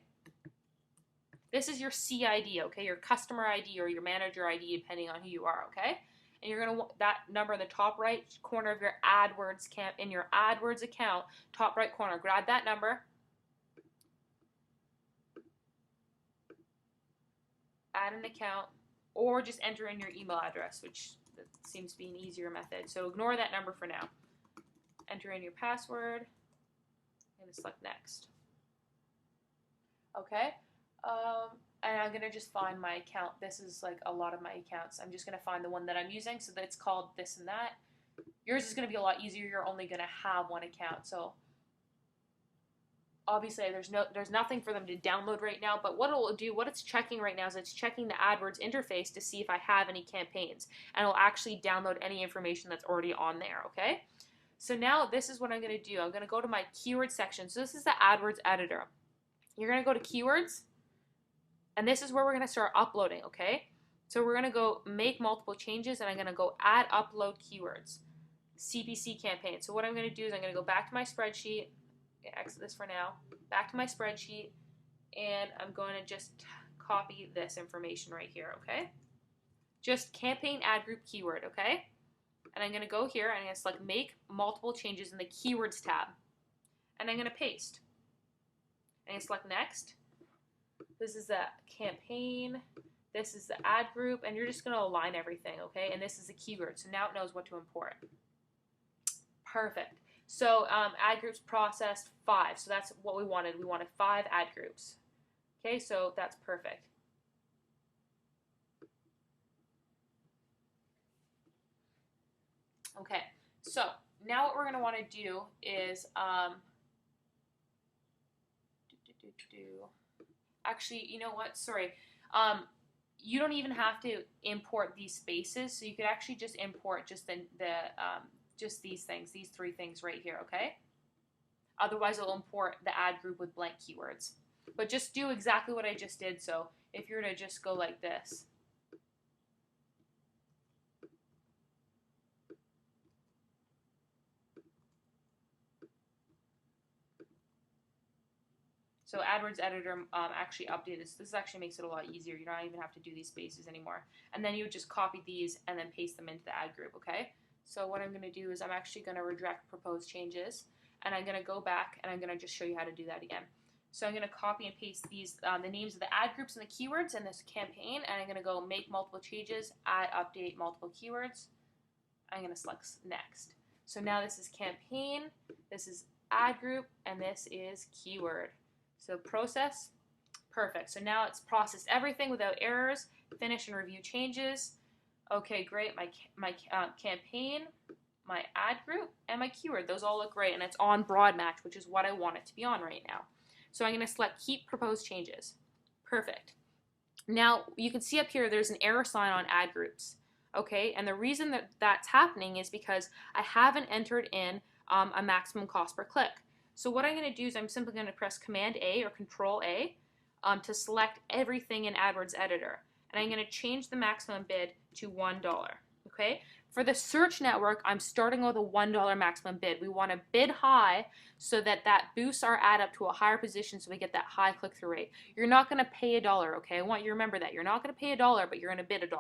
Speaker 1: This is your CID, okay? Your customer ID or your manager ID, depending on who you are, okay? And you're going to want that number in the top right corner of your AdWords in your AdWords account, top right corner. Grab that number. Add an account, or just enter in your email address, which seems to be an easier method. So ignore that number for now. Enter in your password. I'm going to select next. Okay. And I'm going to just find my account. This is like a lot of my accounts. I'm just going to find the one that I'm using, so that's called this and that. Yours is going to be a lot easier. You're only going to have one account. So obviously there's nothing for them to download right now, but what it's checking right now is it's checking the AdWords interface to see if I have any campaigns, and it'll actually download any information that's already on there, okay? So now this is what I'm going to do. I'm going to go to my keyword section. So this is the AdWords Editor. You're going to go to keywords, and this is where we're going to start uploading, okay? So we're going to go make multiple changes, and I'm going to go add upload keywords, CPC campaign. So what I'm going to do is I'm going to go back to my spreadsheet, exit this for now, back to my spreadsheet, and I'm going to just copy this information right here, okay? Just campaign ad group keyword, okay? And I'm going to go here and I'm going to select make multiple changes in the keywords tab, and I'm going to paste. I'm going to select next. This is the campaign, this is the ad group, and you're just going to align everything, okay? And this is the keyword, so now it knows what to import. Perfect. So ad groups processed 5, so that's what we wanted. We wanted 5 ad groups. Okay, so that's perfect. Okay, so now what we're going to want to do is actually, you know what? Sorry. You don't even have to import these spaces, so you could actually just import just just these things, these 3 things right here, okay? Otherwise, it'll import the ad group with blank keywords. But just do exactly what I just did. So if you were to just go like this, so AdWords Editor actually updated this. This actually makes it a lot easier. You don't even have to do these spaces anymore. And then you would just copy these and then paste them into the ad group, okay? So what I'm going to do is I'm actually going to reject proposed changes, and I'm going to go back and I'm going to just show you how to do that again. So I'm going to copy and paste these, the names of the ad groups and the keywords in this campaign, and I'm going to go make multiple changes, add, update multiple keywords. I'm going to select next. So now this is campaign, this is ad group, and this is keyword. So process, perfect. So now it's processed everything without errors. Finish and review changes. Okay, great. My campaign, my ad group, and my keyword, those all look great, and it's on broad match, which is what I want it to be on right now. So I'm going to select keep proposed changes. Perfect. Now you can see up here there's an error sign on ad groups. Okay, and the reason that that's happening is because I haven't entered in a maximum cost per click. So what I'm going to do is I'm simply going to press Command A or Control A to select everything in AdWords Editor. And I'm going to change the maximum bid to $1. Okay. For the search network, I'm starting with a $1 maximum bid. We want to bid high so that that boosts our ad up to a higher position so we get that high click-through rate. You're not going to pay $1, okay? I want you to remember that. You're not going to pay $1, but you're going to bid $1.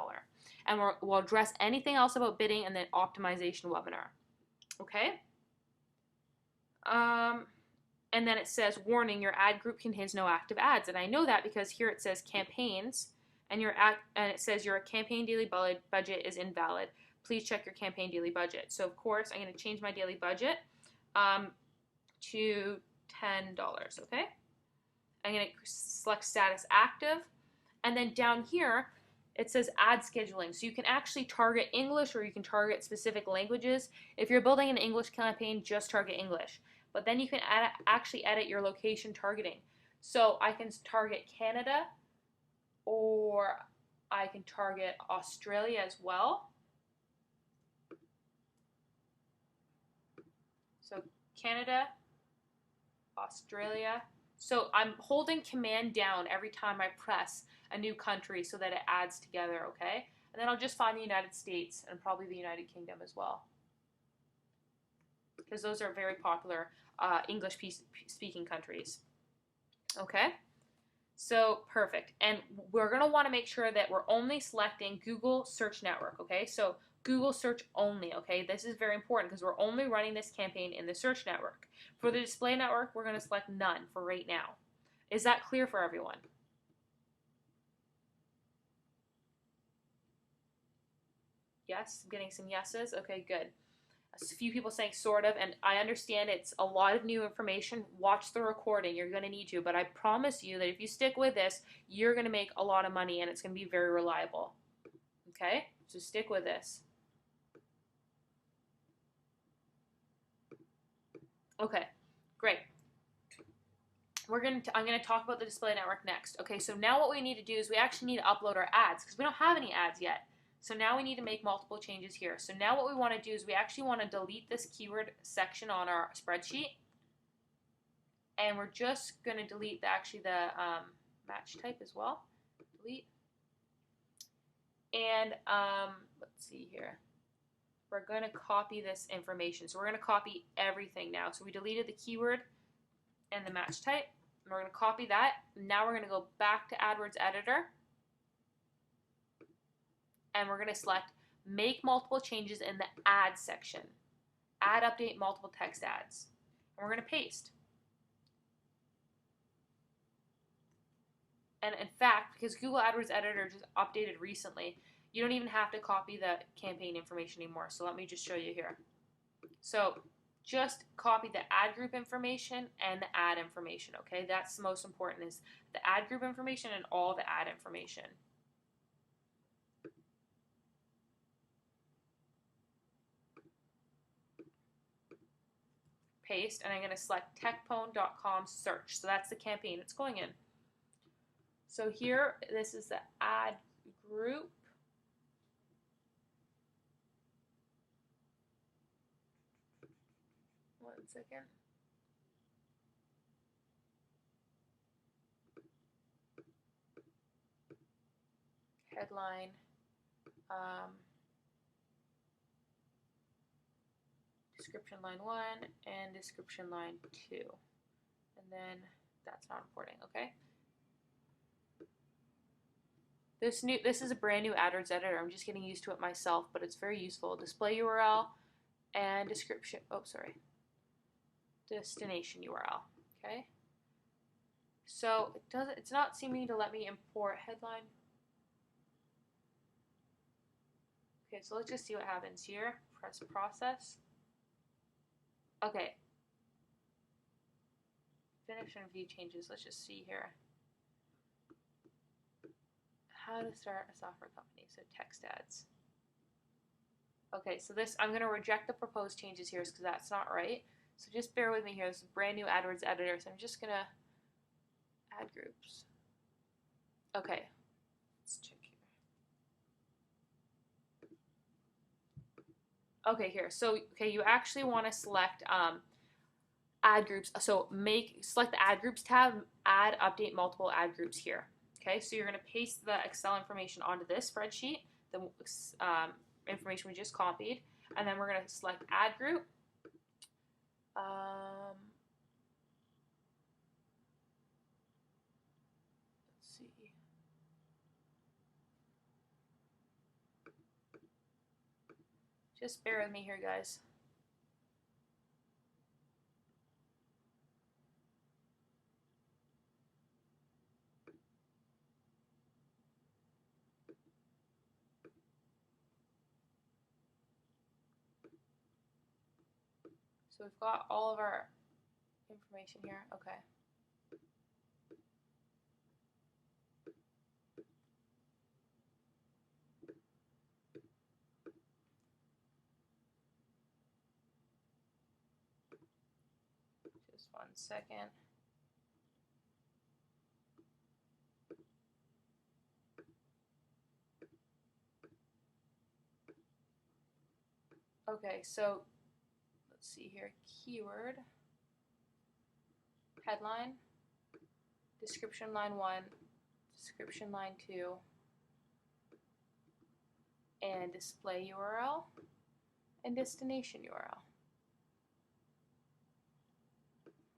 Speaker 1: And we'll address anything else about bidding in the optimization webinar, okay? And then it says, warning, your ad group contains no active ads. And I know that because here it says campaigns, and it says your campaign daily budget is invalid. Please check your campaign daily budget. So of course, I'm going to change my daily budget to $10, okay? I'm going to select status active. And then down here, it says ad scheduling. So you can actually target English or you can target specific languages. If you're building an English campaign, just target English. But then you can actually edit your location targeting. So I can target Canada, or I can target Australia as well. So Canada, Australia. So I'm holding command down every time I press a new country so that it adds together, okay? And then I'll just find the United States and probably the United Kingdom as well, because those are very popular English-speaking countries. Okay, so perfect. And we're going to want to make sure that we're only selecting Google Search Network, okay? So Google Search only, okay? This is very important because we're only running this campaign in the Search Network. For the Display Network, we're going to select none for right now. Is that clear for everyone? Yes, I'm getting some yeses. Okay, good. A few people saying sort of, and I understand it's a lot of new information. Watch the recording, you're going to need to, but I promise you that if you stick with this, you're going to make a lot of money and it's going to be very reliable. Okay, so stick with this. Okay, great. I'm going to talk about the display network next. Okay, so now what we need to do is we actually need to upload our ads because we don't have any ads yet. So now we need to make multiple changes here. So now what we want to do is we actually want to delete this keyword section on our spreadsheet. And we're just going to delete the match type as well. Delete. And let's see here. We're going to copy this information. So we're going to copy everything now. So we deleted the keyword and the match type. And we're going to copy that. Now we're going to go back to AdWords Editor. And we're going to select make multiple changes in the add section. Add, update multiple text ads. And we're going to paste. And in fact, because Google AdWords Editor just updated recently, you don't even have to copy the campaign information anymore. So let me just show you here. So just copy the ad group information and the ad information, okay? That's the most important, is the ad group information and all the ad information. Paste, and I'm going to select techpone.com search. So that's the campaign it's going in. So here, this is the ad group. One second. Headline. Description line 1 and description line 2, and then that's not important. Okay, this is a brand new AdWords editor. I'm just getting used to it myself, but it's very useful. Display URL and description. Oh, sorry, destination URL. Okay, so it's not seeming to let me import headline. Okay, so let's just see what happens here. Press process. Okay. Finish and view changes. Let's just see here. How to start a software company. So text ads. Okay, so this, I'm going to reject the proposed changes here because that's not right. So just bear with me here. This is a brand new AdWords editor. So I'm just going to add groups. Okay. Let's check here. Okay, here. So, okay, you actually want to select ad groups. So select the ad groups tab, add, update multiple ad groups here. Okay, so you're going to paste the Excel information onto this spreadsheet, the information we just copied, and then we're going to select add group. Let's see. Just bear with me here, guys. So we've got all of our information here. Okay. Just 1 second. Okay, so let's see here. Keyword, headline, description line 1, description line 2, and display URL and destination URL.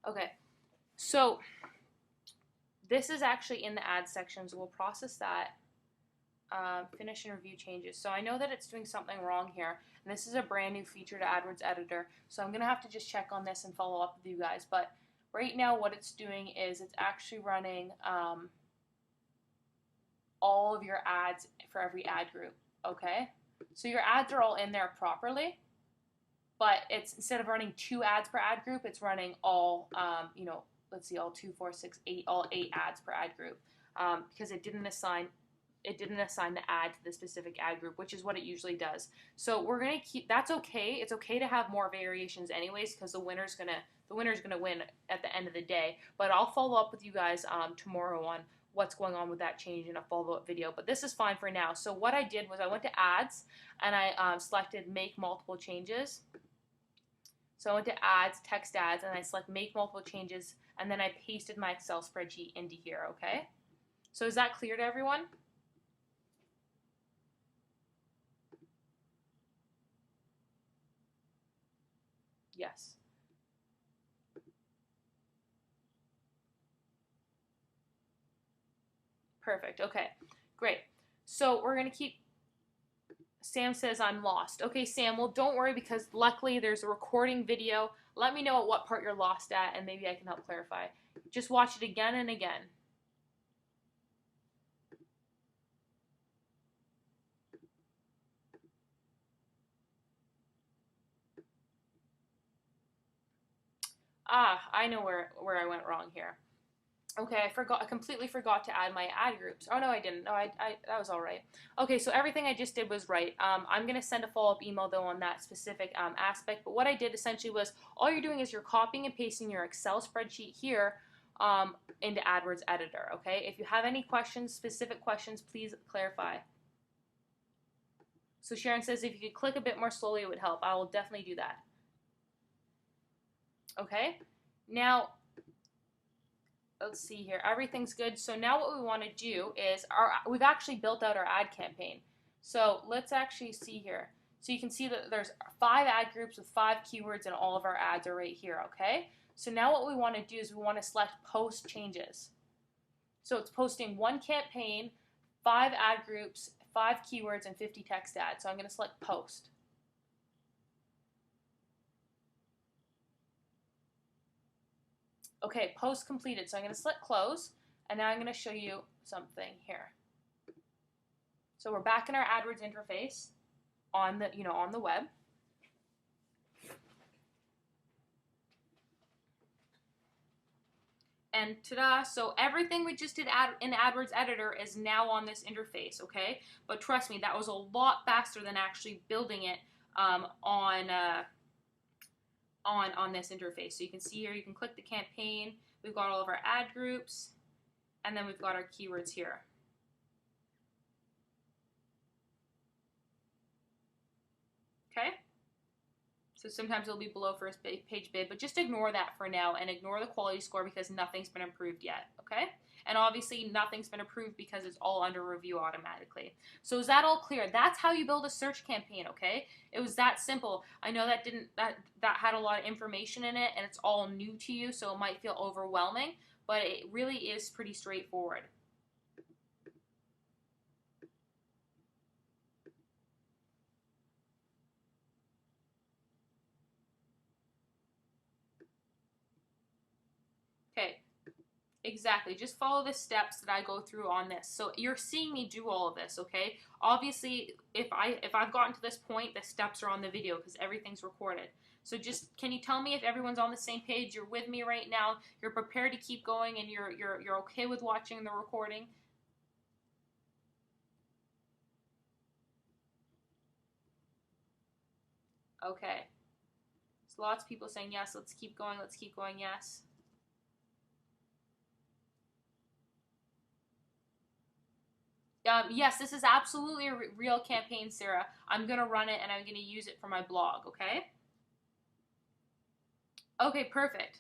Speaker 1: Okay, so this is actually in the ad section, so we'll process that. Finish and review changes. So I know that it's doing something wrong here, and this is a brand new feature to AdWords Editor, so I'm going to have to just check on this and follow up with you guys. But right now what it's doing is it's actually running all of your ads for every ad group, okay? So your ads are all in there properly, but it's instead of running 2 ads per ad group, it's running all, you know, let's see, all 2, 4, 6, 8, all 8 ads per ad group, because it didn't assign the ad to the specific ad group, which is what it usually does. So we're gonna keep. That's okay. It's okay to have more variations, anyways, because the winner's gonna win at the end of the day. But I'll follow up with you guys tomorrow on what's going on with that change in a follow-up video. But this is fine for now. So what I did was I went to ads and I selected make multiple changes. So I went to ads, text ads, and I select make multiple changes, and then I pasted my Excel spreadsheet into here. Okay. So is that clear to everyone? Yes. Perfect. Okay, great. So we're going to keep. Sam says I'm lost. Okay, Sam, well, don't worry, because luckily there's a recording video. Let me know at what part you're lost at, and maybe I can help clarify. Just watch it again and again. I know where I went wrong here. Okay, I completely forgot to add my ad groups. Oh, no, I didn't. No, that was all right. Okay, so everything I just did was right. I'm going to send a follow-up email, though, on that specific aspect. But what I did essentially was all you're doing is you're copying and pasting your Excel spreadsheet here into AdWords Editor, okay? If you have any questions, specific questions, please clarify. So Sharon says if you could click a bit more slowly, it would help. I will definitely do that. Okay, now let's see here. Everything's good. So now what we want to do is we've actually built out our ad campaign. So let's actually see here. So you can see that there's 5 ad groups with 5 keywords, and all of our ads are right here, okay? So now what we want to do is we want to select post changes. So it's posting 1 campaign, 5 ad groups, 5 keywords, and 50 text ads. So I'm going to select post. Okay, post completed. So I'm going to select close, and now I'm going to show you something here. So we're back in our AdWords interface on the web. And ta-da, so everything we just did in AdWords Editor is now on this interface, okay? But trust me, that was a lot faster than actually building it on this interface. So you can see here, you can click the campaign. We've got all of our ad groups, and then we've got our keywords here. Okay? So sometimes it'll be below first page bid, but just ignore that for now and ignore the quality score because nothing's been approved yet, okay? And obviously nothing's been approved because it's all under review automatically. So is that all clear? That's how you build a search campaign, okay? It was that simple. I know that had a lot of information in it and it's all new to you, so it might feel overwhelming, but it really is pretty straightforward. Okay, exactly. Just follow the steps that I go through on this. So you're seeing me do all of this, okay? Obviously, if I've gotten to this point, the steps are on the video because everything's recorded. So just, can you tell me if everyone's on the same page? You're with me right now. You're prepared to keep going, and you're okay with watching the recording. Okay. So lots of people saying yes. Let's keep going. Let's keep going. Yes. Yes, this is absolutely a real campaign, Sarah. I'm going to run it and I'm going to use it for my blog, okay? Okay, perfect.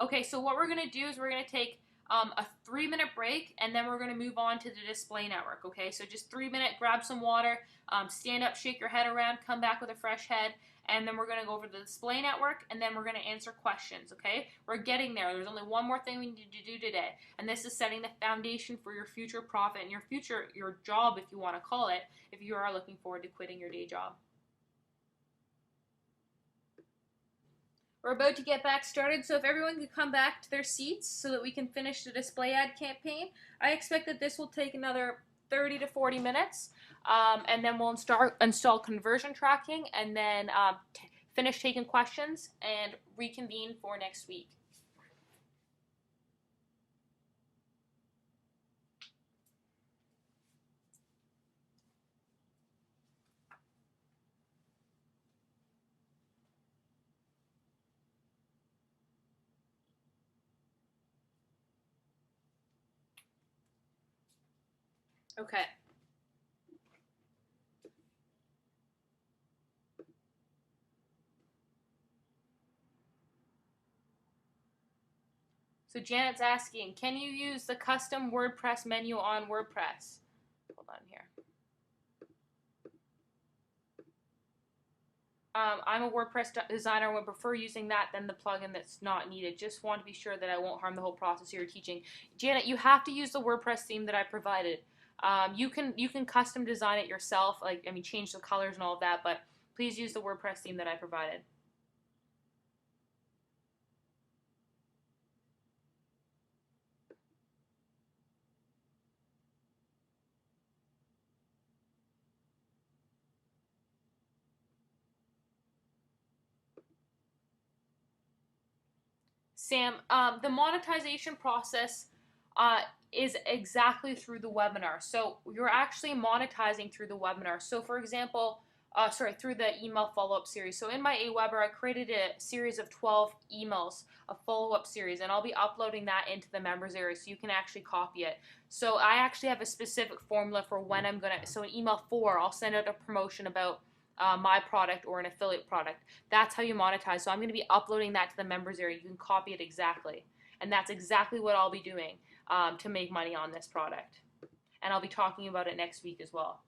Speaker 1: Okay, so what we're going to do is we're going to take a 3-minute break and then we're going to move on to the display network, okay? So just 3 minute, grab some water, stand up, shake your head around, come back with a fresh head, and then we're going to go over the display network and then we're going to answer questions, okay? We're getting there. There's only one more thing we need to do today, and this is setting the foundation for your future profit and your job, if you want to call it, if you are looking forward to quitting your day job. We're about to get back started, so if everyone could come back to their seats so that we can finish the display ad campaign. I expect that this will take another 30 to 40 minutes, and then we'll install conversion tracking, and then finish taking questions and reconvene for next week. Okay. So Janet's asking, can you use the custom WordPress menu on WordPress? Hold on here. I'm a WordPress designer and would prefer using that than the plugin that's not needed. Just want to be sure that I won't harm the whole process you're teaching. Janet, you have to use the WordPress theme that I provided. You can custom design it yourself, change the colors and all of that, but please use the WordPress theme that I provided. Sam, the monetization process is exactly through the webinar. So you're actually monetizing through the webinar. So for example, through the email follow-up series. So in my Aweber, I created a series of 12 emails, a follow-up series, and I'll be uploading that into the members area so you can actually copy it. So I actually have a specific formula for when I'm going to, so in email 4, I'll send out a promotion about my product or an affiliate product. That's how you monetize. So I'm going to be uploading that to the members area. You can copy it exactly. And that's exactly what I'll be doing to make money on this product. And I'll be talking about it next week as well.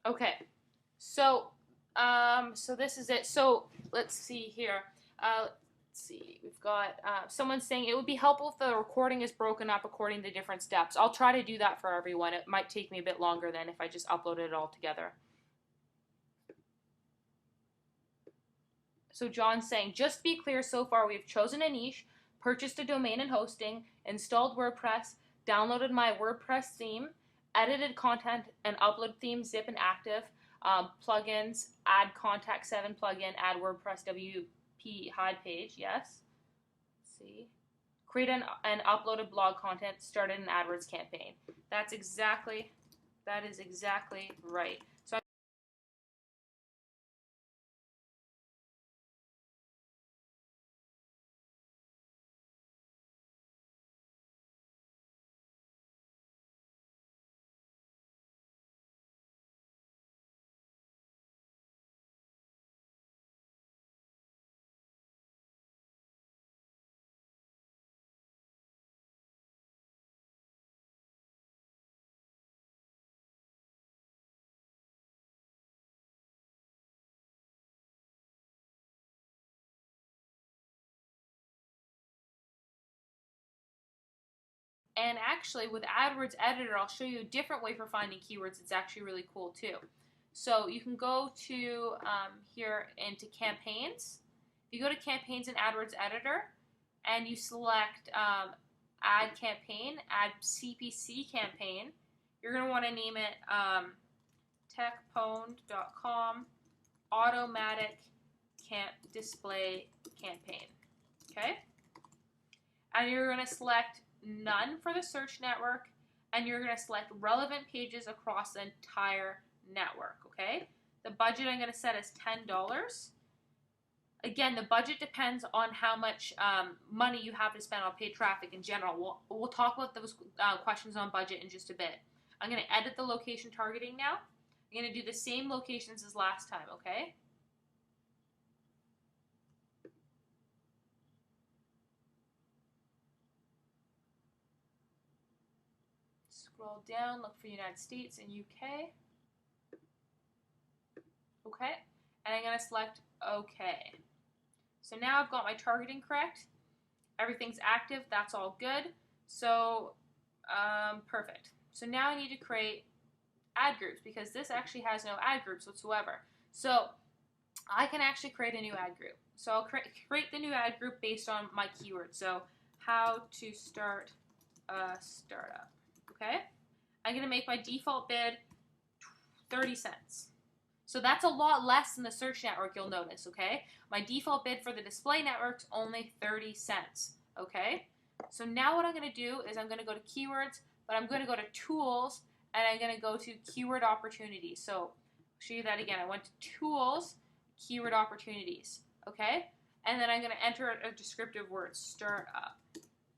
Speaker 1: Okay, so so this is it. So let's see here. Let's see. We've got someone saying it would be helpful if the recording is broken up according to different steps. I'll try to do that for everyone. It might take me a bit longer than if I just uploaded it all together. So John's saying, just to be clear, so far we've chosen a niche, purchased a domain and hosting, installed WordPress, downloaded my WordPress theme, edited content and upload themes, zip and active, plugins, add contact 7 plugin, add WordPress WP hide page, yes. Let's see. Create and uploaded blog content, started an AdWords campaign. That's exactly That is exactly right. So and actually with AdWords Editor, I'll show you a different way for finding keywords. It's actually really cool too. So you can go to here into campaigns. If you go to campaigns in AdWords Editor and you select add campaign, add CPC campaign, you're going to want to name it techpwned.com automatic display campaign. Okay? And you're going to select none for the search network, and you're going to select relevant pages across the entire network. Okay? The budget I'm going to set as $10. Again, the budget depends on how much money you have to spend on paid traffic in general. We'll talk about those questions on budget in just a bit. I'm going to edit the location targeting now. I'm going to do the same locations as last time, okay? Scroll down, look for United States and UK. Okay, and I'm going to select OK. So now I've got my targeting correct. Everything's active, that's all good. So, perfect. So now I need to create ad groups because this actually has no ad groups whatsoever. So I can actually create a new ad group. So I'll create the new ad group based on my keyword. So how to start a startup. Okay? I'm going to make my default bid 30 cents. So that's a lot less than the search network, you'll notice, okay? My default bid for the display network's only 30 cents, okay? So now what I'm going to do is I'm going to go to keywords, but I'm going to go to tools, and I'm going to go to keyword opportunities. So I'll show you that again. I went to tools, keyword opportunities, okay? And then I'm going to enter a descriptive word, startup.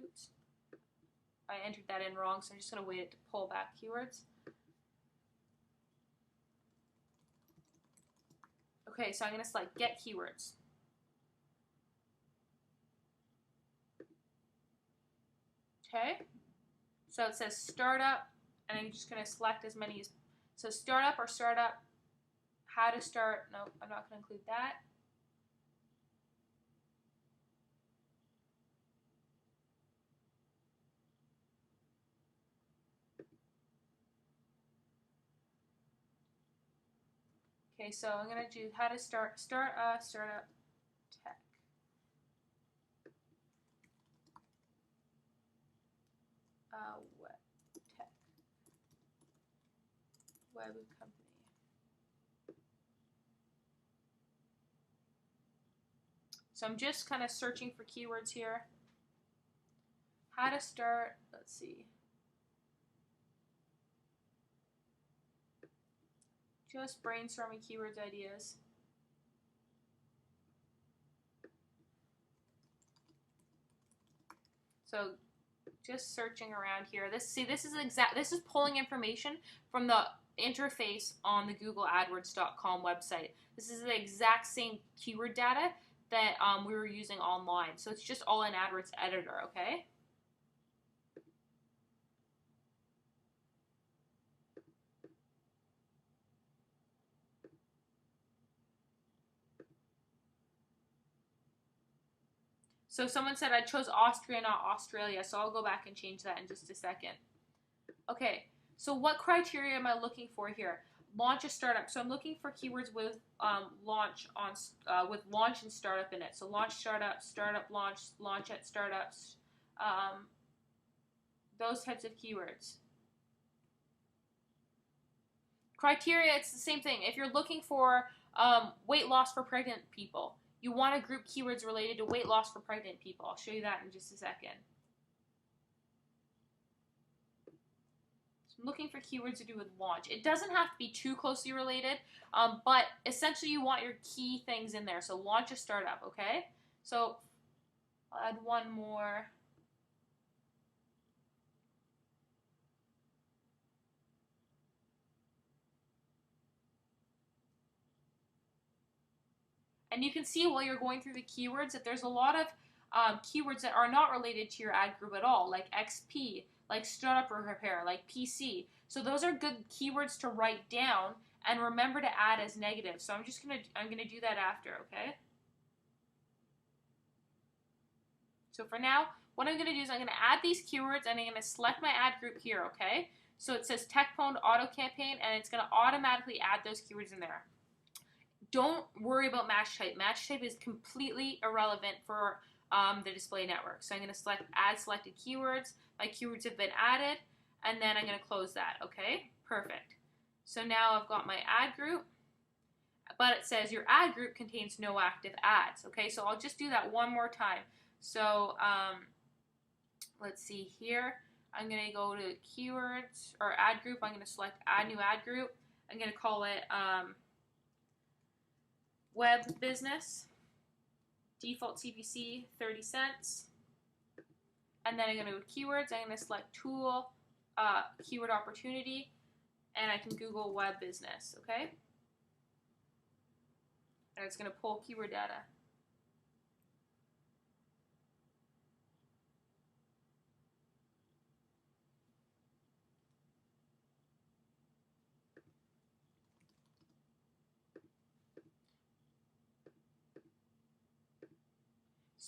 Speaker 1: Oops. I entered that in wrong, so I'm just going to wait it to pull back keywords. Okay, so I'm going to select get keywords. Okay, so it says startup, and I'm just going to select as many as, so startup or startup, how to start, no, I'm not going to include that. Okay, so I'm going to do how to start a startup tech. Web company. So I'm just kind of searching for keywords here. How to start, let's see. Just brainstorming keywords ideas. So just searching around here. This is pulling information from the interface on the Google AdWords.com website. This is the exact same keyword data that we were using online. So it's just all in AdWords Editor, okay? So someone said I chose Austria, not Australia, so I'll go back and change that in just a second. Okay, so what criteria am I looking for here? Launch a startup. So I'm looking for keywords with launch and startup in it. So launch startup, startup launch, launch at startups, those types of keywords. Criteria, it's the same thing. If you're looking for weight loss for pregnant people, you want to group keywords related to weight loss for pregnant people. I'll show you that in just a second. So I'm looking for keywords to do with launch. It doesn't have to be too closely related, but essentially you want your key things in there. So launch a startup, okay? So I'll add one more. And you can see while you're going through the keywords that there's a lot of keywords that are not related to your ad group at all, like XP, like startup repair, like PC. So those are good keywords to write down and remember to add as negative. So I'm gonna do that after, okay? So for now, what I'm gonna do is I'm gonna add these keywords and I'm gonna select my ad group here, okay? So it says TechPwned Auto Campaign and it's gonna automatically add those keywords in there. Don't worry about match type. Match type is completely irrelevant for the display network. So I'm going to select add selected keywords. My keywords have been added, and then I'm going to close that. Okay, perfect. So now I've got my ad group, but it says your ad group contains no active ads. Okay, so I'll just do that one more time. So let's see here. I'm going to go to keywords or ad group. I'm going to select add new ad group. I'm going to call it web business, default CPC 30 cents, and then I'm going to go to keywords. I'm going to select tool, keyword opportunity, and I can Google web business, okay? And it's going to pull keyword data.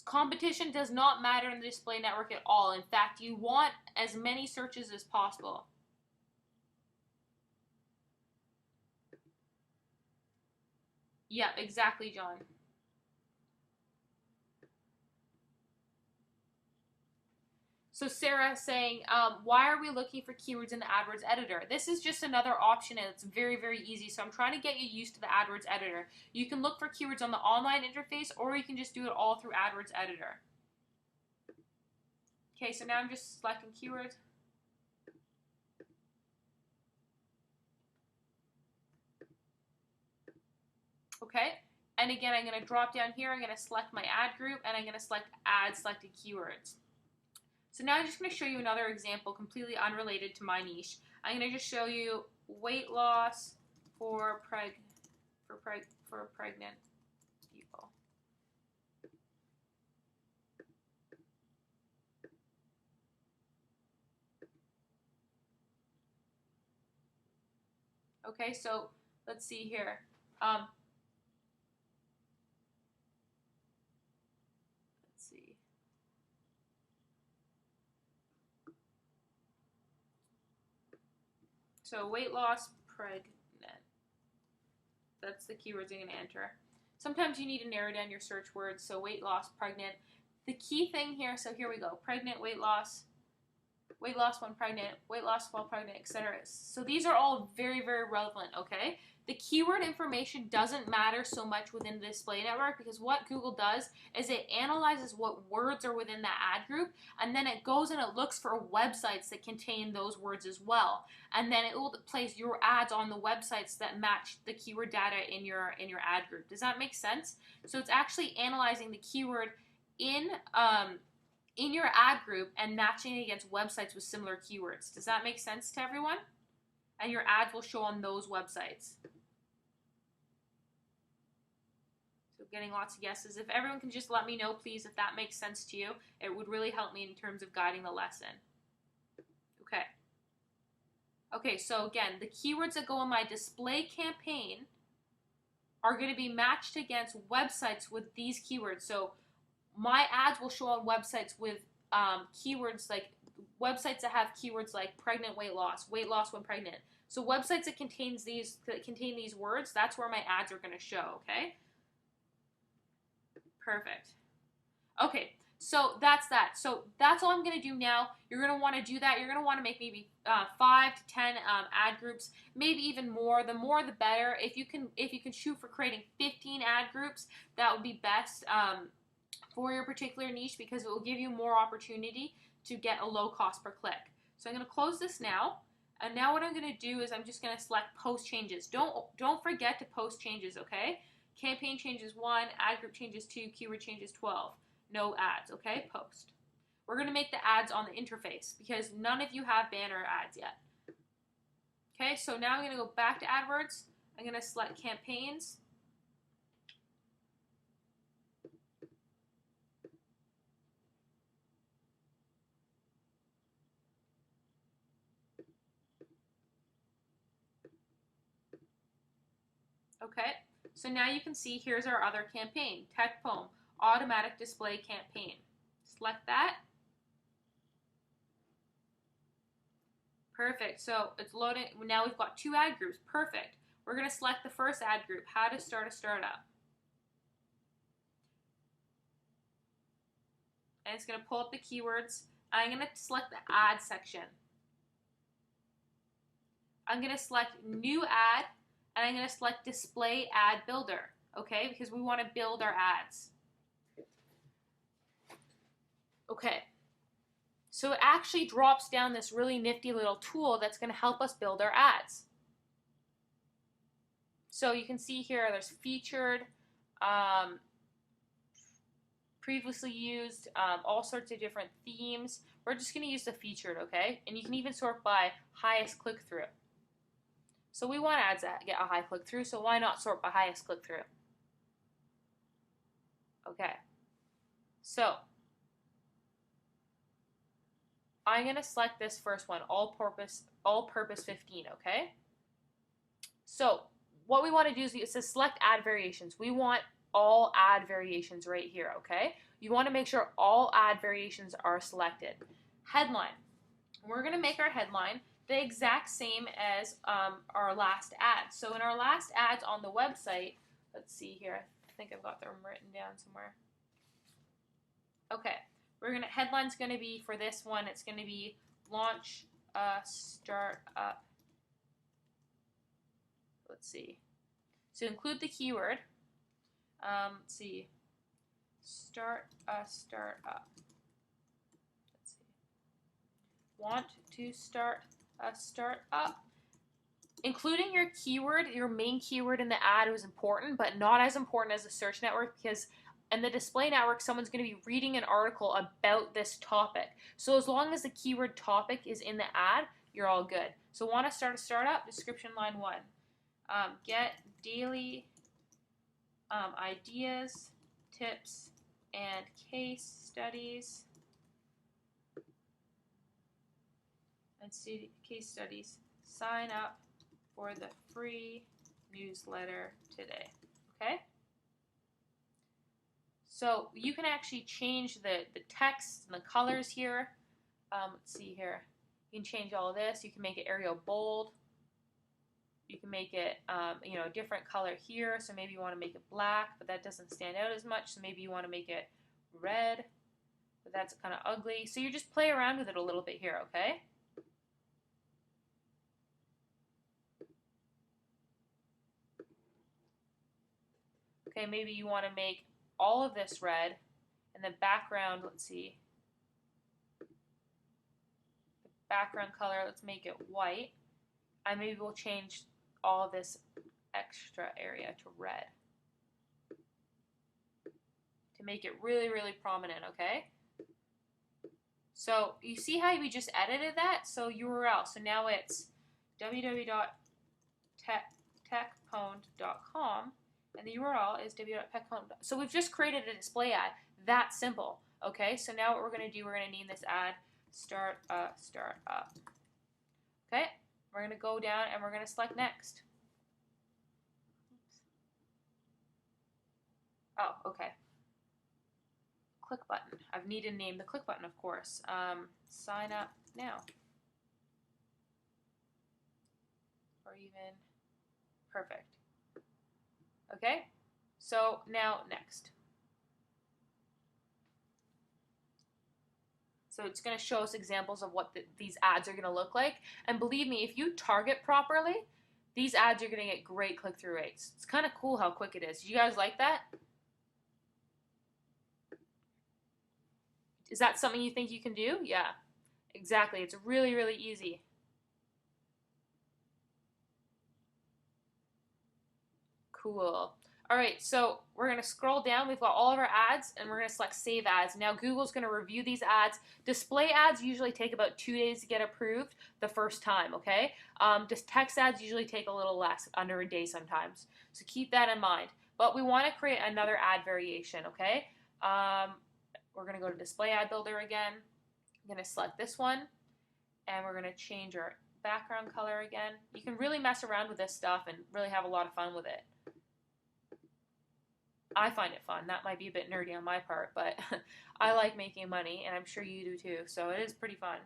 Speaker 1: Competition does not matter in the display network at all. In fact, you want as many searches as possible. Yeah, exactly, John. So Sarah saying, why are we looking for keywords in the AdWords editor? This is just another option and it's very, very easy. So I'm trying to get you used to the AdWords editor. You can look for keywords on the online interface or you can just do it all through AdWords editor. Okay, so now I'm just selecting keywords. Okay, and again, I'm going to drop down here. I'm going to select my ad group and I'm going to select add selected keywords. So now I'm just going to show you another example completely unrelated to my niche. I'm going to just show you weight loss for pregnant people. Okay, so let's see here. Let's see. So weight loss, pregnant. That's the keywords I'm going to enter. Sometimes you need to narrow down your search words. So weight loss, pregnant. The key thing here, so here we go. Pregnant, weight loss when pregnant, weight loss while pregnant, etc. So these are all very, very relevant, okay? The keyword information doesn't matter so much within the display network because what Google does is it analyzes what words are within that ad group and then it goes and it looks for websites that contain those words as well. And then it will place your ads on the websites that match the keyword data in your ad group. Does that make sense? So it's actually analyzing the keyword in your ad group and matching it against websites with similar keywords. Does that make sense to everyone? And your ads will show on those websites. So getting lots of yeses. If everyone can just let me know, please, if that makes sense to you, it would really help me in terms of guiding the lesson. Okay. Okay, so again, the keywords that go in my display campaign are going to be matched against websites with these keywords. So my ads will show on websites with keywords like websites that have keywords like pregnant weight loss when pregnant. So websites that contain these words, that's where my ads are going to show, okay? Perfect. Okay, so that's that. So that's all I'm going to do now. You're going to want to do that. You're going to want to make maybe 5 to 10 ad groups, maybe even more. The more the better. If you can shoot for creating 15 ad groups, that would be best for your particular niche because it will give you more opportunity to get a low cost per click. So I'm going to close this now. And now what I'm going to do is I'm just going to select post changes. Don't forget to post changes, okay? Campaign changes 1, ad group changes 2, keyword changes 12. No ads, okay? Post. We're going to make the ads on the interface because none of you have banner ads yet. Okay, so now I'm going to go back to AdWords. I'm going to select campaigns. Okay, so now you can see here's our other campaign, Tech Poem, automatic display campaign. Select that. Perfect, so it's loading. Now we've got 2 ad groups, perfect. We're going to select the first ad group, how to start a startup. And it's going to pull up the keywords. I'm going to select the ad section. I'm going to select new ad, and I'm going to select display ad builder, okay, because we want to build our ads. Okay, so it actually drops down this really nifty little tool that's going to help us build our ads. So you can see here there's featured, previously used, all sorts of different themes. We're just going to use the featured, okay? And you can even sort by highest click-through. So we want ads that get a high click-through, so why not sort by highest click-through? Okay. So I'm going to select this first one, all-purpose 15, okay? So what we want to do is it says select ad variations. We want all ad variations right here, okay? You want to make sure all ad variations are selected. Headline. We're going to make our headline the exact same as our last ad. So in our last ads on the website, let's see here. I think I've got them written down somewhere. Okay. Headline's going to be, for this one, it's going to be launch a startup. Let's see. So include the keyword. Let's see. Start a startup. Let's see. Want to start a startup. Including your keyword, your main keyword in the ad was important, but not as important as the search network, because in the display network, someone's going to be reading an article about this topic. So as long as the keyword topic is in the ad, you're all good. So want to start a startup, description line 1. Get daily ideas, tips, and case studies. Let's see, case studies. Sign up for the free newsletter today. Okay? So you can actually change the text and the colors here. Let's see here. You can change all of this. You can make it Arial bold. You can make it, a different color here. So maybe you want to make it black, but that doesn't stand out as much. So maybe you want to make it red, but that's kind of ugly. So you just play around with it a little bit here, okay? Okay, maybe you want to make all of this red, and the background, let's see. The background color, let's make it white. And maybe we'll change all of this extra area to red to make it really, really prominent, okay? So you see how we just edited that? So URL, so now it's www.techpwned.com, and the URL is www.techpwned.com. So we've just created a display ad. That simple, okay? So now what we're going to do, we're going to name this ad Start Up. Okay? We're going to go down and we're going to select next. Oh, okay. Click button. I need to name the click button, of course. Sign up now. Or even, perfect. Okay, so now next. So it's going to show us examples of what these ads are going to look like. And believe me, if you target properly, these ads are going to get great click-through rates. It's kind of cool how quick it is. Do you guys like that? Is that something you think you can do? Yeah, exactly. It's really, really easy. Cool. All right, so we're going to scroll down. We've got all of our ads, and we're going to select Save Ads. Now, Google's going to review these ads. Display ads usually take about 2 days to get approved the first time, okay? Just text ads usually take a little less, under a day sometimes. So keep that in mind. But we want to create another ad variation, okay? We're going to go to Display Ad Builder again. I'm going to select this one, and we're going to change our background color again. You can really mess around with this stuff and really have a lot of fun with it. I find it fun. That might be a bit nerdy on my part, but I like making money, and I'm sure you do too, so it is pretty fun.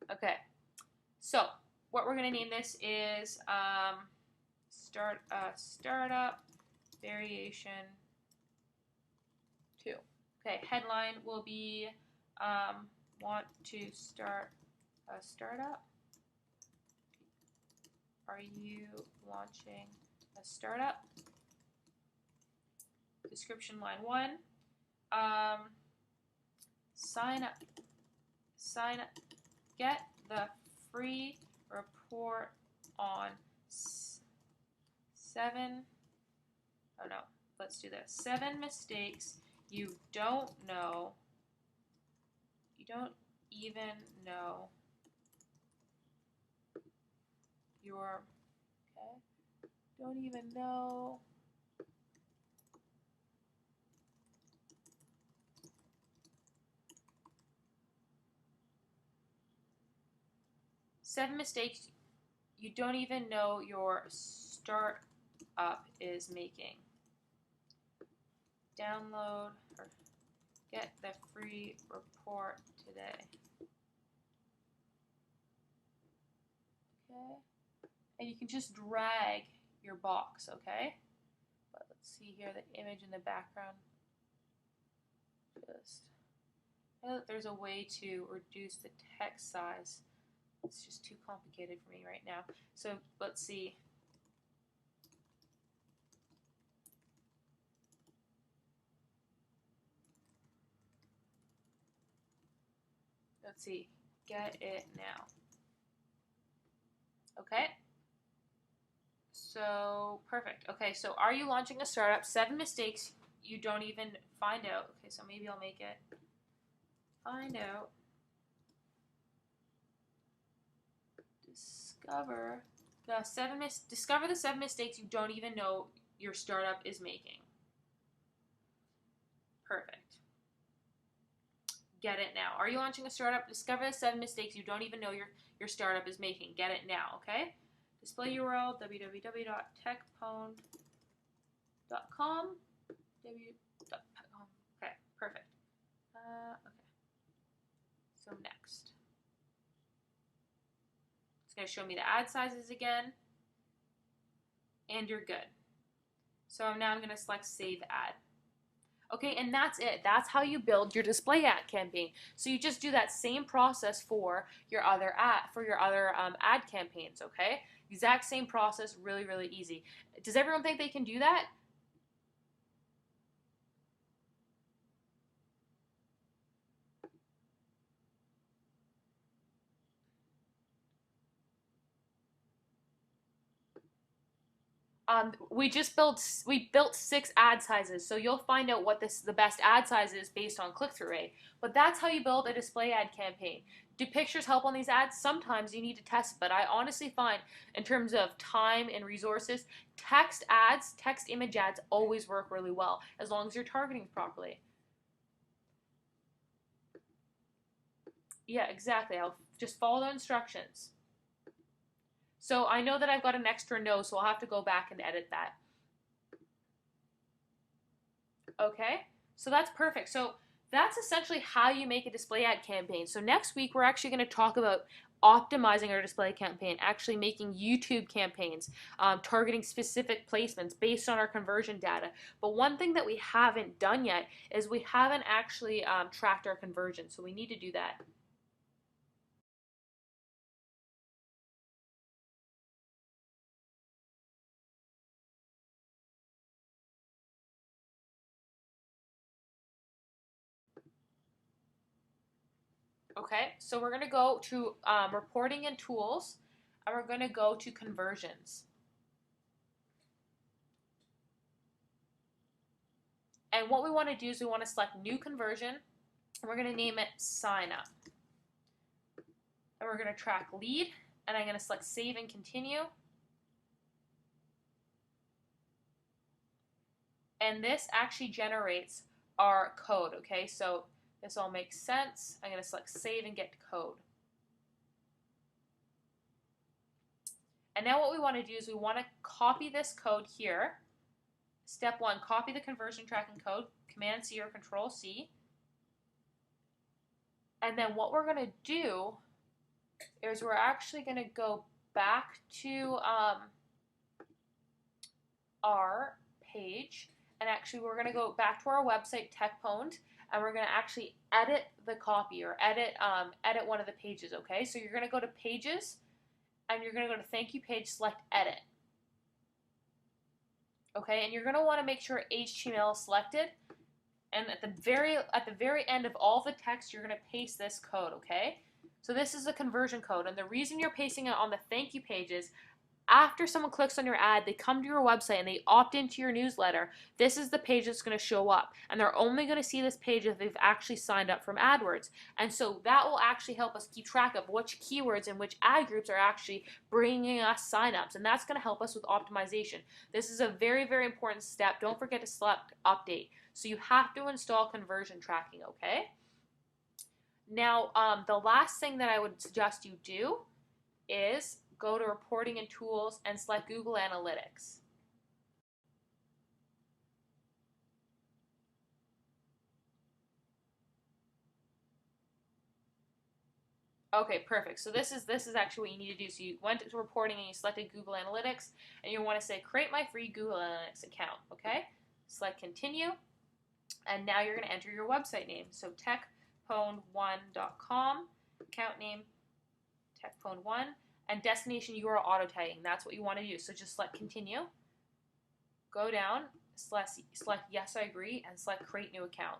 Speaker 1: Okay, so what we're going to name this is Startup Variation 2. Okay, headline will be want to start a startup? Are you launching a startup? Description line 1. Sign up. Get the free report on 7. Oh no, let's do this. 7 mistakes you don't know. You don't even know your. Okay. Don't even know. Seven mistakes you don't even know your startup is making. Download or get the free report today. Okay. And you can just drag your box, okay? But let's see here, the image in the background. I know that there's a way to reduce the text size. It's just too complicated for me right now. So let's see. Let's see. Get it now. Okay. So perfect. Okay, so are you launching a startup? 7 mistakes you don't even find out. Okay, so maybe I'll make it find out. Discover the 7 mistakes you don't even know your startup is making. Perfect. Get it now. Are you launching a startup? Discover the 7 mistakes you don't even know your startup is making. Get it now, okay? Display URL, www.techpwned.com. Okay, perfect. Okay. So next. It's going to show me the ad sizes again. And you're good. So now I'm going to select Save Ad. Okay, and that's it. That's how you build your display ad campaign. So you just do that same process for your other ad campaigns, okay? Exact same process, really, really easy. Does everyone think they can do that? We built 6 ad sizes, so you'll find out what the best ad size is based on click-through rate. But that's how you build a display ad campaign. Do pictures help on these ads? Sometimes you need to test, but I honestly find in terms of time and resources, text image ads always work really well as long as you're targeting properly. Yeah, exactly. I'll just follow the instructions. So I know that I've got an extra no, so I'll have to go back and edit that. Okay, so that's perfect. So that's essentially how you make a display ad campaign. So next week, we're actually going to talk about optimizing our display campaign, actually making YouTube campaigns, targeting specific placements based on our conversion data. But one thing that we haven't done yet is we haven't actually tracked our conversion, so we need to do that. Okay, so we're going to go to reporting and tools, and we're going to go to conversions. And what we want to do is we want to select new conversion, and we're going to name it sign up. And we're going to track lead, and I'm going to select save and continue. And this actually generates our code, okay? So this all makes sense. I'm going to select save and get code. And now what we want to do is we want to copy this code here. Step 1, copy the conversion tracking code, Command-C or Control-C. And then what we're going to do is we're actually going to go back to our page, and actually we're going to go back to our website, TechPwned, and we're going to actually edit the copy or edit one of the pages, okay? So you're going to go to Pages, and you're going to go to Thank You Page, select Edit. Okay, and you're going to want to make sure HTML is selected, and at the very end of all the text, you're going to paste this code, okay? So this is the conversion code, and the reason you're pasting it on the thank you pages, after someone clicks on your ad, they come to your website and they opt into your newsletter, this is the page that's going to show up, and they're only going to see this page if they've actually signed up from AdWords. And so that will actually help us keep track of which keywords and which ad groups are actually bringing us signups, and that's going to help us with optimization. This is a very, very important step. Don't forget to select update. So you have to install conversion tracking, okay? Now, the last thing that I would suggest you do is go to Reporting and Tools and select Google Analytics. Okay, perfect. So this is actually what you need to do. So you went to Reporting and you selected Google Analytics, and you want to say Create my free Google Analytics account. Okay, select Continue, and now you're going to enter your website name. So techpwned1.com, account name techpwned1, and destination URL auto tagging. That's what you want to do. So just select Continue, go down, select Yes, I agree, and select Create New Account.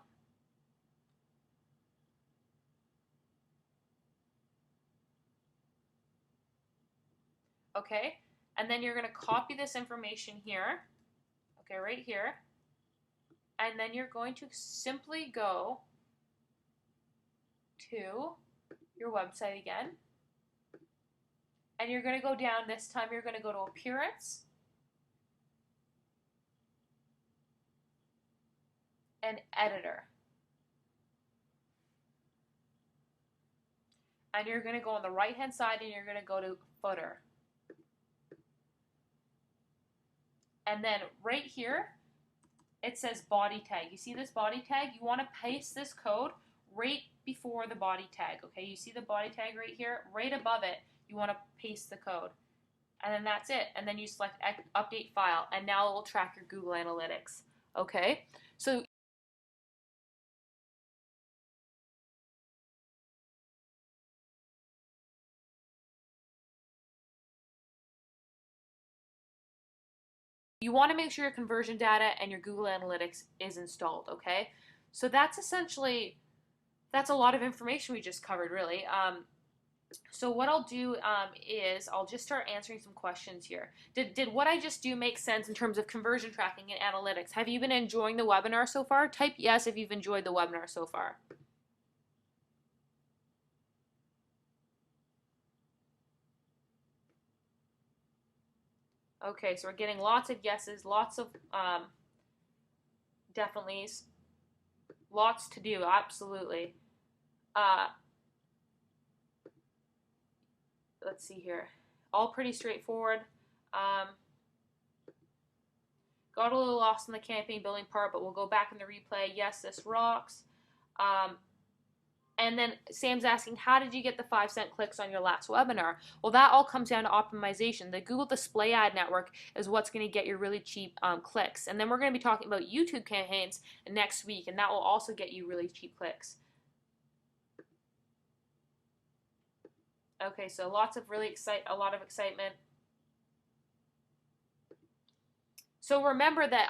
Speaker 1: Okay, and then you're going to copy this information here, okay, right here, and then you're going to simply go to your website again, and you're going to go down. This time you're going to go to Appearance and Editor, and you're going to go on the right hand side and you're going to go to Footer. And then right here, it says body tag. You see this body tag? You want to paste this code right before the body tag, okay? You see the body tag right here? Right above it, you want to paste the code. And then that's it. And then you select Update File, and now it will track your Google Analytics, okay? So you want to make sure your conversion data and your Google Analytics is installed, okay? So that's essentially, that's a lot of information we just covered, really. So what I'll do is I'll just start answering some questions here. Did what I just do make sense in terms of conversion tracking and analytics? Have you been enjoying the webinar so far? Type yes if you've enjoyed the webinar so far. Okay, so we're getting lots of yeses, lots of definitely's, lots to do, absolutely. Let's see here. All pretty straightforward. Got a little lost in the campaign building part, but we'll go back in the replay. Yes, this rocks. And then Sam's asking, how did you get the 5-cent clicks on your last webinar? Well, that all comes down to optimization. The Google Display Ad Network is what's going to get your really cheap clicks. And then we're going to be talking about YouTube campaigns next week, and that will also get you really cheap clicks. Okay, so lots of a lot of excitement. So remember that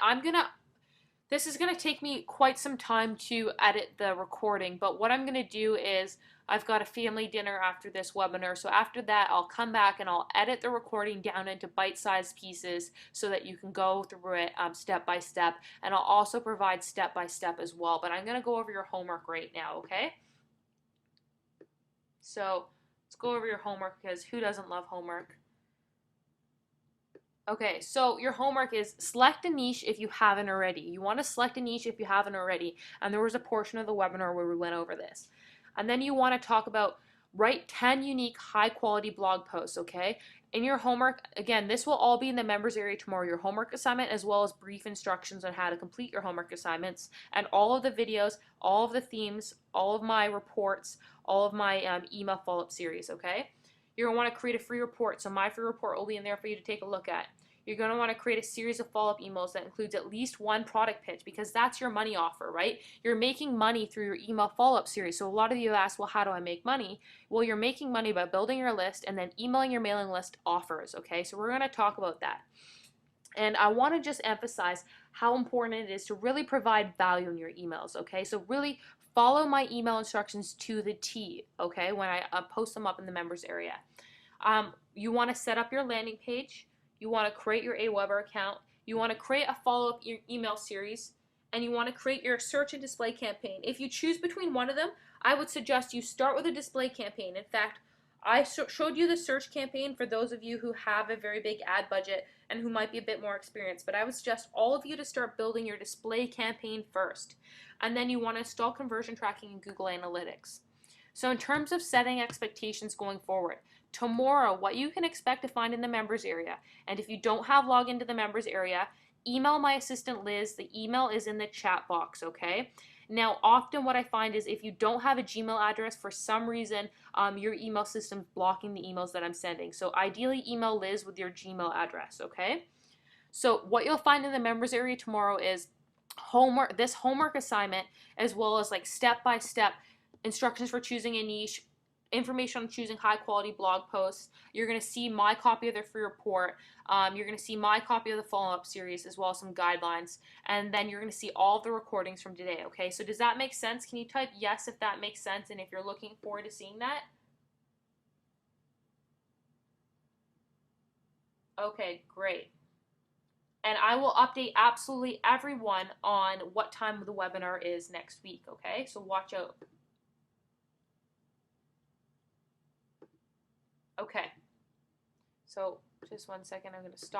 Speaker 1: this is gonna take me quite some time to edit the recording, but what I'm gonna do is I've got a family dinner after this webinar. So after that, I'll come back and I'll edit the recording down into bite-sized pieces so that you can go through it step by step. And I'll also provide step by step as well. But I'm going to go over your homework right now, okay? So let's go over your homework, because who doesn't love homework? Okay, so your homework is select a niche if you haven't already. You want to select a niche if you haven't already. And there was a portion of the webinar where we went over this. And then you want to talk about write 10 unique high quality blog posts, okay? In your homework, again, this will all be in the members area tomorrow, your homework assignment, as well as brief instructions on how to complete your homework assignments, and all of the videos, all of the themes, all of my reports, all of my email follow-up series, okay? You're going to want to create a free report, so my free report will be in there for you to take a look at. You're going to want to create a series of follow-up emails that includes at least one product pitch, because that's your money offer, right? You're making money through your email follow-up series. So a lot of you ask, well, how do I make money? Well, you're making money by building your list and then emailing your mailing list offers, okay? So we're going to talk about that. And I want to just emphasize how important it is to really provide value in your emails, okay? So really follow my email instructions to the T, okay, when I post them up in the members area. You want to set up your landing page. You want to create your Aweber account. You want to create a follow-up email series. And you want to create your search and display campaign. If you choose between one of them, I would suggest you start with a display campaign. In fact, I showed you the search campaign for those of you who have a very big ad budget and who might be a bit more experienced. But I would suggest all of you to start building your display campaign first. And then you want to install conversion tracking in Google Analytics. So in terms of setting expectations going forward, tomorrow, what you can expect to find in the members area, and if you don't have login to the members area, email my assistant Liz. The email is in the chat box, okay? Now, often what I find is if you don't have a Gmail address, for some reason, your email system's blocking the emails that I'm sending. So ideally, email Liz with your Gmail address, okay? So what you'll find in the members area tomorrow is this homework assignment, as well as like step-by-step instructions for choosing a niche, information on choosing high quality blog posts. You're going to see my copy of the free report. You're going to see my copy of the follow-up series, as well as some guidelines. And then you're going to see all of the recordings from today, okay? So does that make sense? Can you type yes if that makes sense and if you're looking forward to seeing that? Okay, great. And I will update absolutely everyone on what time the webinar is next week, okay? So watch out. Okay. So just one second, I'm going to stop.